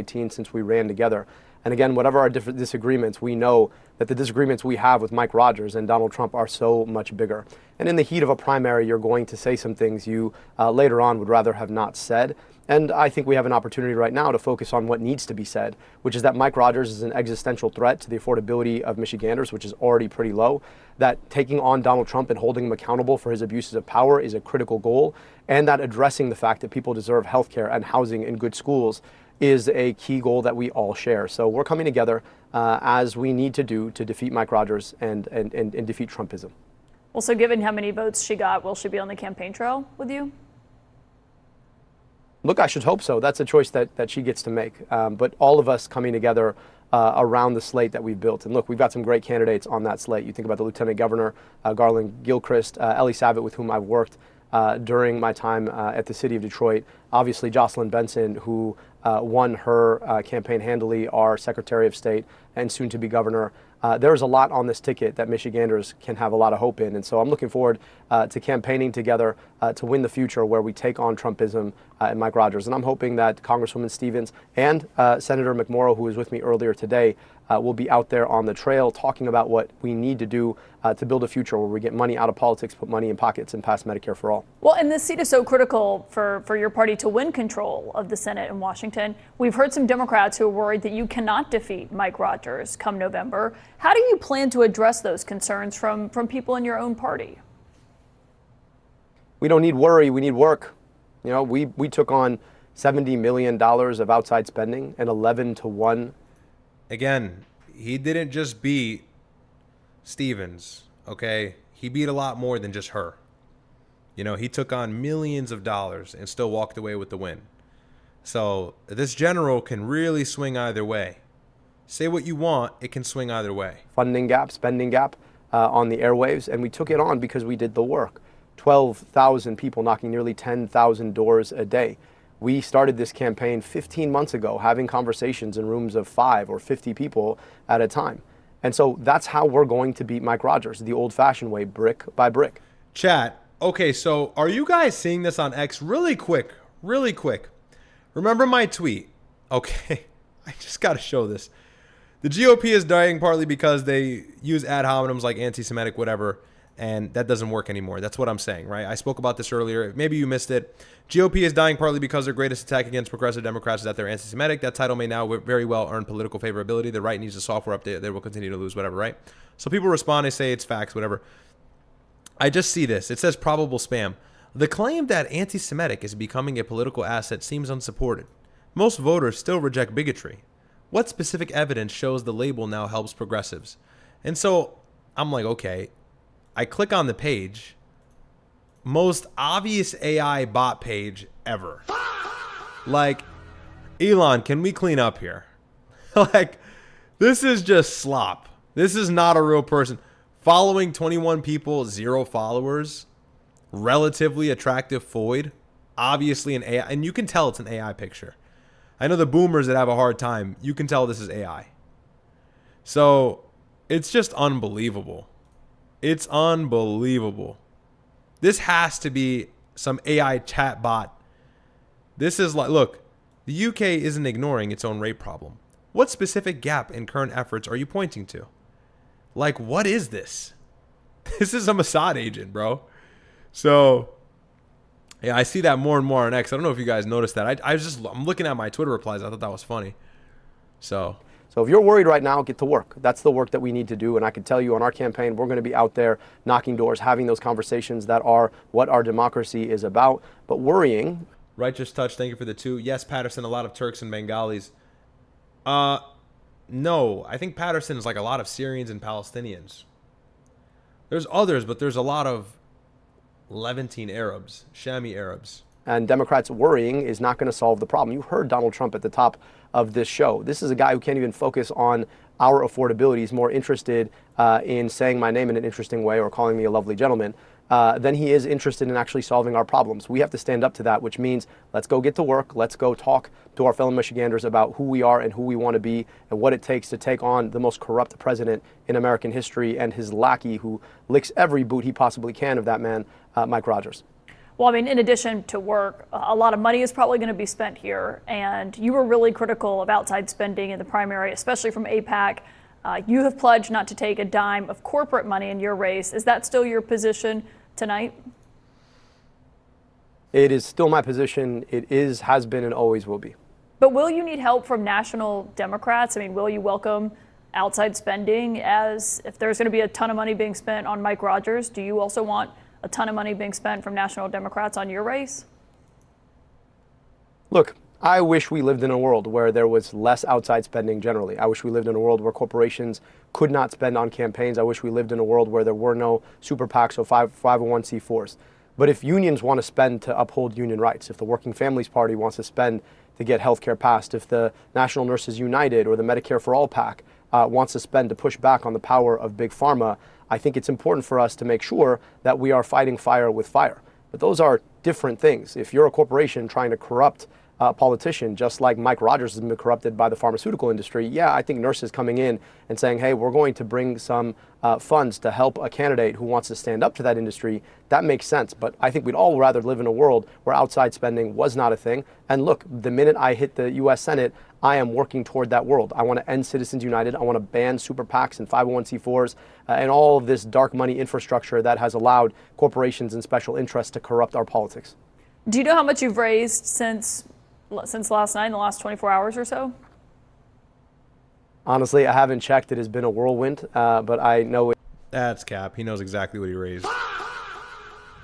Speaker 4: Since we ran together. And again, whatever our different disagreements, we know that the disagreements we have with Mike Rogers and Donald Trump are so much bigger. And in the heat of a primary, you're going to say some things you later on would rather have not said. And I think we have an opportunity right now to focus on what needs to be said, which is that Mike Rogers is an existential threat to the affordability of Michiganders, which is already pretty low, that taking on Donald Trump and holding him accountable for his abuses of power is a critical goal, and that addressing the fact that people deserve health care and housing and good schools is a key goal that we all share. So we're coming together as we need to do to defeat Mike Rogers and defeat Trumpism.
Speaker 2: Well, so given how many votes she got, will she be on the campaign trail with you?
Speaker 4: Look, I should hope so. That's a choice that she gets to make. But all of us coming together around the slate that we've built. And look, we've got some great candidates on that slate. You think about the Lieutenant Governor, Garland Gilchrist, Ellie Savitt, with whom I've worked during my time at the city of Detroit. Obviously, Jocelyn Benson, who won her campaign handily, our Secretary of State and soon to be governor. There's a lot on this ticket that Michiganders can have a lot of hope in. And so I'm looking forward to campaigning together to win the future where we take on Trumpism and Mike Rogers. And I'm hoping that Congresswoman Stevens and Senator McMorrow, who was with me earlier today, will be out there on the trail talking about what we need to do to build a future where we get money out of politics, put money in pockets, and pass Medicare for all.
Speaker 2: Well, and this seat is so critical for your party to win control of the Senate in Washington. We've heard some Democrats who are worried that you cannot defeat Mike Rogers come November. How do you plan to address those concerns from people in your own party?
Speaker 4: We don't need worry, we need work. You know, we took on $70 million of outside spending and 11-1.
Speaker 1: Again, he didn't just beat Stevens, okay? He beat a lot more than just her. You know, he took on millions of dollars and still walked away with the win. So this general can really swing either way. Say what you want, it can swing either way.
Speaker 4: Funding gap, spending gap on the airwaves, and we took it on because we did the work. 12,000 people knocking nearly 10,000 doors a day. We started this campaign 15 months ago, having conversations in rooms of 5 or 50 people at a time. And so that's how we're going to beat Mike Rogers, the old-fashioned way, brick by brick.
Speaker 1: Chat, okay, so are you guys seeing this on X? Really quick. Remember my tweet? Okay, I just got to show this. The GOP is dying partly because they use ad hominems like anti-Semitic, whatever, and that doesn't work anymore. That's what I'm saying, right? I spoke about this earlier. Maybe you missed it. GOP is dying partly because their greatest attack against progressive Democrats is that they're anti-Semitic. That title may now very well earn political favorability. The right needs a software update. They will continue to lose, whatever, right? So people respond. They say it's facts, whatever. I just see this. It says probable spam. The claim that anti-Semitic is becoming a political asset seems unsupported. Most voters still reject bigotry. What specific evidence shows the label now helps progressives? And so I'm like, okay. I click on the page. Most obvious AI bot page ever. Like, Elon, can we clean up here? Like, this is just slop. This is not a real person. Following 21 people, 0 followers. Relatively attractive foid. Obviously an AI. And you can tell it's an AI picture. I know the boomers that have a hard time. You can tell this is AI. So, it's just unbelievable. It's unbelievable. This has to be some AI chat bot. This is like, look, the UK isn't ignoring its own rape problem. What specific gap in current efforts are you pointing to? Like, what is this? This is a Mossad agent, bro. So, yeah, I see that more and more on X. I don't know if you guys noticed that. I'm looking at my Twitter replies. I thought that was funny. So
Speaker 4: if you're worried right now, get to work. That's the work that we need to do. And I can tell you on our campaign, we're going to be out there knocking doors, having those conversations that are what our democracy is about. But worrying.
Speaker 1: Righteous Touch, thank you for the 2. Yes, Patterson, a lot of Turks and Bengalis. No, I think Patterson is like a lot of Syrians and Palestinians. There's others, but there's a lot of Levantine Arabs, Shami Arabs.
Speaker 4: And Democrats worrying is not going to solve the problem. You heard Donald Trump at the top of this show. This is a guy who can't even focus on our affordability. He's more interested in saying my name in an interesting way or calling me a lovely gentleman than he is interested in actually solving our problems. We have to stand up to that, which means let's go get to work. Let's go talk to our fellow Michiganders about who we are and who we want to be and what it takes to take on the most corrupt president in American history and his lackey who licks every boot he possibly can of that man, Mike Rogers.
Speaker 2: Well, I mean, in addition to work, a lot of money is probably going to be spent here. And you were really critical of outside spending in the primary, especially from AIPAC. You have pledged not to take a dime of corporate money in your race. Is that still your position tonight?
Speaker 4: It is still my position. It is, has been, and always will be.
Speaker 2: But will you need help from national Democrats? I mean, will you welcome outside spending as if there's going to be a ton of money being spent on Mike Rogers? Do you also want a ton of money being spent from national Democrats on your race?
Speaker 4: Look, I wish we lived in a world where there was less outside spending generally. I wish we lived in a world where corporations could not spend on campaigns. I wish we lived in a world where there were no super PACs or 501c4s. But if unions want to spend to uphold union rights, if the Working Families Party wants to spend to get health care passed, if the National Nurses United or the Medicare for All PAC wants to spend to push back on the power of Big Pharma, I think it's important for us to make sure that we are fighting fire with fire. But those are different things. If you're a corporation trying to corrupt a politician, just like Mike Rogers has been corrupted by the pharmaceutical industry, yeah, I think nurses coming in and saying, hey, we're going to bring some funds to help a candidate who wants to stand up to that industry, that makes sense. But I think we'd all rather live in a world where outside spending was not a thing. And look, the minute I hit the U.S. Senate, I am working toward that world. I want to end Citizens United. I want to ban super PACs and 501c4s and all of this dark money infrastructure that has allowed corporations and special interests to corrupt our politics.
Speaker 2: Do you know how much you've raised since last night, in the last 24 hours or so?
Speaker 4: Honestly, I haven't checked. It has been a whirlwind, but I know it.
Speaker 1: That's cap. He knows exactly what he raised.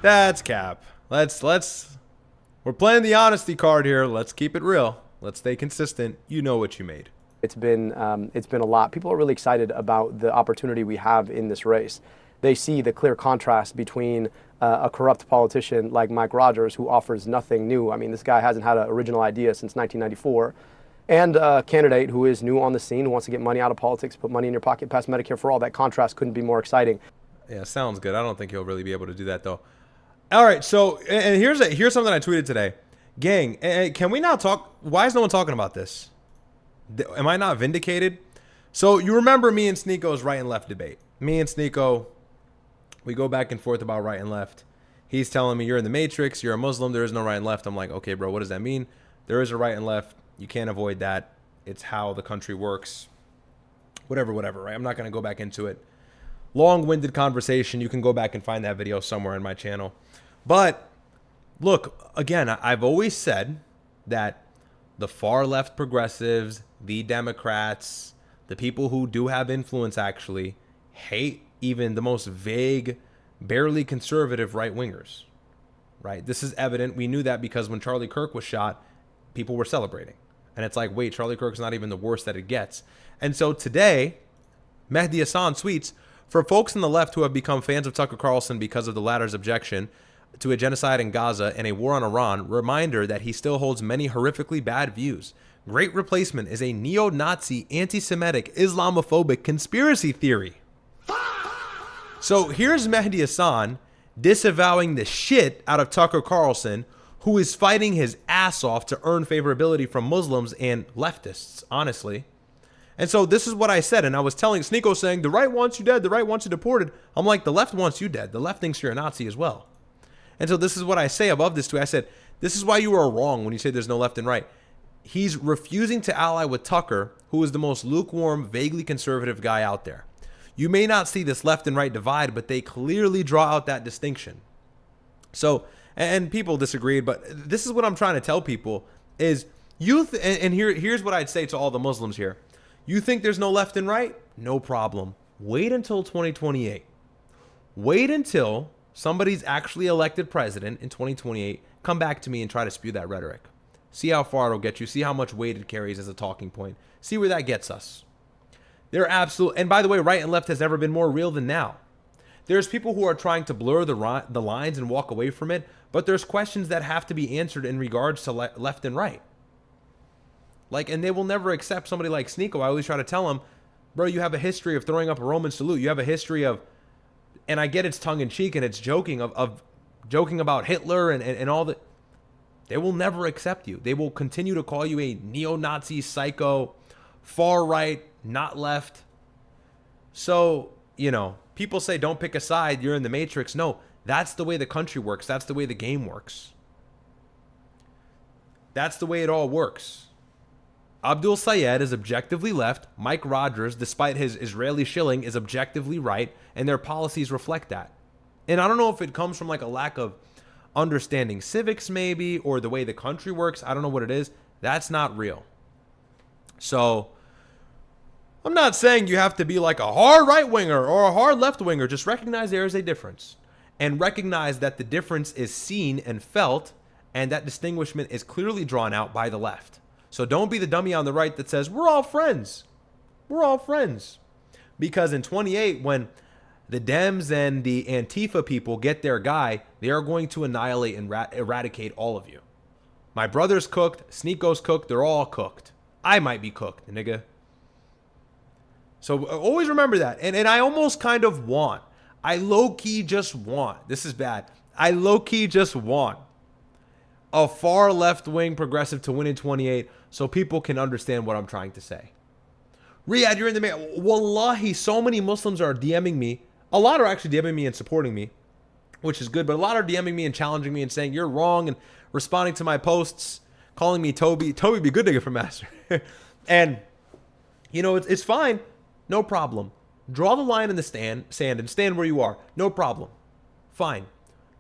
Speaker 1: That's cap. We're playing the honesty card here. Let's keep it real. Let's stay consistent. You know what you made.
Speaker 4: It's been a lot. People are really excited about the opportunity we have in this race. They see the clear contrast between a corrupt politician like Mike Rogers, who offers nothing new. I mean, this guy hasn't had an original idea since 1994. And a candidate who is new on the scene, who wants to get money out of politics, put money in your pocket, pass Medicare for all. That contrast couldn't be more exciting.
Speaker 1: Yeah, sounds good. I don't think he'll really be able to do that, though. All right, so and here's something I tweeted today. Gang, can we not talk? Why is no one talking about this? Am I not vindicated? So you remember me and Sneeko's right and left debate. Me and Sneeko, we go back and forth about right and left. He's telling me, you're in the Matrix, you're a Muslim, there is no right and left. I'm like, okay, bro, what does that mean? There is a right and left. You can't avoid that. It's how the country works. Whatever, right? I'm not going to go back into it. Long-winded conversation. You can go back and find that video somewhere in my channel. But look, again, I've always said that the far left progressives, the Democrats, the people who do have influence actually hate even the most vague, barely conservative right-wingers, right? This is evident. We knew that because when Charlie Kirk was shot, people were celebrating. And it's like, wait, Charlie Kirk's not even the worst that it gets. And so today, Mehdi Hassan tweets, for folks on the left who have become fans of Tucker Carlson because of the latter's objection to a genocide in Gaza and a war on Iran, reminder that he still holds many horrifically bad views. Great Replacement is a neo-Nazi, anti-Semitic, Islamophobic conspiracy theory. So here's Mehdi Hassan disavowing the shit out of Tucker Carlson, who is fighting his ass off to earn favorability from Muslims and leftists, honestly. And so this is what I said, and I was telling Sneeko, saying, the right wants you dead, the right wants you deported. I'm like, the left wants you dead. The left thinks you're a Nazi as well. And so this is what I say above this tweet. I said, this is why you are wrong when you say there's no left and right. He's refusing to ally with Tucker, who is the most lukewarm, vaguely conservative guy out there. You may not see this left and right divide, but they clearly draw out that distinction. So, and people disagreed, but this is what I'm trying to tell people is here's what I'd say to all the Muslims here. You think there's no left and right? No problem. Wait until 2028. Wait until somebody's actually elected president in 2028. Come back to me and try to spew that rhetoric. See how far it'll get you. See how much weight it carries as a talking point. See where that gets us. They're absolute. And by the way, right and left has never been more real than now. There's people who are trying to blur the lines and walk away from it, but there's questions that have to be answered in regards to left and right. Like, and they will never accept somebody like Sneeko. I always try to tell them, bro, you have a history of throwing up a Roman salute. You have a history of And I get it's tongue in cheek and it's joking of joking about Hitler and all that. They will never accept you. They will continue to call you a neo-Nazi psycho, far right, not left. So, you know, people say don't pick a side, you're in the matrix. No, that's the way the country works. That's the way the game works. That's the way it all works. Abdul Sayed is objectively left. Mike Rogers, despite his Israeli shilling, is objectively right, and their policies reflect that. And I don't know if it comes from like a lack of understanding civics maybe, or the way the country works. I don't know what it is. That's not real. So I'm not saying you have to be like a hard right winger or a hard left winger. Just recognize there is a difference, and recognize that the difference is seen and felt, and that distinguishment is clearly drawn out by the left. So don't be the dummy on the right that says we're all friends. We're all friends. Because in 28, when the Dems and the Antifa people get their guy, they are going to annihilate and eradicate all of you. My brother's cooked. Sneako's cooked. They're all cooked. I might be cooked, nigga. So always remember that. And I almost kind of want. I low-key just want. This is bad. I low-key just want a far left-wing progressive to win in 28 so people can understand what I'm trying to say. Ryad, you're in the man. Wallahi, so many Muslims are DMing me. A lot are actually DMing me and supporting me, which is good. But a lot are DMing me and challenging me and saying you're wrong and responding to my posts, calling me Toby. Toby be good nigga for master. And, you know, it's fine. No problem. Draw the line in the sand and stand where you are. No problem. Fine.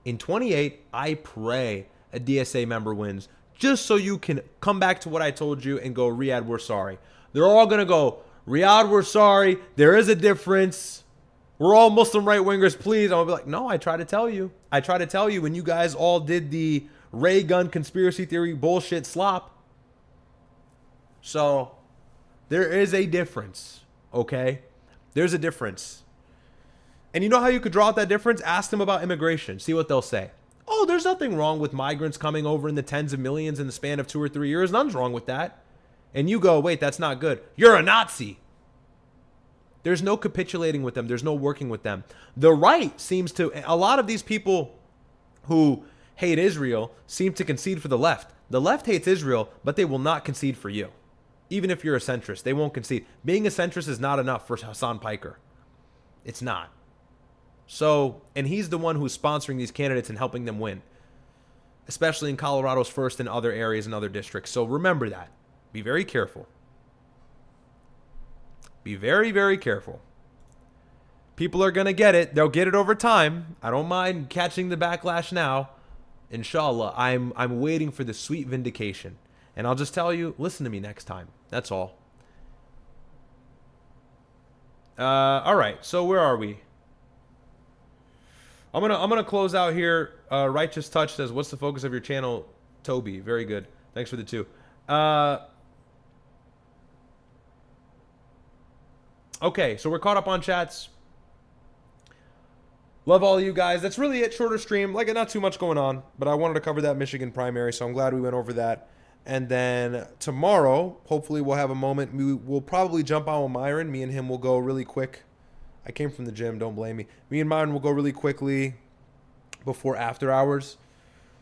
Speaker 1: In 28, I pray a DSA member wins, just so you can come back to what I told you and go, Ryad, we're sorry. They're all going to go, Ryad, we're sorry. There is a difference. We're all Muslim right wingers, please. I'll be like, no, I try to tell you. I try to tell you when you guys all did the Ray gun conspiracy theory bullshit slop. So there is a difference, okay? There's a difference. And you know how you could draw out that difference? Ask them about immigration. See what they'll say. Oh, there's nothing wrong with migrants coming over in the tens of millions in the span of 2 or 3 years. None's wrong with that. And you go, wait, that's not good. You're a Nazi. There's no capitulating with them. There's no working with them. The right seems to, a lot of these people who hate Israel seem to concede for the left. The left hates Israel, but they will not concede for you. Even if you're a centrist, they won't concede. Being a centrist is not enough for Hassan Piker. It's not. So, and he's the one who's sponsoring these candidates and helping them win, especially in Colorado's first and other areas and other districts. So remember that. Be very careful. Be very, very careful. People are going to get it. They'll get it over time. I don't mind catching the backlash now. Inshallah, I'm waiting for the sweet vindication. And I'll just tell you, listen to me next time. That's all. All right. So where are we? I'm gonna close out here. Righteous Touch says, "What's the focus of your channel, Toby?" Very good. Thanks for the 2. Okay, so we're caught up on chats. Love all of you guys. That's really it. Shorter stream. Like, not too much going on, but I wanted to cover that Michigan primary, so I'm glad we went over that. And then tomorrow, hopefully we'll have a moment. We'll probably jump on with Myron. Me and him will go really quick. I came from the gym, don't blame me. Me and Myron will go really quickly before after hours.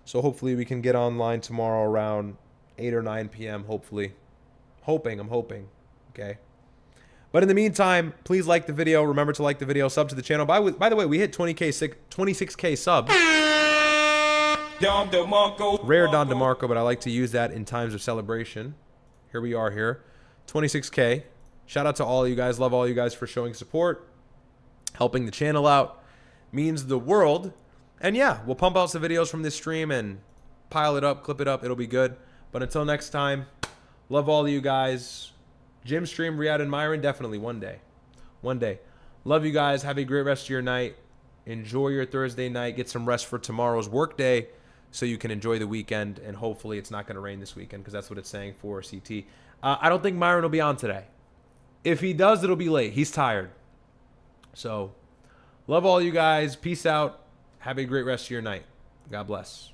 Speaker 1: So hopefully we can get online tomorrow around 8 or 9 p.m. hopefully. I'm hoping. Okay. But in the meantime, please like the video. Remember to like the video, sub to the channel. By the way, we hit 26K subs. Rare Don DeMarco, but I like to use that in times of celebration. Here we are here. 26K. Shout out to all of you guys. Love all you guys for showing support. Helping the channel out means the world. And yeah, we'll pump out some videos from this stream and pile it up, clip it up. It'll be good. But until next time, love all of you guys. Gym stream, Ryad and Myron, definitely one day. One day. Love you guys. Have a great rest of your night. Enjoy your Thursday night. Get some rest for tomorrow's work day so you can enjoy the weekend. And hopefully it's not going to rain this weekend because that's what it's saying for CT. I don't think Myron will be on today. If he does, it'll be late. He's tired. So, love all you guys. Peace out. Have a great rest of your night. God bless.